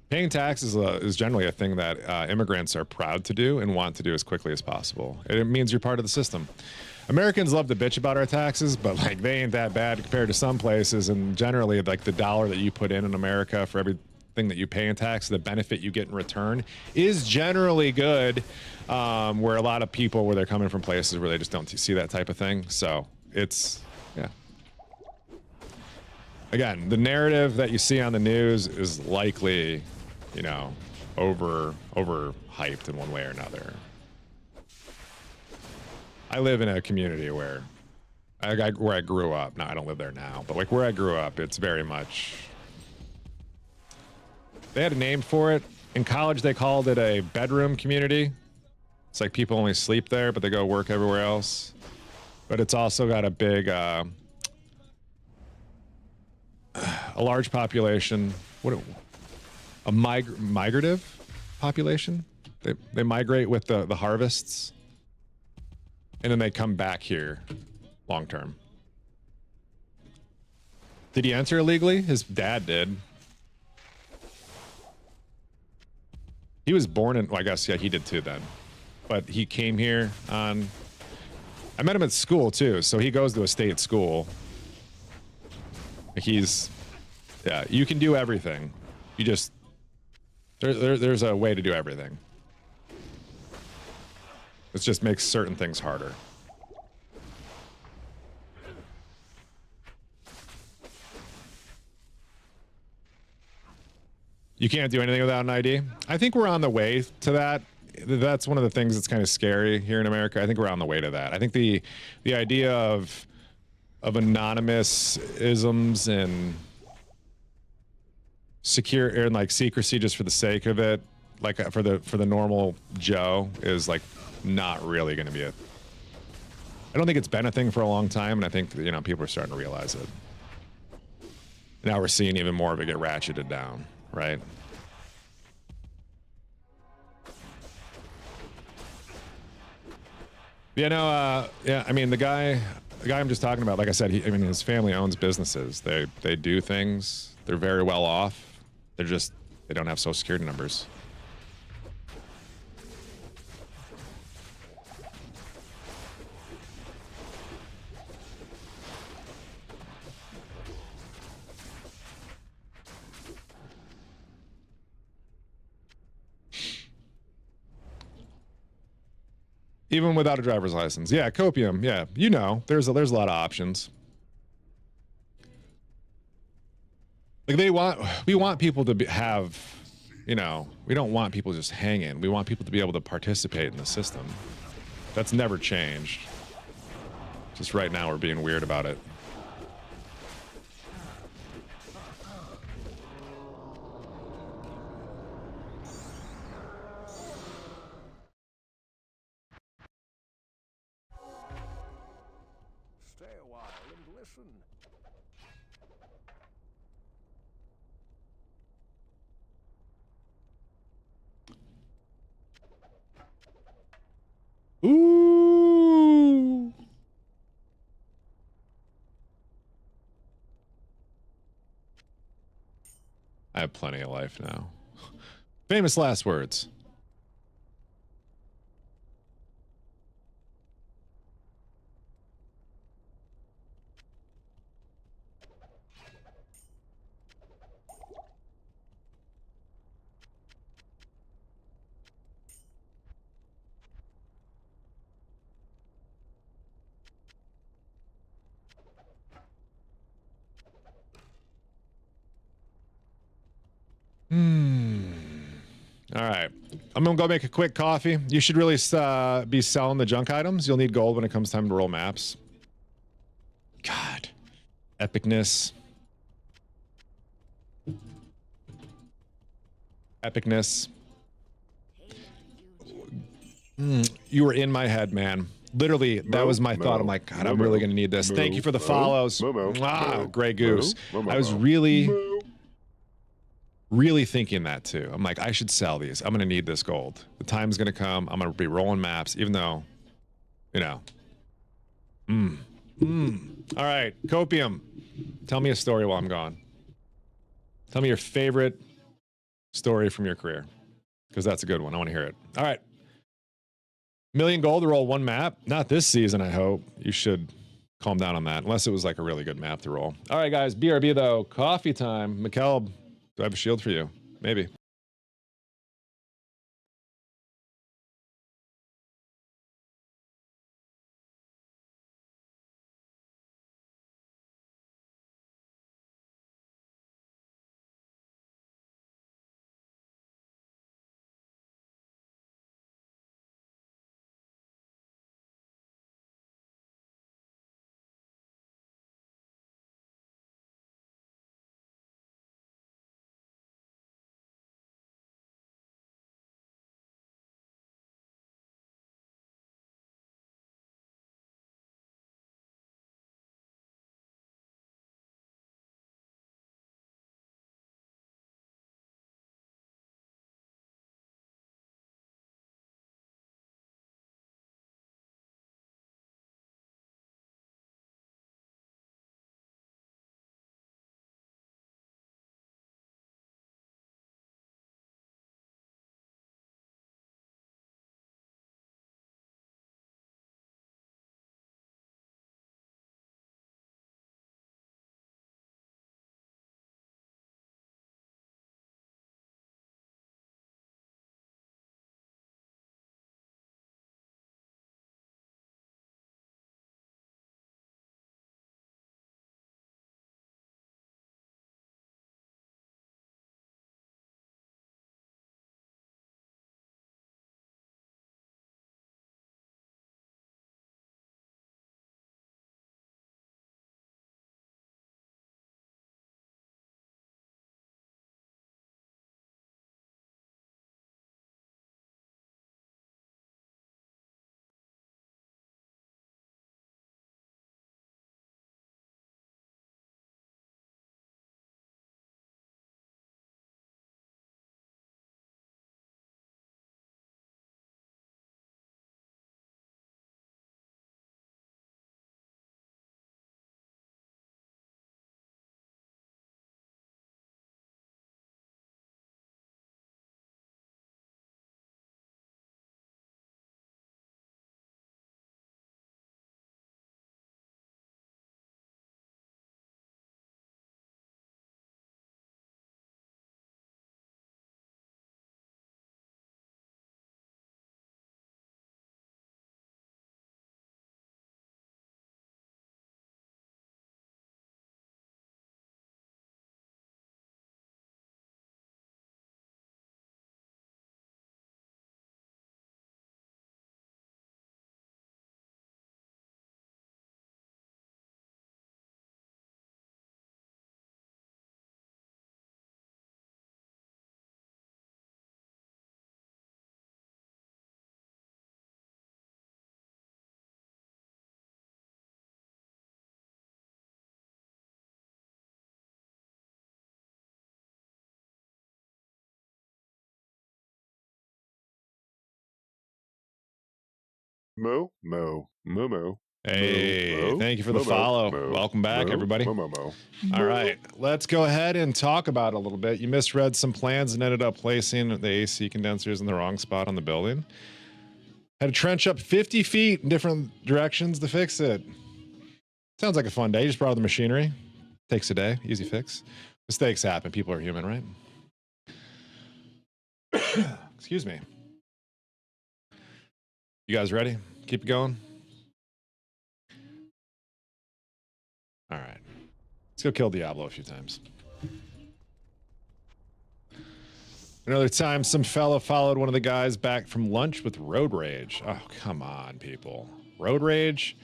Paying taxes is generally a thing that immigrants are proud to do and want to do as quickly as possible. It means you're part of the system. Americans love to bitch about our taxes, but like they ain't that bad compared to some places. And generally, like the dollar that you put in America for everything that you pay in tax, the benefit you get in return is generally good. Where a lot of people, where they're coming from places where they just don't see that type of thing. So it's, yeah. Again, the narrative that you see on the news is likely, you know, over hyped in one way or another. I live in a community where I grew up. Now I don't live there now, but like where I grew up, it's very much. They had a name for it in college. They called it a bedroom community. It's like people only sleep there, but they go work everywhere else. But it's also got a big, a large population. A migrative population. They migrate with the harvests, and then they come back here long term. Did he enter illegally? His dad did. He was born in, well, I guess, yeah, he did too then. But he came here on, I met him at school too, so he goes to a state school. Yeah, you can do everything. You just, there's a way to do everything. It just makes certain things harder. You can't do anything without an ID. I think we're on the way to that. That's one of the things that's kind of scary here in America. I think we're on the way to that. I think the idea of anonymous isms and secure and like secrecy just for the sake of it, like for the normal Joe, is like not really going to be a. I don't think it's been a thing for a long time, and I think people are starting to realize it. Now we're seeing even more of it get ratcheted down, right? Yeah, no, yeah. I mean, the guy I'm just talking about, like I said, his family owns businesses. They do things. They're very well off. They don't have social security numbers. Even without a driver's license. Yeah, copium. Yeah, there's a lot of options. Like we want people to have, we don't want people just hanging. We want people to be able to participate in the system. That's never changed. Just right now we're being weird about it. Stay a while and listen. Ooh. I have plenty of life now. Famous last words. All right. I'm going to go make a quick coffee. You should really be selling the junk items. You'll need gold when it comes time to roll maps. God. Epicness. Epicness. You were in my head, man. Literally, that was my thought. I'm like, God, I'm really going to need this. Thank you for the follows. Grey Goose. I was really thinking that too. I'm like, I should sell these. I'm going to need this gold. The time's going to come. I'm going to be rolling maps, even though, All right, copium. Tell me a story while I'm gone. Tell me your favorite story from your career, because that's a good one. I want to hear it. All right. $1,000,000 gold to roll one map. Not this season, I hope. You should calm down on that, unless it was like a really good map to roll. All right, guys. BRB, though. Coffee time. McKelb, do I have a shield for you? Maybe. Moo, moo, moo, moo. Hey, Moo, thank you for the moo, follow. moo, Welcome back, moo, everybody. moo, moo, moo. All right, let's go ahead and talk about it a little bit. You misread some plans and ended up placing the AC condensers in the wrong spot on the building. Had to trench up 50 feet in different directions to fix it. Sounds like a fun day. You just brought the machinery. Takes a day. Easy fix. Mistakes happen. People are human, right? Excuse me. You guys ready? Keep it going. All right. Let's go kill Diablo a few times. Another time, some fella followed one of the guys back from lunch with road rage. Oh, come on, people. Road rage?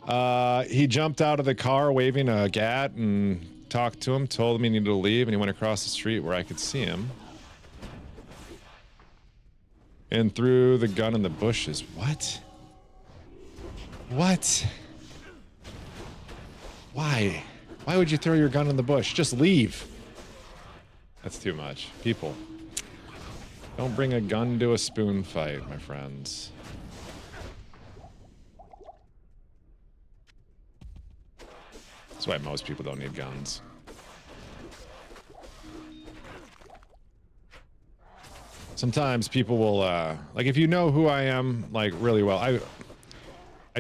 He jumped out of the car waving a gat and talked to him, told him he needed to leave, and he went across the street where I could see him. And threw the gun in the bushes. What? What? Why? Why would you throw your gun in the bush? Just leave. That's too much. People, don't bring a gun to a spoon fight, my friends. That's why most people don't need guns. Sometimes people will, like, if you know who I am, like, really well, I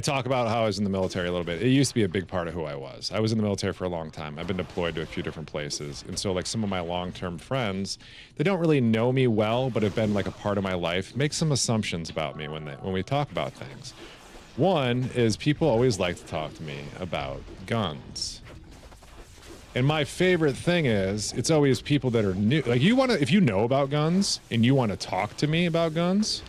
talk about how I was in the military a little bit. It used to be a big part of who I was. I was in the military for a long time. I've been deployed to a few different places. And so, like, some of my long-term friends, they don't really know me well, but have been, like, a part of my life, make some assumptions about me when we talk about things. One is people always like to talk to me about guns. And my favorite thing is, it's always people that are new. Like, if you know about guns and you want to talk to me about guns,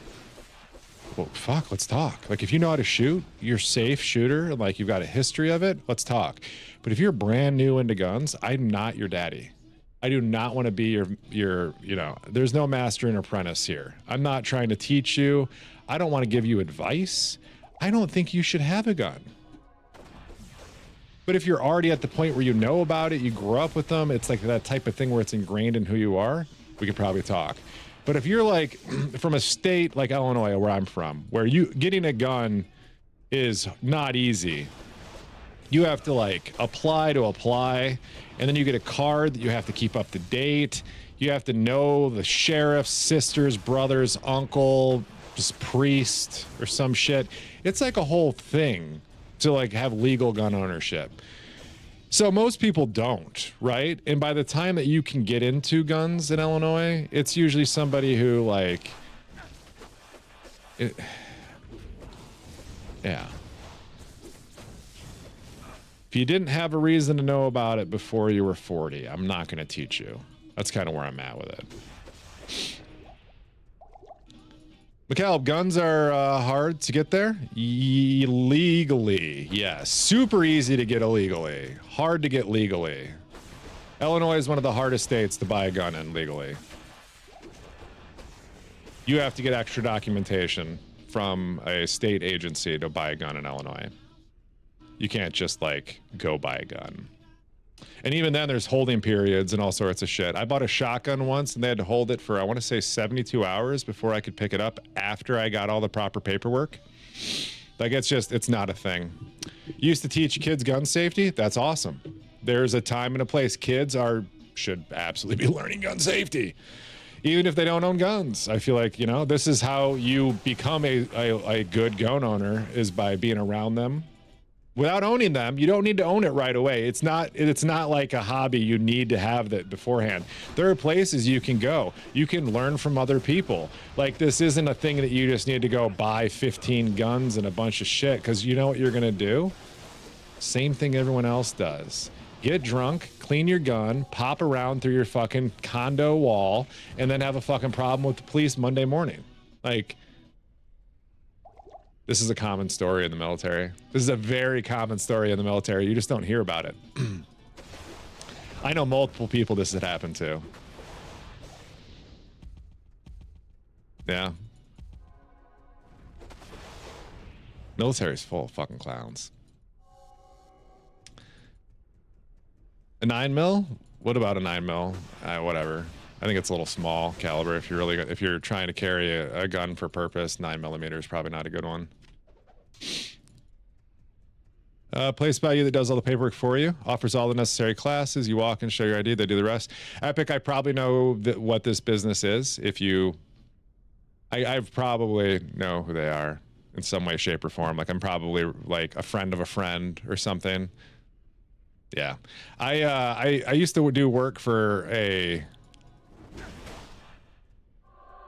well, fuck, let's talk. Like, if you know how to shoot, you're a safe shooter, and like you've got a history of it, let's talk. But if you're brand new into guns, I'm not your daddy. I do not want to be your, you know, there's no master and apprentice here. I'm not trying to teach you. I don't want to give you advice. I don't think you should have a gun. But if you're already at the point where you know about it, you grew up with them, it's like that type of thing where it's ingrained in who you are, we could probably talk. But if you're like from a state like Illinois, where I'm from, where getting a gun is not easy. You have to like apply, and then you get a card that you have to keep up to date. You have to know the sheriff's sisters, brothers, uncle, just priest or some shit. It's like a whole thing to like have legal gun ownership. So most people don't, right? And by the time that you can get into guns in Illinois, it's usually somebody who like, yeah. If you didn't have a reason to know about it before you were 40, I'm not going to teach you. That's kind of where I'm at with it. McCall, guns are hard to get there? Legally, yes. Super easy to get illegally. Hard to get legally. Illinois is one of the hardest states to buy a gun in legally. You have to get extra documentation from a state agency to buy a gun in Illinois. You can't just, like, go buy a gun. And even then, there's holding periods and all sorts of shit. I bought a shotgun once, and they had to hold it for, I want to say, 72 hours before I could pick it up after I got all the proper paperwork. Like, it's not a thing. Used to teach kids gun safety. That's awesome. There's a time and a place. Kids should absolutely be learning gun safety, even if they don't own guns. I feel like, you know, this is how you become a good gun owner, is by being around them. Without owning them, you don't need to own it right away. It's not like a hobby. You need to have that beforehand. There are places you can go. You can learn from other people. Like, this isn't a thing that you just need to go buy 15 guns and a bunch of shit, because you know what you're going to do? Same thing everyone else does. Get drunk, clean your gun, pop around through your fucking condo wall, and then have a fucking problem with the police Monday morning. Like, this is a common story in the military. This is a very common story in the military. You just don't hear about it. I know multiple people this had happened to. Yeah. Military's full of fucking clowns. A 9mm? What about a 9mm? Whatever. I think it's a little small caliber. If you're trying to carry a gun for purpose, 9mm is probably not a good one. Place value that does all the paperwork for you, offers all the necessary classes. You walk in, show your ID, they do the rest. Epic, I probably know what this business is. If you, I probably know who they are in some way, shape, or form. Like I'm probably like a friend of a friend or something. Yeah, I used to do work for a.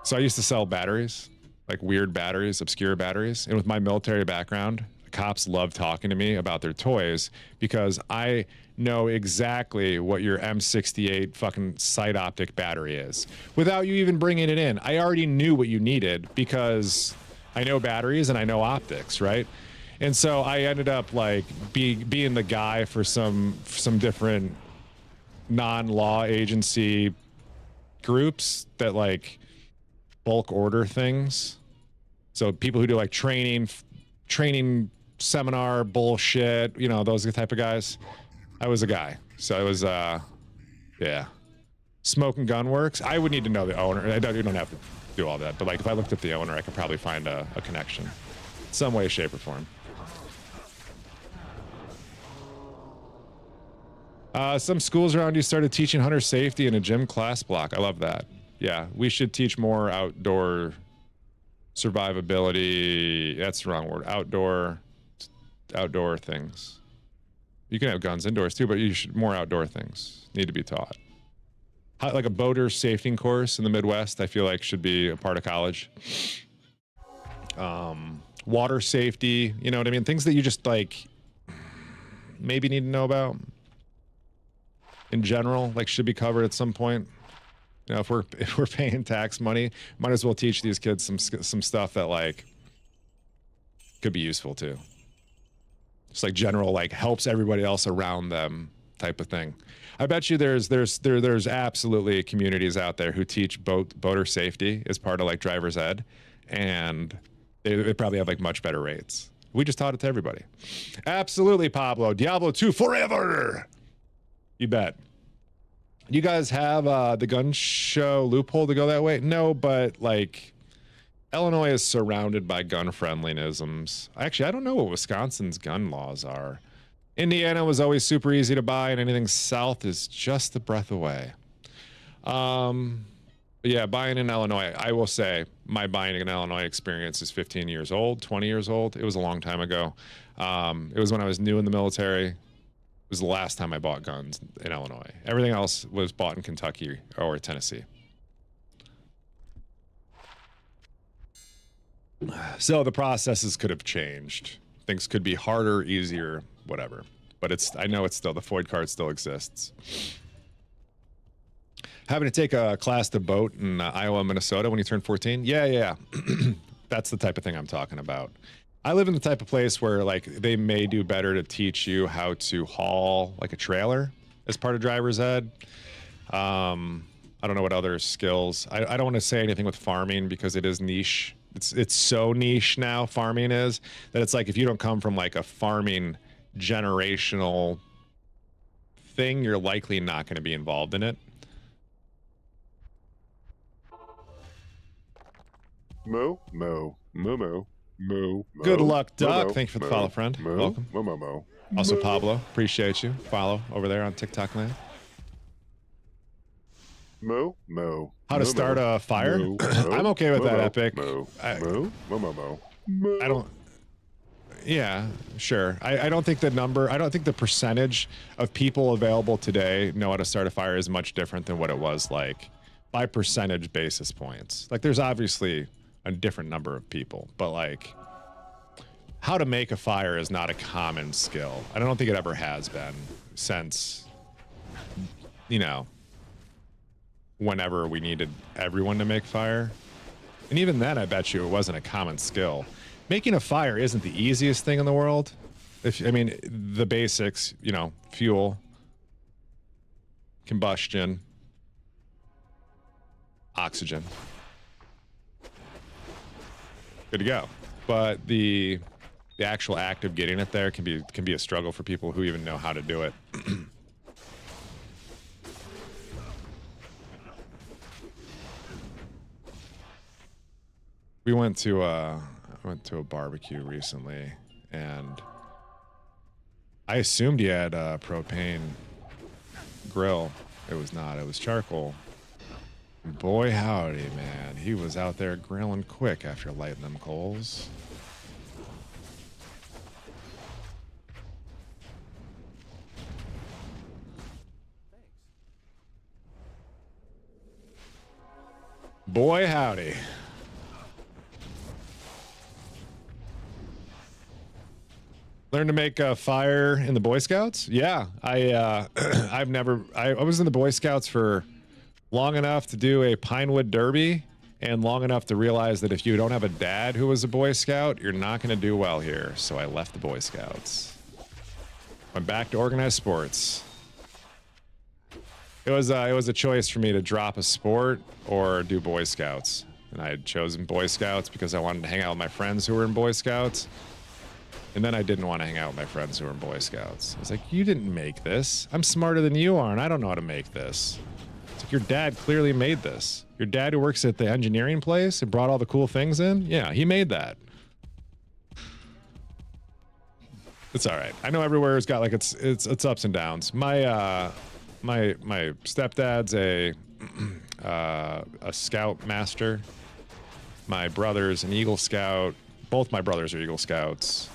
So I used to sell batteries, like weird batteries, obscure batteries, and with my military background. Cops love talking to me about their toys because I know exactly what your M68 fucking side optic battery is without you even bringing it in. I already knew what you needed because I know batteries and I know optics, right? And so I ended up like being the guy for some different non-law agency groups that like bulk order things. So people who do like training seminar bullshit, you know, those type of guys. I was a guy. So I was yeah. Smoke and Gun Works. I would need to know the owner. You don't have to do all that, but like if I looked at the owner, I could probably find a connection. Some way, shape, or form. Some schools around you started teaching hunter safety in a gym class block. I love that. Yeah, we should teach more outdoor survivability. That's the wrong word. Outdoor things. You can have guns indoors too, but you should more outdoor things need to be taught. Like a boater safety course in the Midwest, I feel like should be a part of college. Water safety, you know what I mean? Things that you just like maybe need to know about in general, like should be covered at some point. You know, if we're paying tax money, might as well teach these kids some stuff that like could be useful too. Just like general, like helps everybody else around them type of thing. I bet you there's absolutely communities out there who teach boater safety as part of like driver's ed, and they probably have like much better rates. We just taught it to everybody. Absolutely, Pablo. Diablo 2 forever. You bet. You guys have the gun show loophole to go that way? No, but like Illinois is surrounded by gun friendlyisms. Actually, I don't know what Wisconsin's gun laws are. Indiana was always super easy to buy, and anything south is just a breath away. Yeah, buying in Illinois, I will say my buying in Illinois experience is 15 years old, 20 years old. It was a long time ago. It was when I was new in the military. It was the last time I bought guns in Illinois. Everything else was bought in Kentucky or Tennessee. So the processes could have changed. Things could be harder, easier, whatever. But I know it's still, the FOID card still exists. Having to take a class to boat in Iowa, Minnesota when you turn 14? Yeah. That's the type of thing I'm talking about. I live in the type of place where like they may do better to teach you how to haul like a trailer as part of driver's ed. I don't know what other skills. I don't want to say anything with farming because it is niche. It's so niche now, farming is, that it's like if you don't come from like a farming generational thing, you're likely not going to be involved in it. Moo, moo, moo, moo, moo. Good luck, moo, Doc. moo, Thank you for the moo, follow, friend. moo, Welcome. Moo, moo, moo. Also, Moo. Pablo, appreciate you. Follow over there on TikTok land. Moo, moo. How to moo, start moo, a fire? moo, I'm okay with moo, that, moo, Epic. Moo, I- moo, moo, moo, moo. Moo. I don't. Yeah, sure. I don't think the percentage of people available today know how to start a fire is much different than what it was like by percentage basis points. Like there's obviously a different number of people, but like how to make a fire is not a common skill. I don't think it ever has been since, you know, whenever we needed everyone to make fire. And even then, I bet you it wasn't a common skill. Making a fire isn't the easiest thing in the world. I mean, the basics, you know, fuel, combustion, oxygen. Good to go. But the actual act of getting it there can be a struggle for people who even know how to do it. I went to a barbecue recently, and I assumed he had a propane grill. It was not. It was charcoal. Boy, howdy, man. He was out there grilling quick after lighting them coals. Boy, howdy. Learn to make a fire in the Boy Scouts? Yeah, I was in the Boy Scouts for long enough to do a Pinewood Derby and long enough to realize that if you don't have a dad who was a Boy Scout, you're not going to do well here. So I left the Boy Scouts. Went back to organized sports. It was a choice for me to drop a sport or do Boy Scouts. And I had chosen Boy Scouts because I wanted to hang out with my friends who were in Boy Scouts. And then I didn't want to hang out with my friends who were in Boy Scouts. I was like, you didn't make this. I'm smarter than you are, and I don't know how to make this. It's like, your dad clearly made this. Your dad who works at the engineering place and brought all the cool things in? Yeah, he made that. It's all right. I know everywhere's got like it's ups and downs. My stepdad's a scout master. My brother's an Eagle Scout. Both my brothers are Eagle Scouts.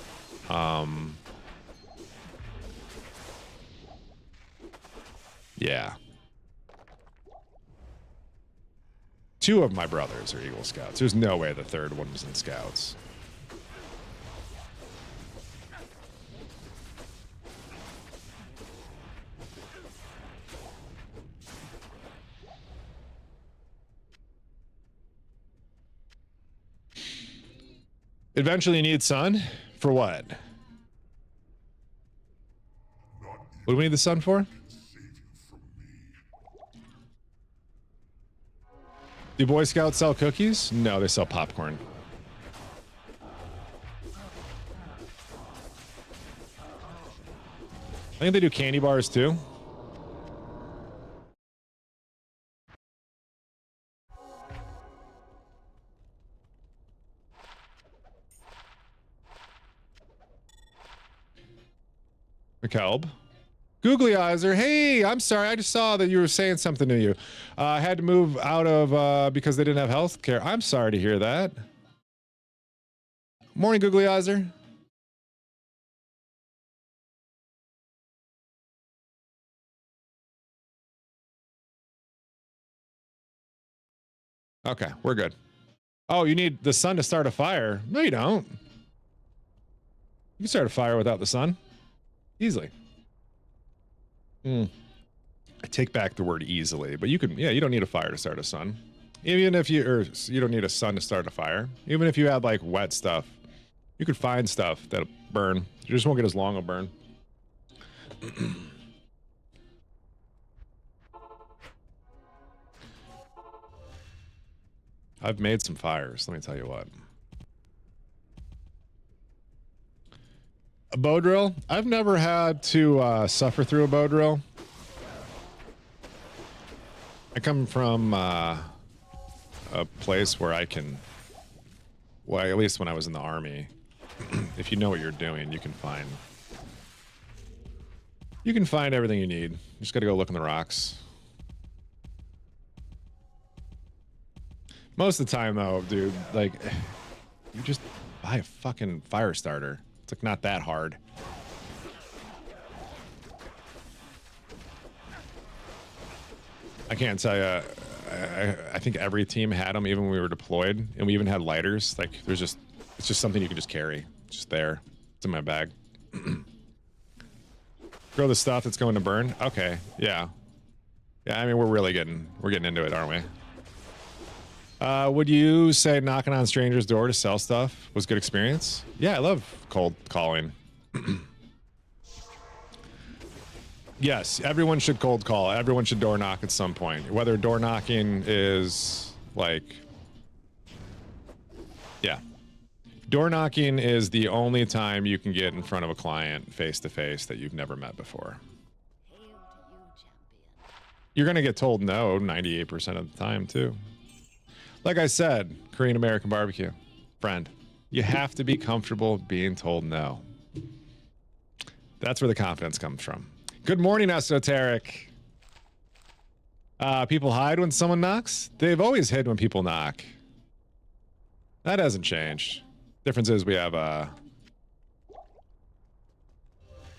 Yeah. Two of my brothers are Eagle Scouts. There's no way the third one was in Scouts. Eventually you need sun? For what? What do we need the sun for? Do Boy Scouts sell cookies? No, they sell popcorn. I think they do candy bars too. McKelb. Googly Eyes-er, hey, I'm sorry. I just saw that you were saying something to you. I had to move out of because they didn't have health care. I'm sorry to hear that. Morning, Googly Eyes-er. Okay, we're good. Oh, you need the sun to start a fire. No, you don't. You can start a fire without the sun. Easily. I take back the word easily, but you can, yeah, you don't need a fire to start a sun. Even if you don't need a sun to start a fire. Even if you had like wet stuff, you could find stuff that'll burn. You just won't get as long a burn. I've made some fires, let me tell you what. A bow drill? I've never had to suffer through a bow drill. I come from a place where I can, well, at least when I was in the army, if you know what you're doing, you can find everything you need. You just gotta go look in the rocks. Most of the time though, dude, like, you just buy a fucking fire starter. It's like not that hard. I can't tell you. I think every team had them, even when we were deployed, and we even had lighters. Like, it's just something you can just carry. It's just there. It's in my bag. Throw the stuff that's going to burn. Okay, yeah. I mean, we're getting into it, aren't we? Would you say knocking on strangers' door to sell stuff was good experience? Yeah, I love cold calling. Yes, everyone should cold call. Everyone should door knock at some point. Whether door knocking is like, yeah. Door knocking is the only time you can get in front of a client face to face that you've never met before. Hail to you, champion. You're going to get told no 98% of the time too. Like I said, Korean American barbecue, friend, you have to be comfortable being told no. That's where the confidence comes from. Good morning, Esoteric. People hide when someone knocks. They've always hid when people knock. That hasn't changed. Difference is we have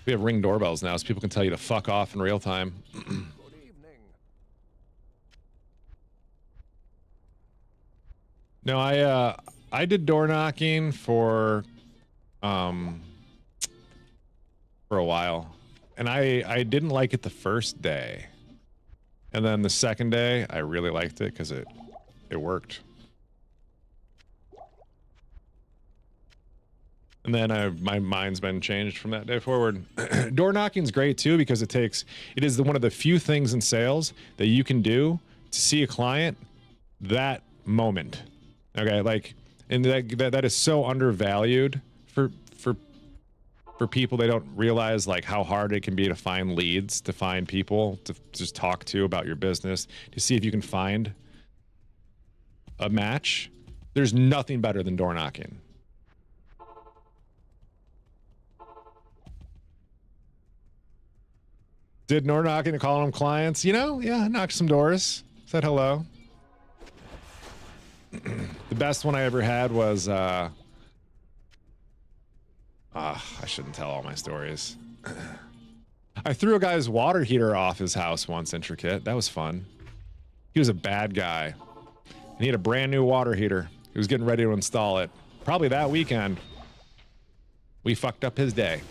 Ring doorbells now, so people can tell you to fuck off in real time. Good evening. No, I did door knocking for a while, and I didn't like it the first day, and then the second day I really liked it because it worked. And then my mind's been changed from that day forward. Door knocking's great too because it is one of the few things in sales that you can do to see a client that moment. Okay, like, and that is so undervalued for people. They don't realize like how hard it can be to find leads, to find people to just talk to about your business, to see if you can find a match. There's nothing better than door knocking. Did door knocking and calling them clients, you know? Yeah, knocked some doors, said hello. The best one I ever had was, I shouldn't tell all my stories. I threw a guy's water heater off his house once, Intricate. That was fun. He was a bad guy. And he had a brand new water heater. He was getting ready to install it. Probably that weekend. We fucked up his day.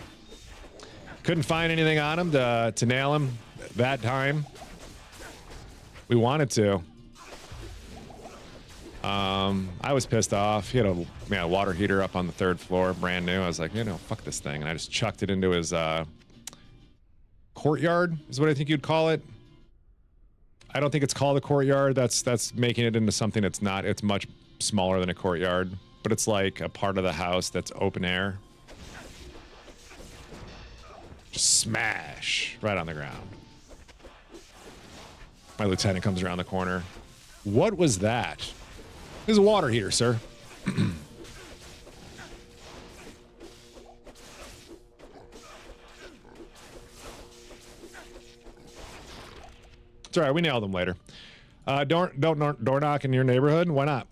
Couldn't find anything on him to nail him that time. We wanted to. I was pissed off. He had a water heater up on the 3rd floor, brand new. I was like, fuck this thing. And I just chucked it into his courtyard, is what I think you'd call it. I don't think it's called a courtyard. That's making it into something it's not. It's much smaller than a courtyard, but it's like a part of the house that's open air. Just smash right on the ground. My lieutenant comes around the corner. What was that? This is a water heater, sir. It's all right. We nailed them later. Don't door knock in your neighborhood. Why not?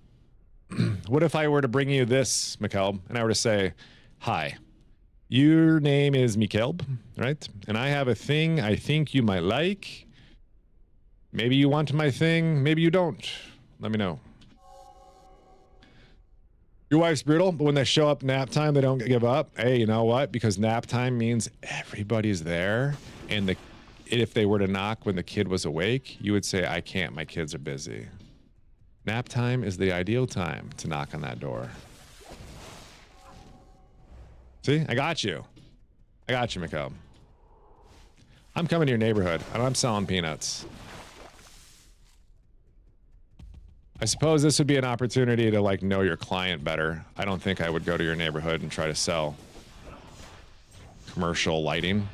What if I were to bring you this, McKelb, and I were to say, hi, your name is McKelb, right? And I have a thing I think you might like. Maybe you want my thing. Maybe you don't. Let me know. Your wife's brutal, but when they show up nap time, they don't give up. Hey, you know what? Because nap time means everybody's there. And if they were to knock when the kid was awake, you would say, I can't, my kids are busy. Nap time is the ideal time to knock on that door. See, I got you. I got you, McCobb. I'm coming to your neighborhood and I'm selling peanuts. I suppose this would be an opportunity to like know your client better. I don't think I would go to your neighborhood and try to sell commercial lighting.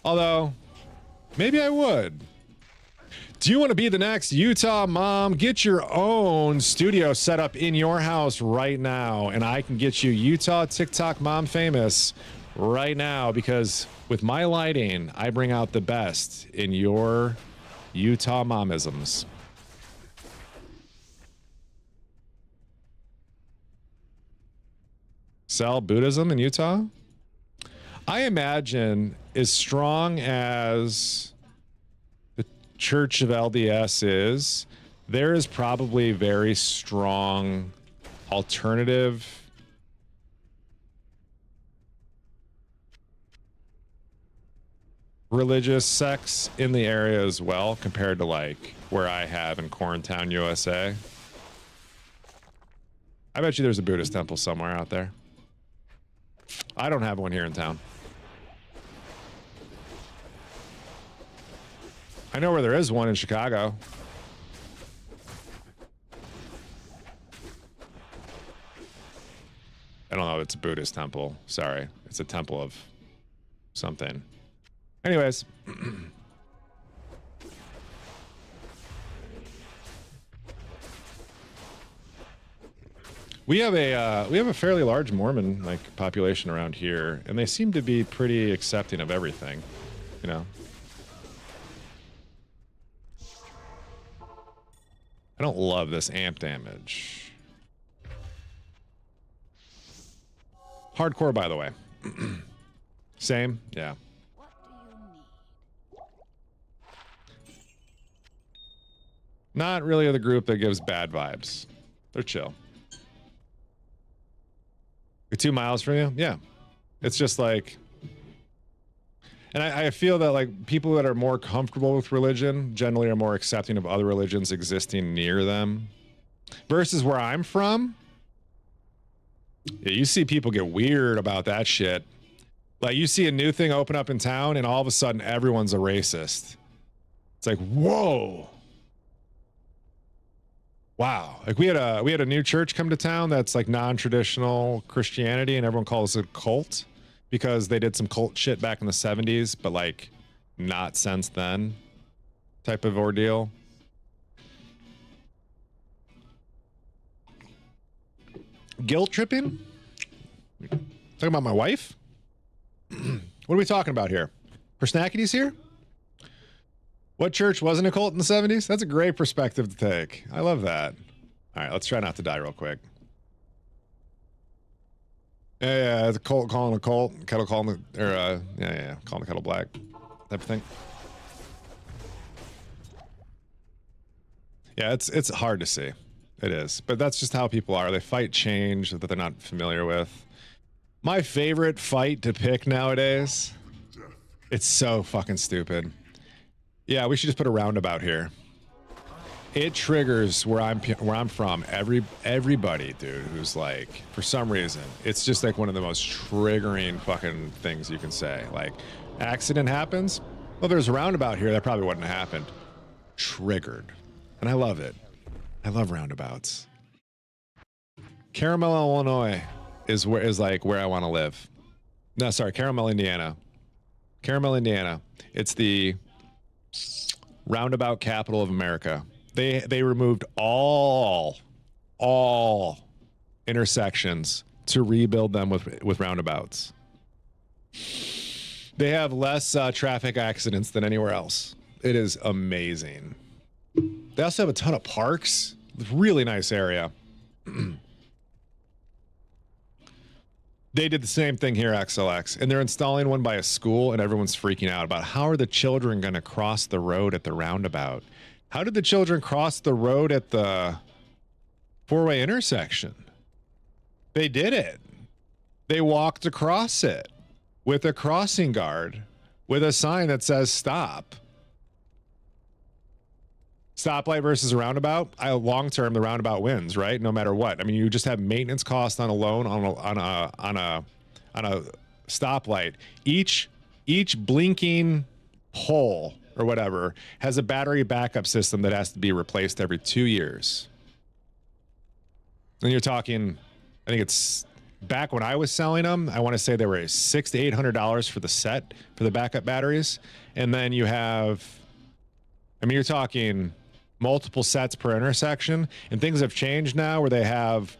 Although, maybe I would. Do you want to be the next Utah mom? Get your own studio set up in your house right now, and I can get you Utah TikTok mom famous right now, because with my lighting, I bring out the best in your Utah momisms. Sell Buddhism in Utah? I imagine as strong as the Church of LDS is, there is probably very strong alternative religious sects in the area as well, compared to like where I have in Corntown, USA. I bet you there's a Buddhist temple somewhere out there. I don't have one here in town. I know where there is one in Chicago. I don't know if it's a Buddhist temple. Sorry. It's a temple of something. Anyways. We have a fairly large Mormon like population around here, and they seem to be pretty accepting of everything, you know. I don't love this amp damage. Hardcore, by the way. Same, yeah. What do you need? Not really the group that gives bad vibes. They're chill. You're 2 miles from you? Yeah. It's just like... And I feel that like people that are more comfortable with religion generally are more accepting of other religions existing near them. Versus where I'm from, yeah, you see people get weird about that shit. Like you see a new thing open up in town and all of a sudden everyone's a racist. It's like, whoa. Wow. Like we had a new church come to town that's like non-traditional Christianity, and everyone calls it a cult because they did some cult shit back in the 70s, but like not since then type of ordeal. Guilt tripping? Talking about my wife? What are we talking about here? Persnackity's here? What church wasn't a cult in the 70s? That's a great perspective to take. I love that. All right, let's try not to die real quick. Yeah, it's a cult calling a cult, kettle calling the, or calling the kettle black, type of thing. Yeah, it's hard to see. It is, but that's just how people are. They fight change that they're not familiar with. My favorite fight to pick nowadays, it's so fucking stupid. Yeah, we should just put a roundabout here. It triggers where I'm from. Everybody, dude, who's like, for some reason, it's just like one of the most triggering fucking things you can say. Like, accident happens. Well, there's a roundabout here. That probably wouldn't have happened. Triggered, and I love it. I love roundabouts. Caramel, Illinois, is like where I want to live. No, sorry, Caramel, Indiana. Caramel, Indiana. It's the roundabout capital of America. They removed all intersections to rebuild them with roundabouts. They have less traffic accidents than anywhere else. It is amazing. They also have a ton of parks. Really nice area. They did the same thing here, XLX, and they're installing one by a school, and everyone's freaking out about how are the children going to cross the road at the roundabout? How did the children cross the road at the four-way intersection? They did it. They walked across it with a crossing guard with a sign that says stop. Stoplight versus a roundabout. Long term, the roundabout wins, right? No matter what. I mean, you just have maintenance cost on a loan on a stoplight. Each blinking pole or whatever has a battery backup system that has to be replaced every 2 years. And you're talking, I think it's back when I was selling them, I want to say they were $600 to $800 for the set for the backup batteries, and then you have, I mean, you're talking multiple sets per intersection, and things have changed now where they have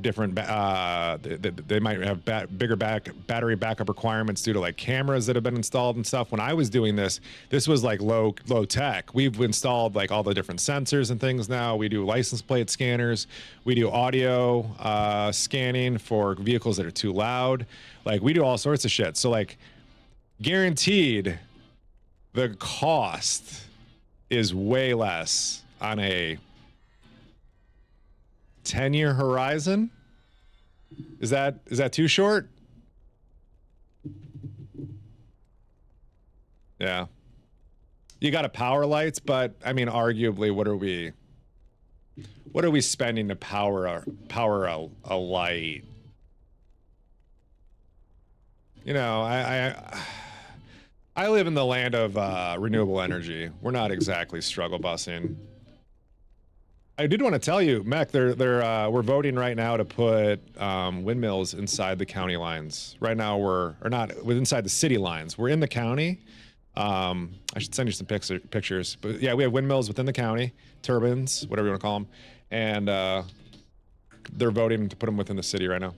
different they might have bigger battery backup requirements due to like cameras that have been installed and stuff. When I was doing this was like low tech. We've installed like all the different sensors and things now. We do license plate scanners, we do audio scanning for vehicles that are too loud. Like we do all sorts of shit. So like guaranteed the cost is way less on a 10-year horizon. Is that too short? Yeah. You got a power lights, but I mean, arguably, what are we spending to power a light? You know, I live in the land of renewable energy. We're not exactly struggle busing. I did want to tell you, Mech, we're voting right now to put windmills inside the county lines. Right now inside the city lines. We're in the county. I should send you some pictures. But yeah, we have windmills within the county, turbines, whatever you want to call them. And they're voting to put them within the city right now.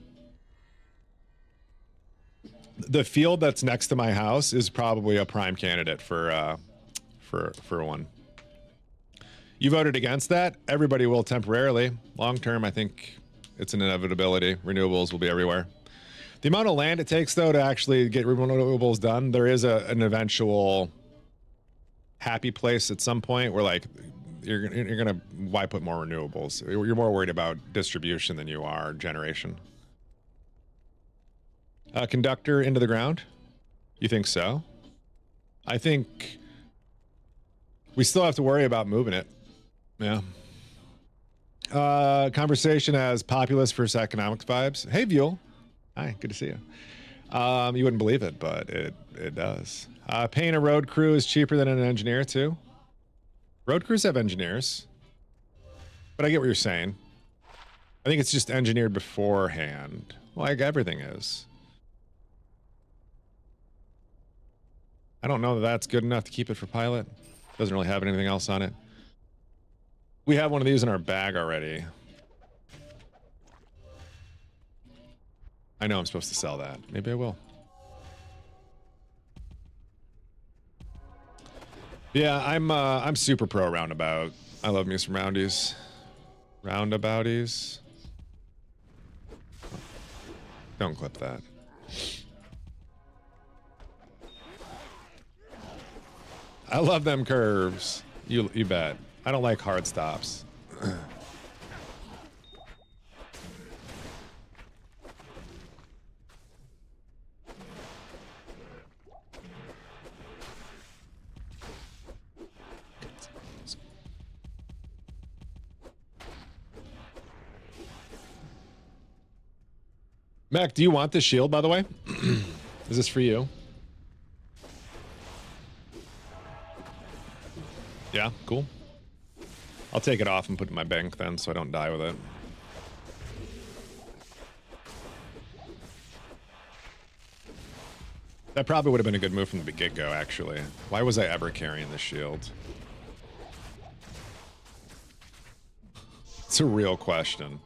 The field that's next to my house is probably a prime candidate for one. You voted against that. Everybody will temporarily. Long term, I think it's an inevitability. Renewables will be everywhere. The amount of land it takes, though, to actually get renewables done, there is an eventual happy place at some point where, like, you're gonna, why put more renewables? You're more worried about distribution than you are generation. Conductor into the ground? You think so? I think we still have to worry about moving it. Yeah. Conversation as populist versus economics vibes. Hey, Buell. Hi, good to see you. You wouldn't believe it, but it does. Paying a road crew is cheaper than an engineer, too. Road crews have engineers. But I get what you're saying. I think it's just engineered beforehand. Like everything is. I don't know that that's good enough to keep it for pilot. Doesn't really have anything else on it. We have one of these in our bag already. I know I'm supposed to sell that. Maybe I will. Yeah, I'm super pro roundabout. I love me some roundies. Roundabouties. Don't clip that. I love them curves. You bet. I don't like hard stops. Mac, do you want this shield, by the way? Is this for you? Yeah, cool. I'll take it off and put it in my bank then so I don't die with it. That probably would have been a good move from the get-go, actually. Why was I ever carrying this shield? It's a real question.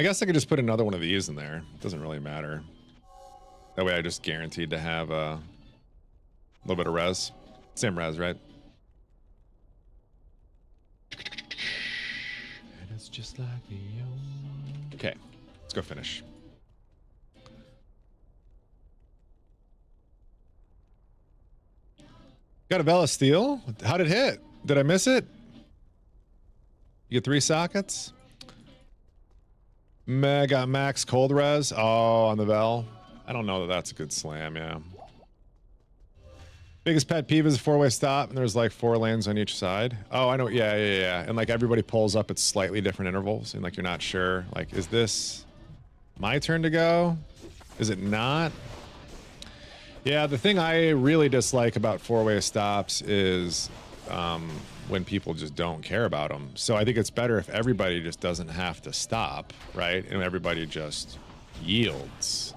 I guess I could just put another one of these in there. It doesn't really matter. That way I just guaranteed to have a little bit of res. Same res, right? And it's just like the okay, let's go finish. Got a Vela Steel? How'd it hit? Did I miss it? You get 3 sockets? Mega max cold res. Oh, on the Vel. I don't know that that's a good slam, yeah. Biggest pet peeve is a 4-way stop and there's like 4 lanes on each side. Oh, I know. Yeah. And like everybody pulls up at slightly different intervals and like you're not sure. Like, is this my turn to go? Is it not? Yeah, the thing I really dislike about 4-way stops is when people just don't care about them. So I think it's better if everybody just doesn't have to stop, right? And everybody just yields.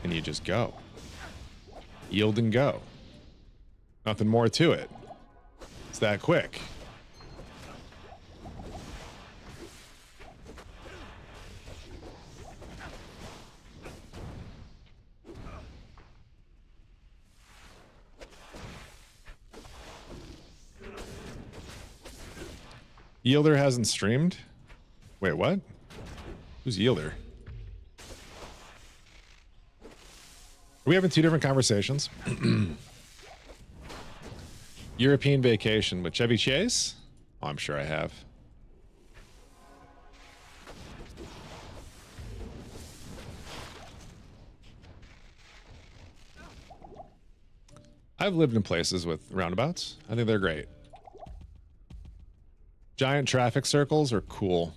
And you just go. Yield and go. Nothing more to it. It's that quick. Yielder hasn't streamed? Wait, what? Who's Yielder? Are we having 2 different conversations? European vacation with Chevy Chase? Oh, I'm sure I have. I've lived in places with roundabouts. I think they're great. Giant traffic circles are cool.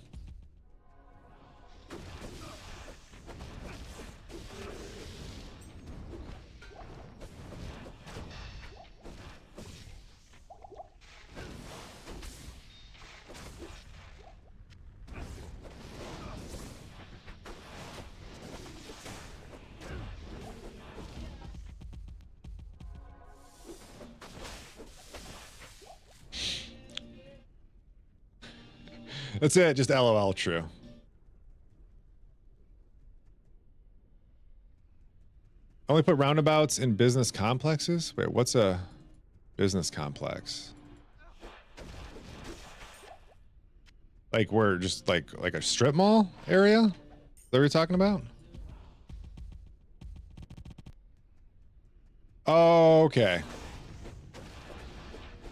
That's it. Just LOL true. Only put roundabouts in business complexes? Wait, what's a business complex? Like we're just like a strip mall area that we're talking about? Oh, okay.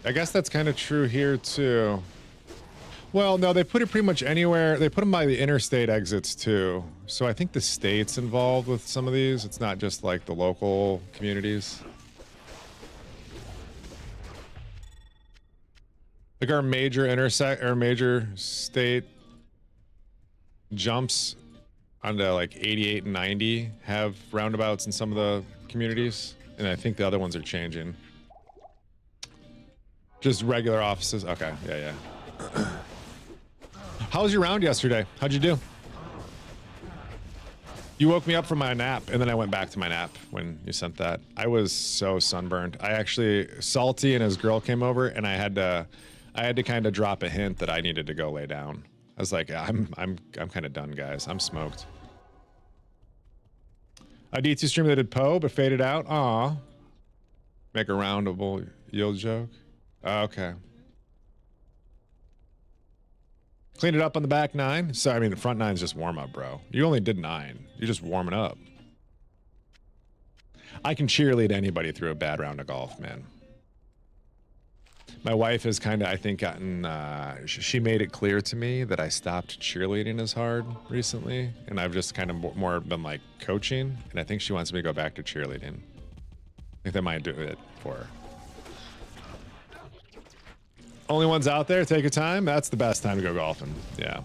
I guess that's kind of true here too. Well, no, they put it pretty much anywhere. They put them by the interstate exits too. So I think the state's involved with some of these. It's not just like the local communities. Like our major major state jumps onto like 88 and 90 have roundabouts in some of the communities. And I think the other ones are changing. Just regular offices. Okay, yeah. How was your round yesterday? How'd you do? You woke me up from my nap, and then I went back to my nap when you sent that. I was so sunburned. I actually, Salty and his girl came over, and I had to kind of drop a hint that I needed to go lay down. I was like, I'm kind of done, guys. I'm smoked. A D2 stream that did Poe, but faded out. Aw. Make a roundable yield joke. Okay. Cleaned it up on the back 9. So, I mean, the front 9's just warm up, bro. You only did 9. You're just warming up. I can cheerlead anybody through a bad round of golf, man. My wife has kind of, I think, gotten, she made it clear to me that I stopped cheerleading as hard recently. And I've just kind of more been like coaching. And I think she wants me to go back to cheerleading. I think that might do it for her. Only ones out there, take your time. That's the best time to go golfing. Yeah.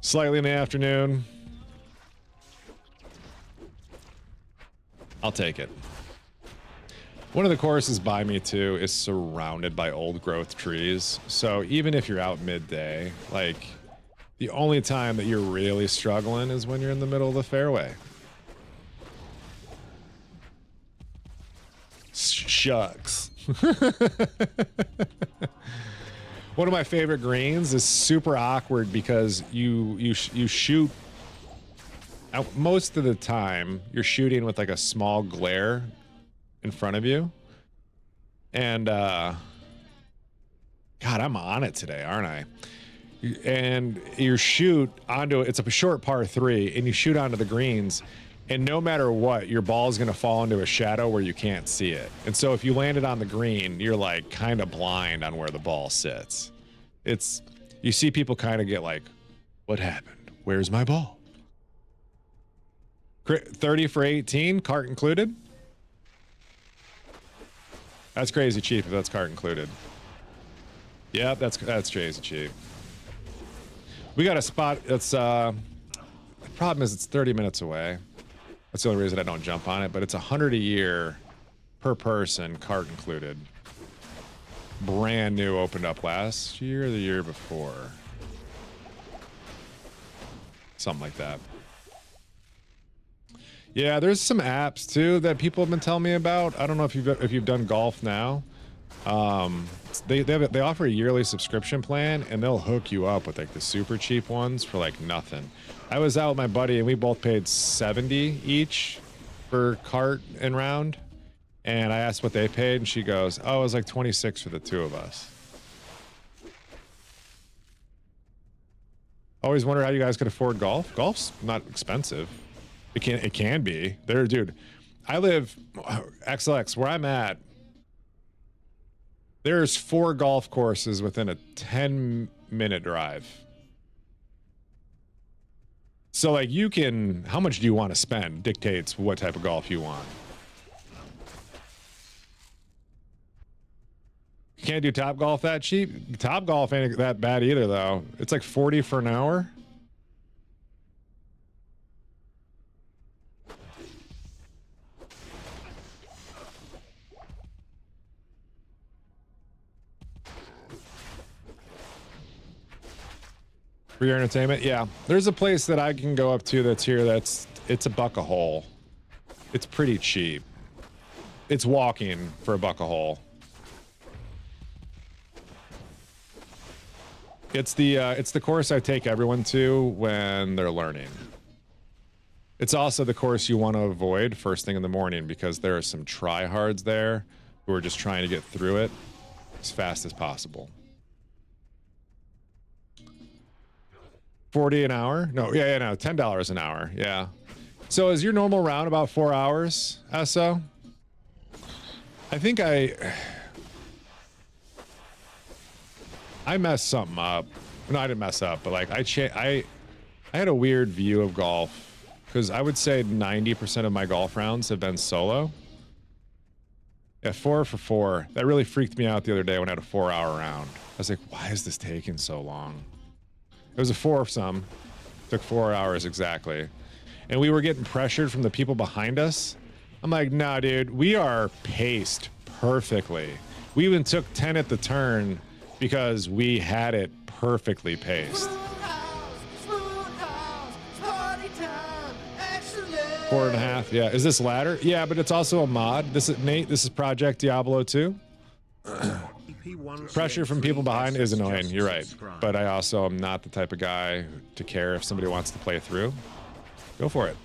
Slightly in the afternoon. I'll take it. One of the courses by me too is surrounded by old growth trees. So even if you're out midday, like the only time that you're really struggling is when you're in the middle of the fairway. Shucks. One of my favorite greens is super awkward because you shoot out most of the time you're shooting with like a small glare in front of you. And God, I'm on it today, aren't I? And you shoot onto it's a short par 3 and you shoot onto the greens. And no matter what, your ball is going to fall into a shadow where you can't see it. And so if you land it on the green, you're like kind of blind on where the ball sits. It's, you see people kind of get like, what happened? Where's my ball? 30 for 18, cart included. That's crazy cheap if that's cart included. Yep, that's crazy cheap. We got a spot that's, the problem is it's 30 minutes away. That's the only reason I don't jump on it, but it's $100 a year per person, cart included. Brand new, opened up last year or the year before. Something like that. Yeah, there's some apps too that people have been telling me about. I don't know if you've done golf now. They offer a yearly subscription plan and they'll hook you up with like the super cheap ones for like nothing. I was out with my buddy and we both paid 70 each for cart and round. And I asked what they paid and she goes, oh, it was like 26 for the two of us. Always wondered how you guys could afford golf. Golf's not expensive. It can be. Dude, I live XLX where I'm at. There's 4 golf courses within a 10-minute drive. So like you can, how much do you want to spend dictates what type of golf you want. You can't do Top Golf that cheap. Top Golf ain't that bad either though. It's like 40 for an hour. For your entertainment, yeah. There's a place that I can go up to that's here. It's $1 a hole. It's pretty cheap. It's walking for $1 a hole. It's the course I take everyone to when they're learning. It's also the course you want to avoid first thing in the morning because there are some tryhards there who are just trying to get through it as fast as possible. 40 an hour? No, yeah, no, $10 an hour. Yeah. So is your normal round about 4 hours, SO? I think I messed something up. No, I didn't mess up, but like I had a weird view of golf because I would say 90% of my golf rounds have been solo. Yeah, 4 for 4. That really freaked me out the other day when I had a 4-hour round. I was like, why is this taking so long? It was a 4-some. Took 4 hours exactly. And we were getting pressured from the people behind us. I'm like, nah, dude, we are paced perfectly. We even took 10 at the turn because we had it perfectly paced. 4.5, yeah. Is this ladder? Yeah, but it's also a mod. This is Nate. This is Project Diablo 2. Pressure from people behind is annoying. You're right, but I also am not the type of guy to care if somebody wants to play through. Go for it.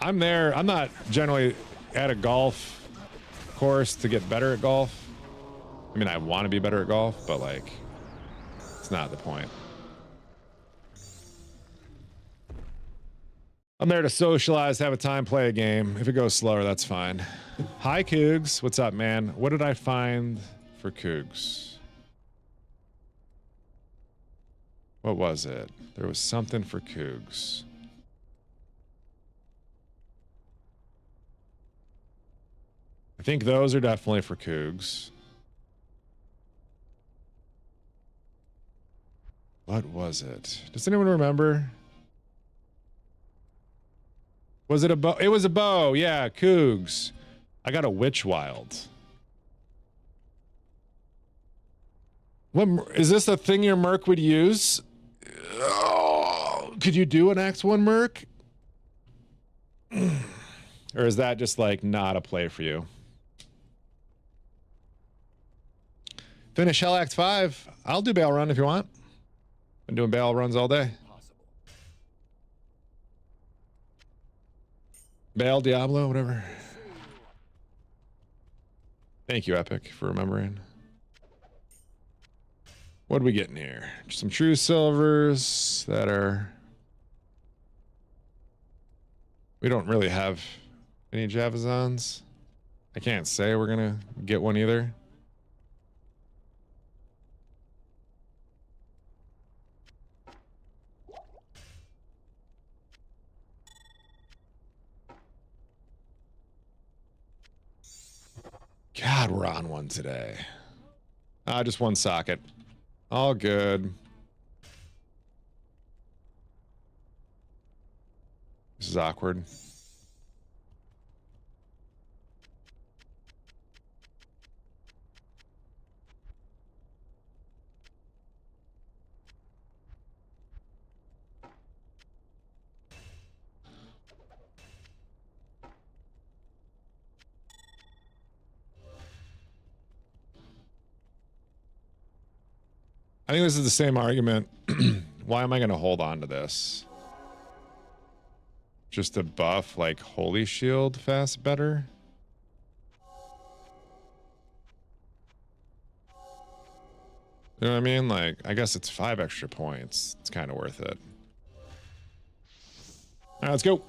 I'm there. I'm not generally at a golf course to get better at golf. I mean, I want to be better at golf, but like, it's not the point. I'm there to socialize, have a time, play a game. If it goes slower, that's fine. Hi, Cougs. What's up, man? What did I find for Cougs? What was it? There was something for Cougs. I think those are definitely for Cougs. What was it? Does anyone remember? Was it a bow? It was a bow. Yeah, Cougs. I got a Witch Wild. What is this a thing your Merc would use? Oh, could you do an X1 Merc? Or is that just like not a play for you? Finish Hell Act 5. I'll do bail run if you want. Been doing bail runs all day. Bail, Diablo, whatever. Thank you, Epic, for remembering. What are we getting here? Some true silvers that are... We don't really have any Javazons. I can't say we're gonna get one either. God, we're on one today. Just one socket. All good. This is awkward. I think this is the same argument. Why am I going to hold on to this? Just to buff like Holy Shield fast better? You know what I mean? Like, I guess it's 5 extra points. It's kind of worth it. All right, let's go.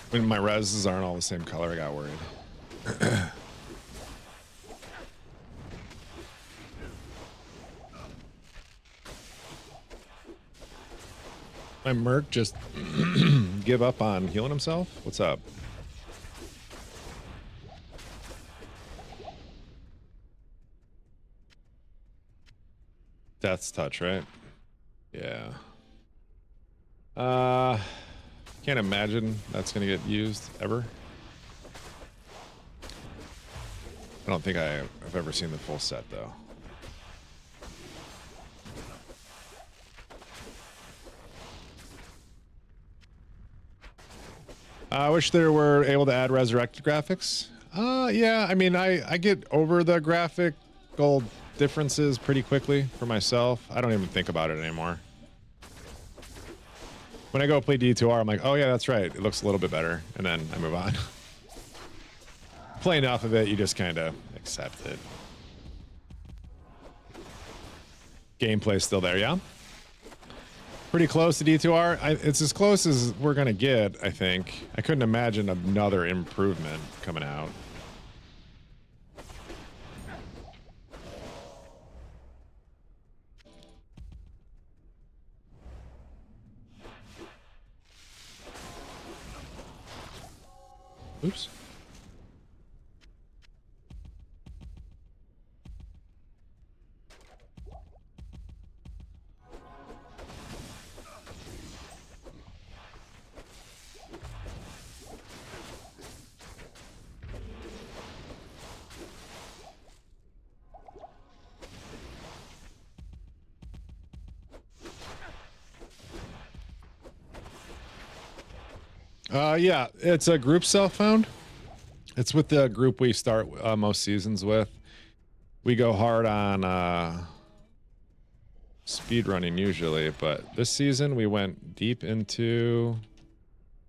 When my reses aren't all the same color, I got worried. My Merc just give up on healing himself? What's up? Death's touch, right? Yeah. Can't imagine that's gonna get used ever. I don't think I've ever seen the full set though. I wish they were able to add resurrected graphics. Yeah, I mean, I get over the graphical differences pretty quickly for myself. I don't even think about it anymore. When I go play D2R, I'm like, oh yeah, that's right. It looks a little bit better. And then I move on. Play enough of it, you just kind of accept it. Gameplay's still there, yeah? Pretty close to D2R. It's as close as we're going to get, I think. I couldn't imagine another improvement coming out. Oops. Yeah, it's a group self-found. It's with the group we start most seasons with. We go hard on speed running usually, but this season we went deep into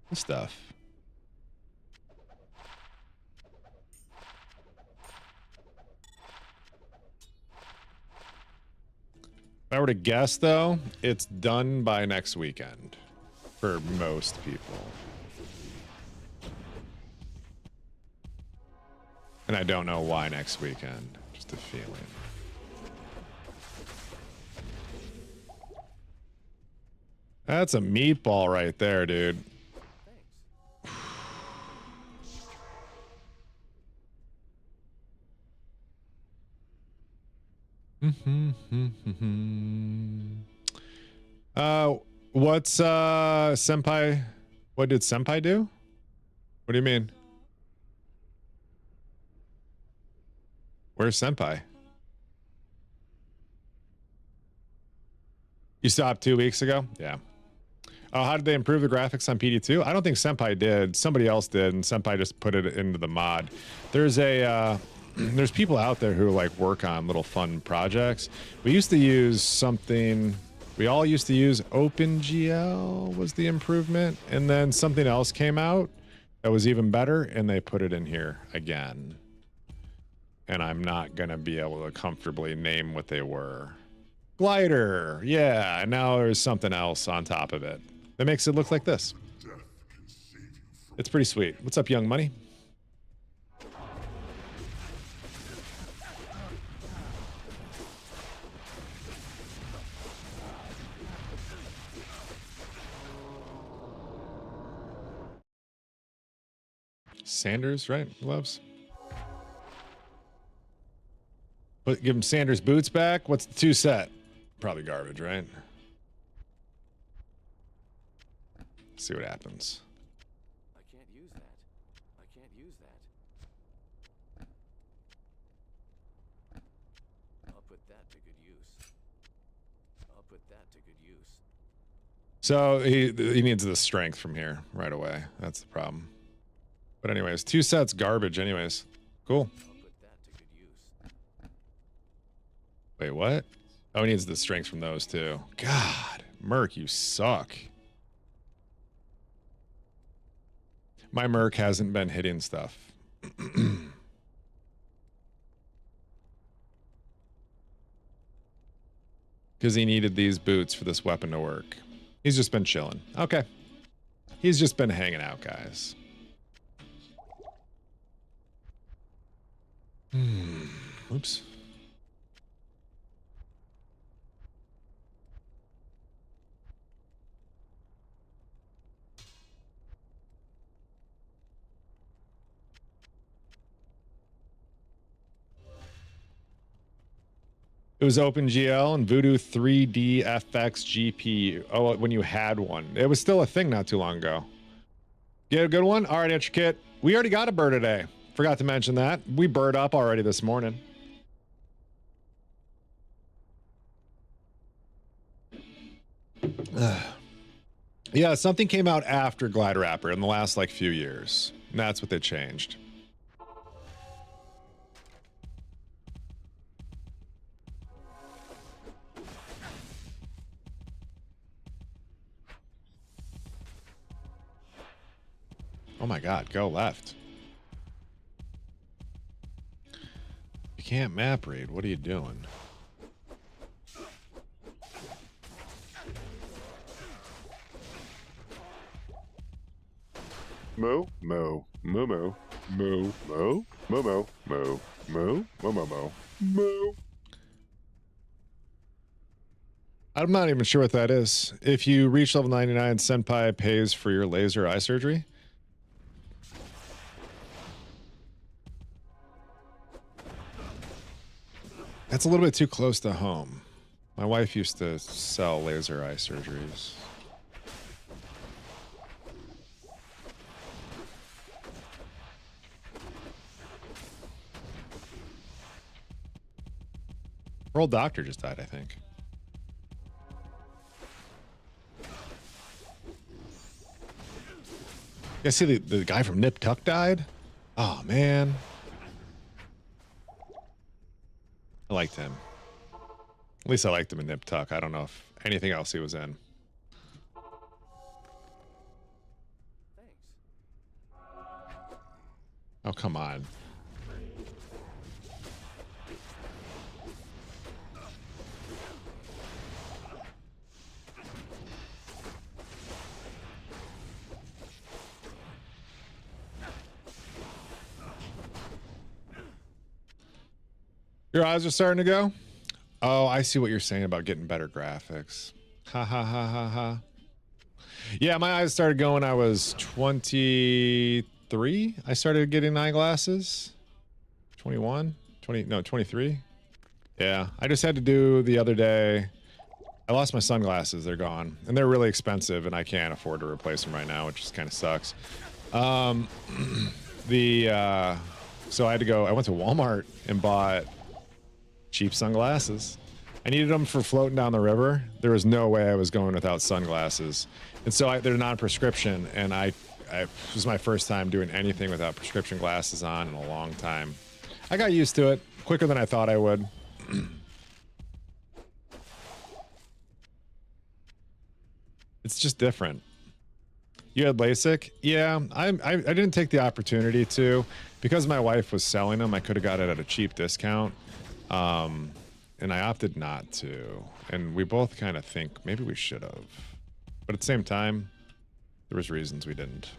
this stuff. If I were to guess though, it's done by next weekend for most people. And I don't know why next weekend, just a feeling. That's a meatball right there, dude. What's Senpai? What did Senpai do? What do you mean? Where's Senpai? You stopped 2 weeks ago? Yeah. Oh, how did they improve the graphics on PD2? I don't think Senpai did. Somebody else did, and Senpai just put it into the mod. There's a there's people out there who like work on little fun projects. We used to use something. We all used to use OpenGL was the improvement, and then something else came out that was even better, and they put it in here again. And I'm not gonna be able to comfortably name what they were. Glider, yeah, and now there's something else on top of it that makes it look like this. It's pretty sweet. What's up, Young Money? Sanders, right? Gloves. But give him Sanders boots back. What's the 2 set? Probably garbage, right? Let's see what happens. I can't use that. I can't use that. I'll put that to good use. I'll put that to good use. So he needs the strength from here right away. That's the problem. But anyways, 2 sets garbage anyways. Cool. I'll put that to good use. Wait, what? Oh, he needs the strength from those too. God, Merc, you suck. My Merc hasn't been hitting stuff. Because he needed these boots for this weapon to work. He's just been chilling. Okay. He's just been hanging out, guys. Oops. It was OpenGL and Voodoo 3D FX GP. Oh, when you had one. It was still a thing not too long ago. Get a good one? All right, Intricate. We already got a bird today. Forgot to mention that. We bird up already this morning. Yeah, something came out after Glide Wrapper in the last like few years. And that's what they changed. Oh my god, go left. You can't map read. What are you doing? Moo, moo, moo, moo, moo, moo, moo, moo, moo, moo, moo, moo, moo, moo. I'm not even sure what that is. If you reach level 99, Senpai pays for your laser eye surgery. That's a little bit too close to home. My wife used to sell laser eye surgeries. Her old doctor just died, I think. You guys see the guy from Nip Tuck died? Oh, man. I liked him. At least I liked him in Nip Tuck. I don't know if anything else he was in. Thanks. Oh, come on. Your eyes are starting to go? Oh, I see what you're saying about getting better graphics. Ha ha ha ha ha. Yeah, my eyes started going. I was 23. I started getting eyeglasses. 21? 20? No, 23. Yeah, I just had to do the other day. I lost my sunglasses. They're gone. And they're really expensive, and I can't afford to replace them right now, which just kind of sucks. So I had to go. I went to Walmart and bought cheap sunglasses. I needed them for floating down the river. There was no way I was going without sunglasses. And so they're non-prescription, and it was my first time doing anything without prescription glasses on in a long time. I got used to it quicker than I thought I would. It's just different. You had LASIK? Yeah, I didn't take the opportunity to. Because my wife was selling them, I could have got it at a cheap discount. And I opted not to. And we both kind of think maybe we should have. But at the same time, there was reasons we didn't.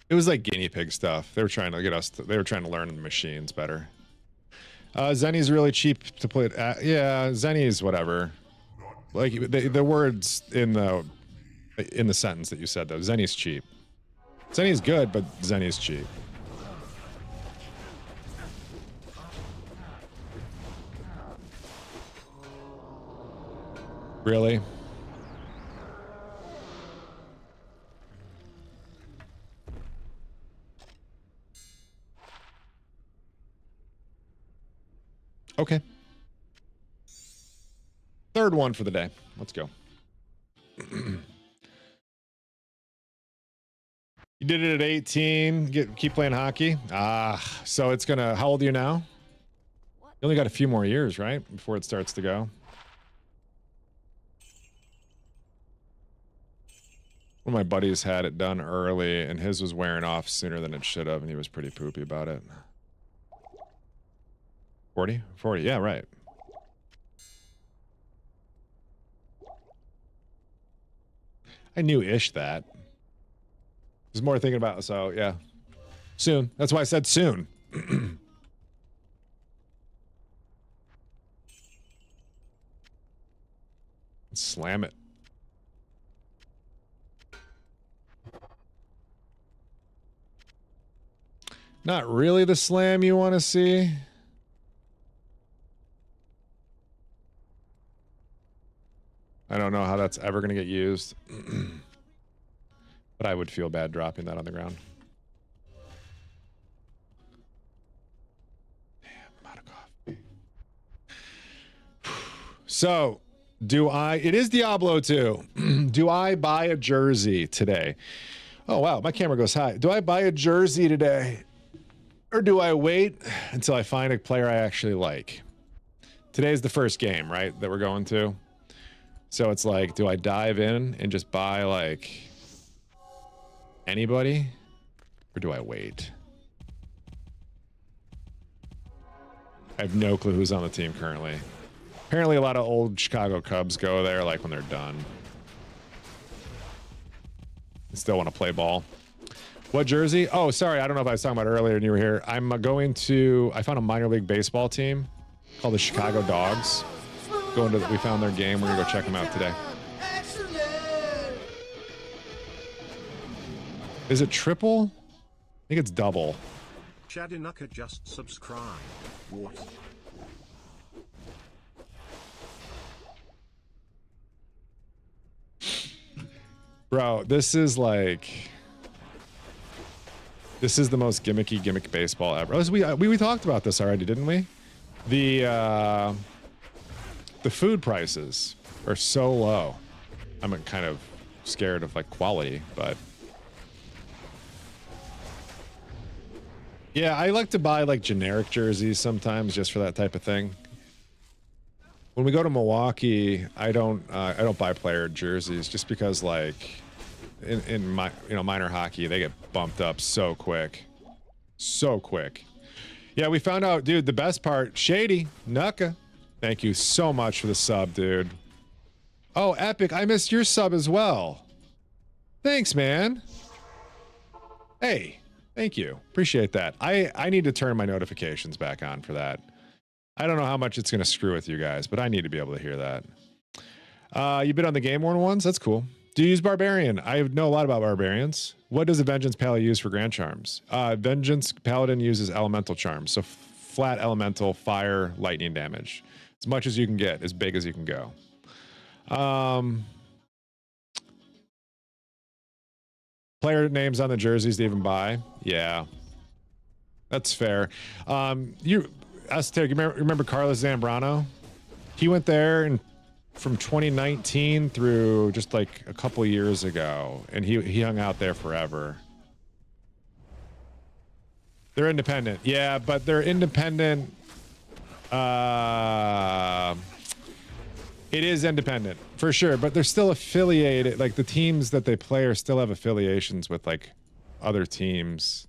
It was like guinea pig stuff. They were trying to get us they were trying to learn the machines better. Zenny's really cheap to put. Yeah, Zenny's whatever. Like the words in the sentence that you said though. Zenny's cheap. Zenny's good, but Zenny's cheap. Really? Okay. Third one for the day. Let's go. You did it at 18. Keep playing hockey. So it's gonna. How old are you now? You only got a few more years, right, before it starts to go. One of my buddies had it done early, and his was wearing off sooner than it should have, and he was pretty poopy about it. 40? 40, yeah, right. I knew-ish that. There's more thinking about, so yeah. Soon. That's why I said soon. Slam it. Not really the slam you want to see. I don't know how that's ever going to get used. But I would feel bad dropping that on the ground. Damn, I'm out of coffee. So, it is Diablo 2. Do I buy a jersey today? Oh, wow, my camera goes high. Do I buy a jersey today? Or do I wait until I find a player I actually like? Today's the first game, right, that we're going to. So it's like, do I dive in and just buy, like, anybody? Or do I wait? I have no clue who's on the team currently. Apparently a lot of old Chicago Cubs go there, like, when they're done. I still want to play ball. What jersey? Oh, sorry. I don't know if I was talking about it earlier and you were here. I found a minor league baseball team called the Chicago Dogs. We found their game. We're going to go check them out today. Is it triple? I think it's double. Shadinuka just subscribe. What? Bro, this is the most gimmick baseball ever. We talked about this already, didn't we? The food prices are so low. I'm kind of scared of like quality, but yeah, I like to buy like generic jerseys sometimes just for that type of thing. When we go to Milwaukee, I don't buy player jerseys just because like in my minor hockey they get bumped up so quick. Yeah, we found out, dude, the best part, Shady Nuka. Thank you so much for the sub, dude. Oh, Epic, I missed your sub as well. Thanks, man. Hey, thank you. Appreciate that. I need to turn my notifications back on for that. I don't know how much it's going to screw with you guys, but I need to be able to hear that. You been on the Game Worn ones? That's cool. Do you use Barbarian? I know a lot about Barbarians. What does a Vengeance Paladin use for Grand Charms? Vengeance Paladin uses Elemental Charms, so flat Elemental, Fire, Lightning damage. As much as you can get, as big as you can go. Player names on the jerseys to even buy? Yeah. That's fair. Esoteric, you remember Carlos Zambrano? He went there and from 2019 through just like a couple of years ago, and he hung out there forever. They're independent. Yeah, but they're independent. It is independent for sure, but they're still affiliated. Like the teams that they play are still have affiliations with like other teams.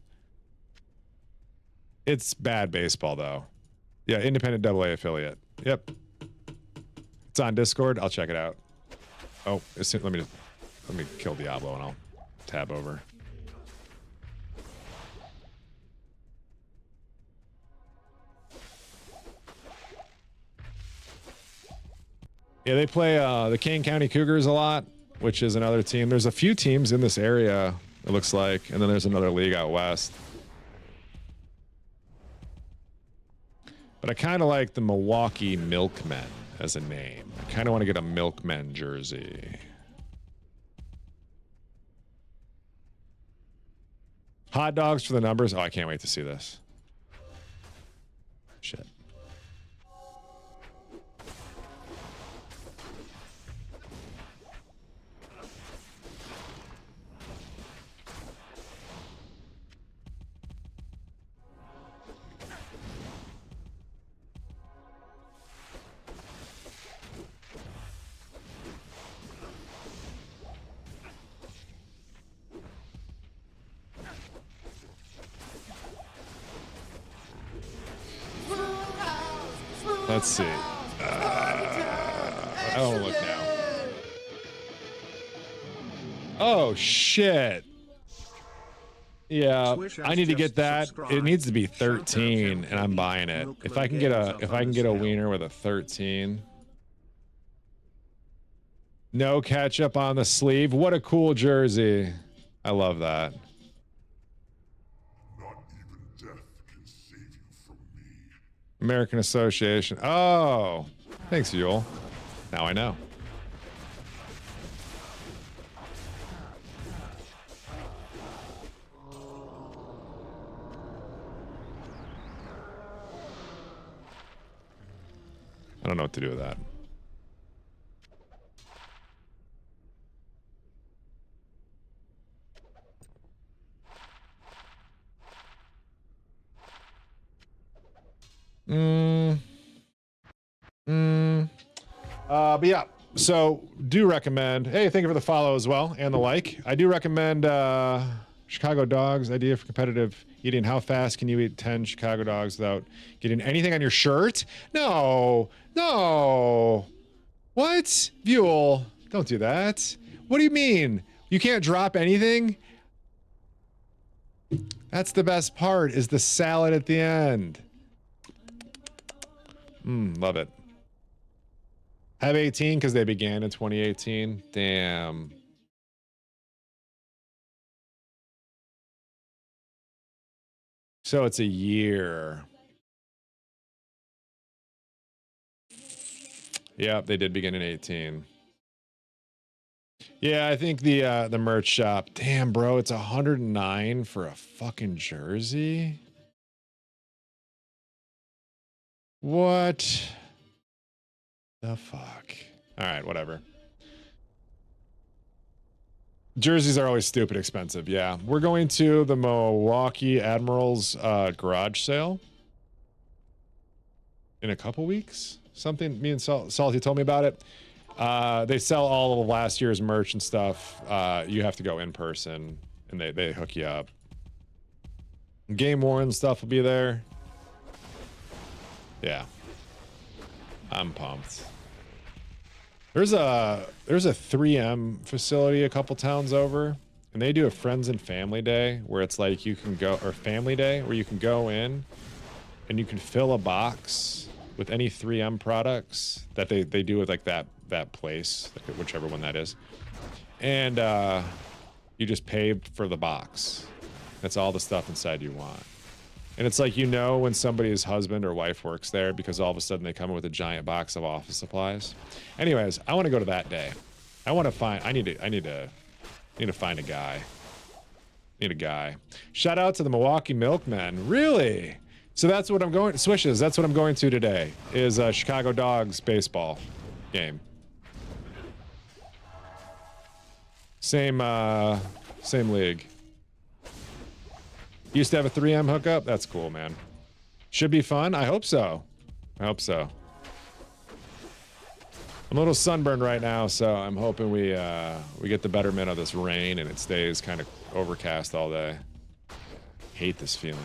It's bad baseball though. Yeah, independent AA affiliate. Yep. It's on Discord. I'll check it out. Oh, let me kill Diablo and I'll tab over. Yeah, they play the Kane County Cougars a lot, which is another team. There's a few teams in this area, it looks like, and then there's another league out west. But I kind of like the Milwaukee Milkmen as a name. I kind of want to get a Milkmen jersey. Hot dogs for the numbers. Oh, I can't wait to see this. Shit. Let's see. I don't look now. Oh shit. Yeah, I need to get that. It needs to be 13, and I'm buying it. If I can get a wiener with a 13. No ketchup on the sleeve. What a cool jersey. I love that. Not even death can save you from me. American Association. Oh, thanks, Yule. Now I know. I don't know what to do with that. But yeah, so do recommend. Hey, thank you for the follow as well and the like. I do recommend Chicago Dogs idea for competitive eating. How fast can you eat 10 Chicago dogs without getting anything on your shirt? No, no. What? Buell, don't do that. What do you mean? You can't drop anything? That's the best part, is the salad at the end. Love it. Have 18 because they began in 2018. Damn. So it's a year. Yeah, they did begin in 18. Yeah, I think the merch shop. Damn, bro, it's 109 for a fucking jersey. What the fuck? All right, whatever. Jerseys are always stupid expensive. Yeah, we're going to the Milwaukee Admirals garage sale in a couple weeks. Something, me and Salty told me about it. They sell all of last year's merch and stuff. You have to go in person, and they hook you up. Game worn stuff will be there. Yeah, I'm pumped. There's a 3M facility a couple towns over, and they do a friends and family day where it's like you can go, or family day where you can go in and you can fill a box with any 3M products that they do with like that place, like whichever one that is, and you just pay for the box. That's all the stuff inside you want. And it's like, you know, when somebody's husband or wife works there because all of a sudden they come in with a giant box of office supplies. Anyways, I want to go to that day. I want to find, I need to find a guy. Need a guy. Shout out to the Milwaukee Milkmen. Really? So that's what I'm going to, Swishes, that's what I'm going to today, is a Chicago Dogs baseball game. Same league. Used to have a 3M hookup. That's cool, man. Should be fun. I hope so. I hope so. I'm a little sunburned right now, so I'm hoping we get the betterment of this rain and it stays kind of overcast all day. Hate this feeling.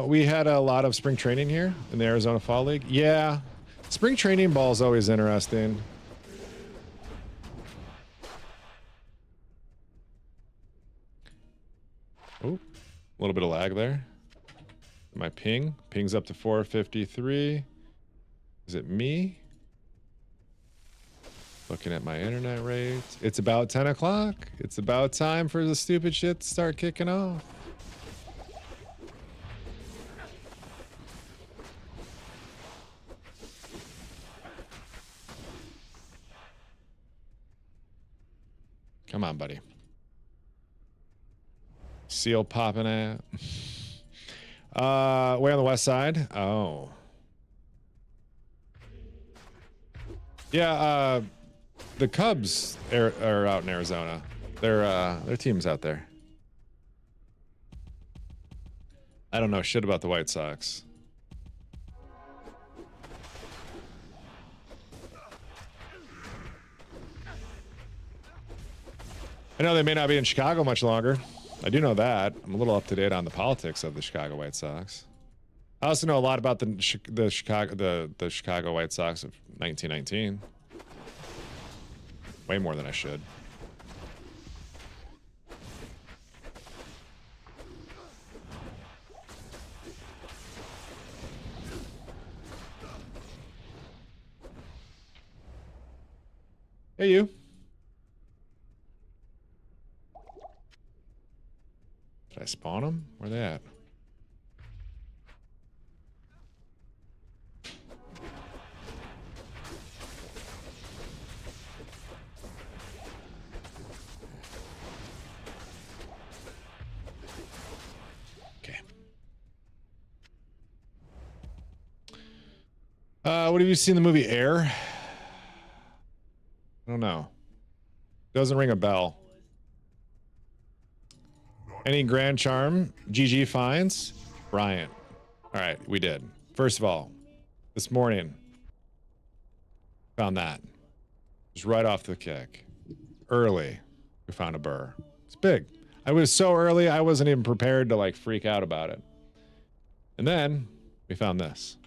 We had a lot of spring training here in the Arizona Fall League. Yeah, spring training ball is always interesting. Oh, a little bit of lag there. My ping's up to 453. Is it me? Looking at my internet rate. It's about 10 o'clock. It's about time for the stupid shit to start kicking off. Come on, buddy. Seal popping out. Way on the west side. Oh. Yeah, the Cubs are out in Arizona. Their team's out there. I don't know shit about the White Sox. I know they may not be in Chicago much longer. I do know that. I'm a little up to date on the politics of the Chicago White Sox. I also know a lot about the Chicago White Sox of 1919. Way more than I should. Hey, you. Did I spawn them? Where they at? Okay. What have you seen the movie Air? I don't know. Doesn't ring a bell. Any Grand Charm? GG finds? Bryant. All right, we did. First of all, this morning, found that. Just right off the kick. Early, we found a burr. It's big. I was so early, I wasn't even prepared to like freak out about it. And then we found this.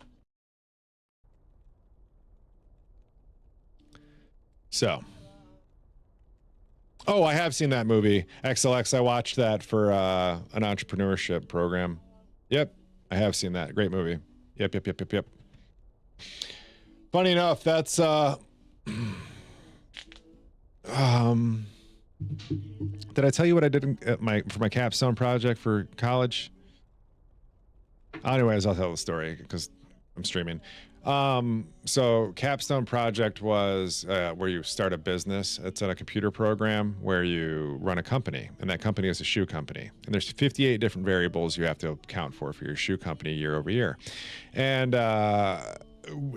So, oh, I have seen that movie, XLX. I watched that for an entrepreneurship program. Yep, I have seen that. Great movie. Yep. Funny enough, that's did I tell you what I did for my capstone project for college? Anyways, I'll tell the story because I'm streaming. So capstone project was where you start a business. It's a computer program where you run a company, and that company is a shoe company. And there's 58 different variables you have to account for your shoe company year over year. And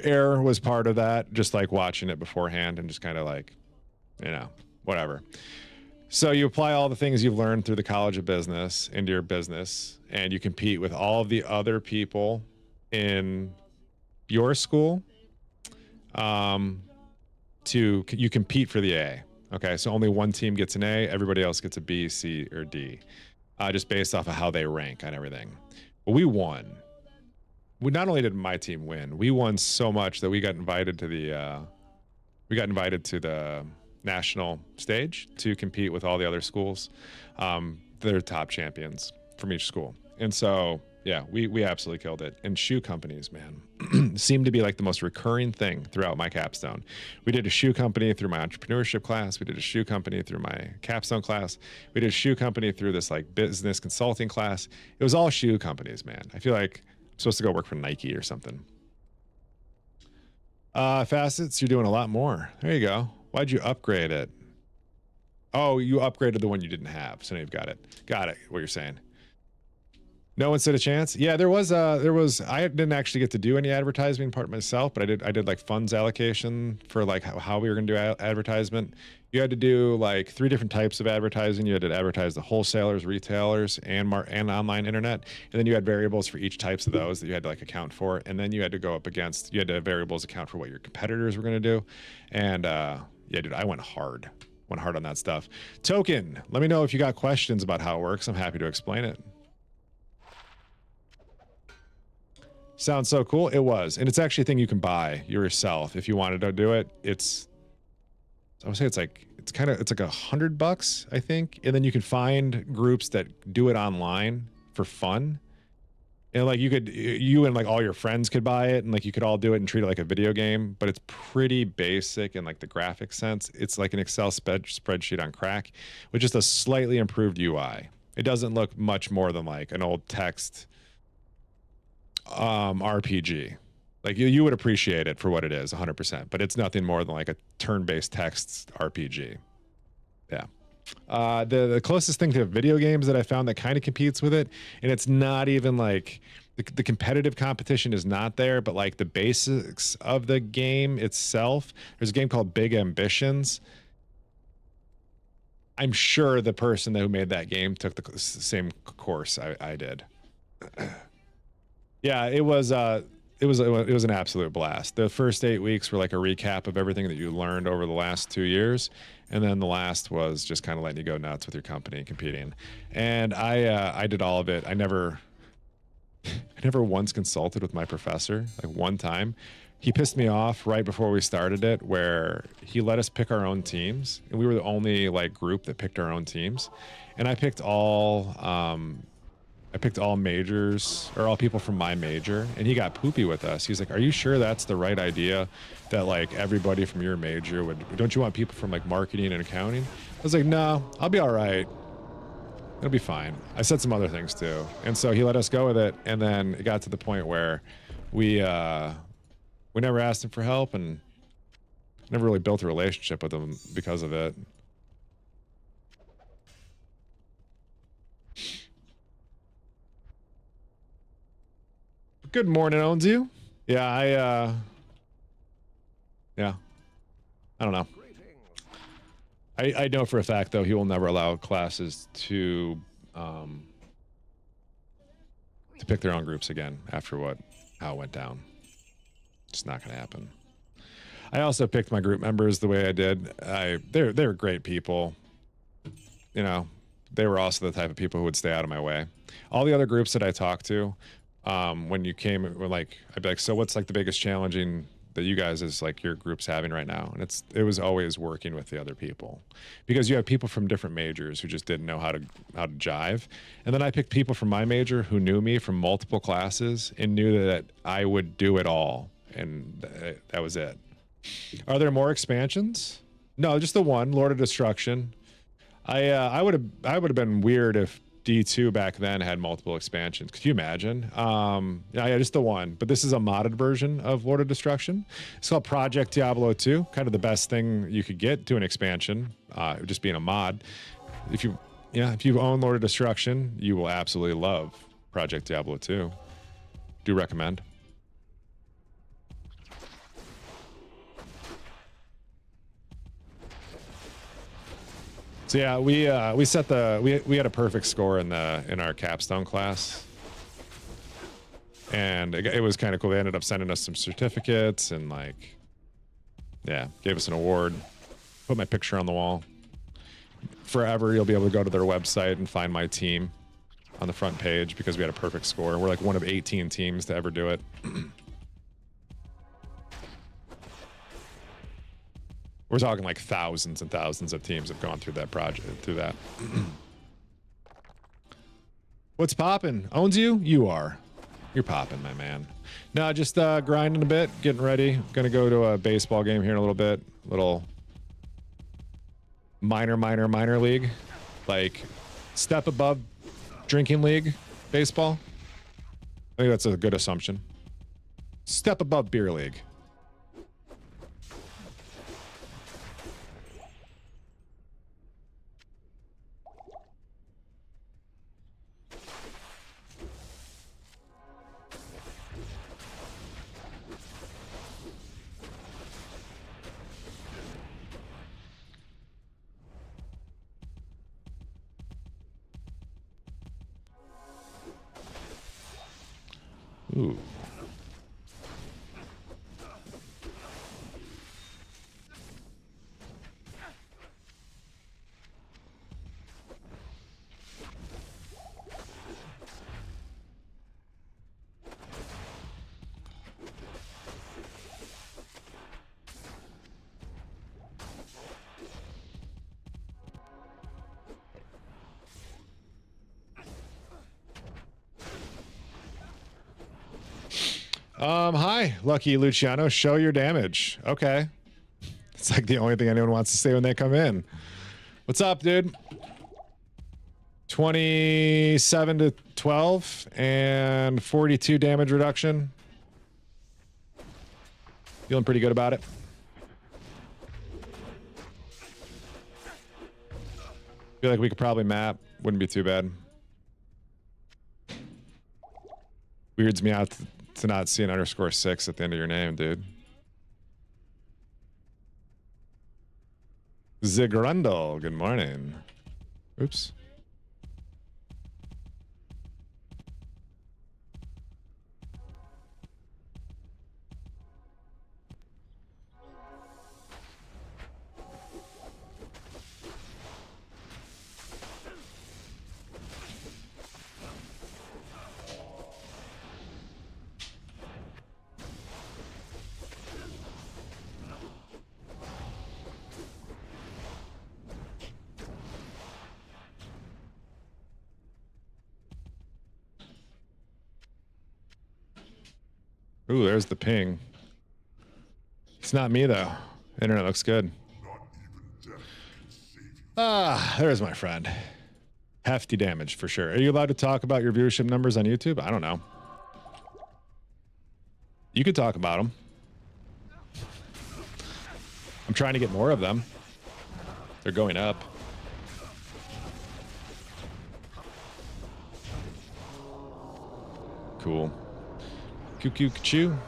Air was part of that, just like watching it beforehand and just kind of like, you know, whatever. So you apply all the things you've learned through the College of Business into your business, and you compete with all of the other people in your school you compete for the A. Okay, so only one team gets an A, everybody else gets a B, C, or D, just based off of how they rank on everything. But we won. We not only did my team win, we won so much that we got invited to the national stage to compete with all the other schools. They're top champions from each school, and so yeah, we absolutely killed it. And shoe companies, man, seemed to be like the most recurring thing throughout my capstone. We did a shoe company through my entrepreneurship class. We did a shoe company through my capstone class. We did a shoe company through this like business consulting class. It was all shoe companies, man. I feel like I'm supposed to go work for Nike or something. Facets, you're doing a lot more. There you go. Why'd you upgrade it? Oh, you upgraded the one you didn't have. So now you've got it. Got it, what you're saying. No one stood a chance. Yeah, there was I didn't actually get to do any advertising part myself, but I did like funds allocation for like how we were going to do advertisement. You had to do like 3 different types of advertising. You had to advertise the wholesalers, retailers, and online internet. And then you had variables for each types of those that you had to like account for. And then you had to go up against, you had to have variables account for what your competitors were going to do. And yeah, dude, I went hard on that stuff. Token, let me know if you got questions about how it works. I'm happy to explain it. Sounds so cool. It was. And it's actually a thing you can buy yourself if you wanted to do it. I would say it's like $100, I think. And then you can find groups that do it online for fun. And like you and like all your friends could buy it, and like you could all do it and treat it like a video game, but it's pretty basic in like the graphic sense. It's like an Excel spreadsheet on crack with just a slightly improved UI. It doesn't look much more than like an old text RPG. Like you would appreciate it for what it is 100%, but it's nothing more than like a turn-based text RPG. Yeah. The closest thing to video games that I found that kind of competes with it, and it's not even like the competitive competition is not there, but like the basics of the game itself. There's a game called Big Ambitions. I'm sure the person who made that game took the same course I did. Yeah, it was an absolute blast. The first 8 weeks were like a recap of everything that you learned over the last 2 years, and then the last was just kind of letting you go nuts with your company and competing. And I did all of it. I never once consulted with my professor, like one time. He pissed me off right before we started it, where he let us pick our own teams, and we were the only like group that picked our own teams. And I picked all majors, or all people from my major, and he got poopy with us. He's like, "Are you sure that's the right idea? That like everybody from your major don't you want people from like marketing and accounting?" I was like, "No, I'll be all right. It'll be fine." I said some other things too, and so he let us go with it. And then it got to the point where we never asked him for help, and never really built a relationship with him because of it. Good morning, owns you. Yeah, I don't know. I know for a fact though he will never allow classes to pick their own groups again after how it went down. It's not going to happen. I also picked my group members the way I did. They're great people. You know, they were also the type of people who would stay out of my way. All the other groups that I talked to, when you came, were like, I'd be like, "So what's like the biggest challenging that you guys is like your group's having right now?" And it was always working with the other people, because you have people from different majors who just didn't know how to jive. And then I picked people from my major who knew me from multiple classes and knew that I would do it all. And that was it. Are there more expansions? No, just the one, Lord of Destruction. I would have been weird if D2 back then had multiple expansions. Could you imagine? Yeah, just the one. But this is a modded version of Lord of Destruction. It's called Project Diablo 2. Kind of the best thing you could get to an expansion, just being a mod. If you own Lord of Destruction, you will absolutely love Project Diablo 2. Do recommend. So yeah, we had a perfect score in our capstone class, and it was kind of cool. They ended up sending us some certificates and like, yeah, gave us an award. Put my picture on the wall. Forever, you'll be able to go to their website and find my team on the front page because we had a perfect score. We're like one of 18 teams to ever do it. We're talking like thousands and thousands of teams have gone through that project, through that. What's poppin'? Owns you? You are. You're poppin', my man. No, just grinding a bit, getting ready. Gonna go to a baseball game here in a little bit. Little minor league. Like step above drinking league baseball. I think that's a good assumption. Step above beer league. Ooh. Hi, Lucky Luciano. Show your damage. Okay. It's like the only thing anyone wants to say when they come in. What's up, dude? 27 to 12 and 42 damage reduction. Feeling pretty good about it. Feel like we could probably map. Wouldn't be too bad. Weirds me out to not see an _6 at the end of your name, dude. Zigrundle, good morning. Oops. Ooh, there's the ping. It's not me, though. Internet looks good. Ah, there's my friend. Hefty damage, for sure. Are you allowed to talk about your viewership numbers on YouTube? I don't know. You could talk about them. I'm trying to get more of them. They're going up. Cool. Choo.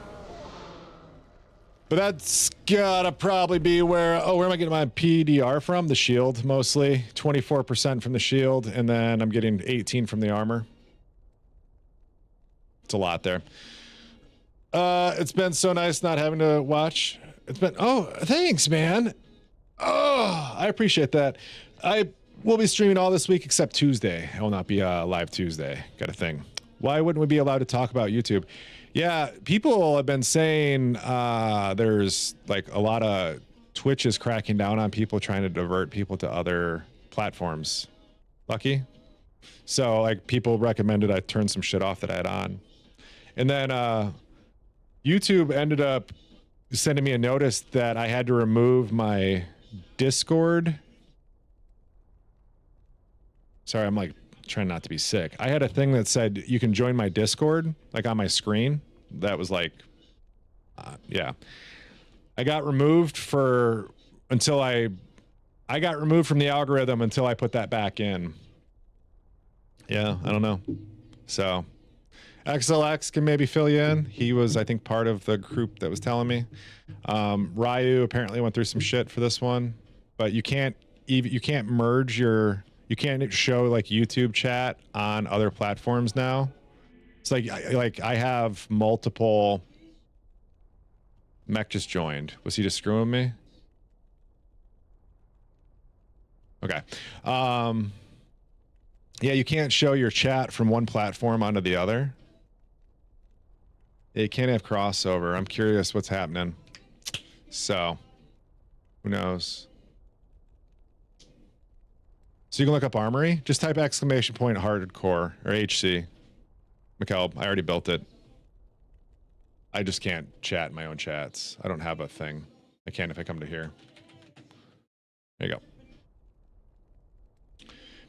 But that's gotta probably be where, oh, where am I getting my PDR from? The shield, mostly. 24% from the shield, and then I'm getting 18 from the armor. It's a lot there. It's been so nice not having to watch. It's been, oh, thanks, man. Oh, I appreciate that. I will be streaming all this week except Tuesday. I will not be live Tuesday. Got a thing. Why wouldn't we be allowed to talk about YouTube? Yeah, people have been saying there's like a lot of Twitch is cracking down on people, trying to divert people to other platforms. Lucky. So like people recommended I turn some shit off that I had on. And then YouTube ended up sending me a notice that I had to remove my Discord. Sorry, I'm like trying not to be sick. I had a thing that said you can join my Discord, like on my screen. That was like, yeah. I got removed until I got removed from the algorithm until I put that back in. Yeah, I don't know. So XLX can maybe fill you in. He was, I think, part of the group that was telling me. Ryu apparently went through some shit for this one, but you can't merge you can't show like YouTube chat on other platforms now. It's like I have multiple. Mech just joined. Was he just screwing me? Okay. Yeah, you can't show your chat from one platform onto the other. You can't have crossover. I'm curious what's happening. So, who knows? So you can look up Armory. Just type ! hardcore or HC. McKelb, I already built it. I just can't chat in my own chats. I don't have a thing. I can if I come to here. There you go.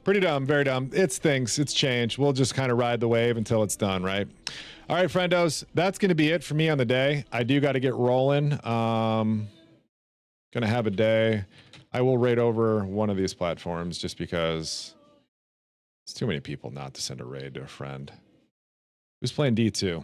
Pretty dumb, very dumb. It's things, it's change. We'll just kind of ride the wave until it's done, right? All right, friendos, that's going to be it for me on the day. I do got to get rolling. Gonna have a day. I will raid over one of these platforms just because it's too many people not to send a raid to a friend. Who's playing D2?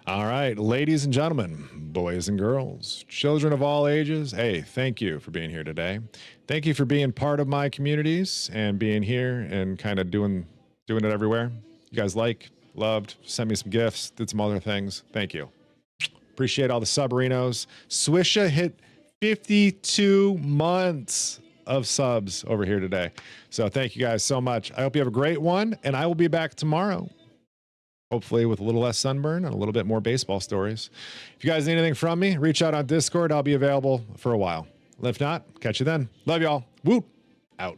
All right, ladies and gentlemen, boys and girls, children of all ages, hey, thank you for being here today. Thank you for being part of my communities and being here and kind of doing it everywhere. You guys loved, sent me some gifts, did some other things. Thank you. Appreciate all the subarinos. Swisha hit 52 months of subs over here today. So thank you guys so much. I hope you have a great one, and I will be back tomorrow. Hopefully with a little less sunburn and a little bit more baseball stories. If you guys need anything from me, reach out on Discord. I'll be available for a while. If not, catch you then. Love y'all. Woot. Out.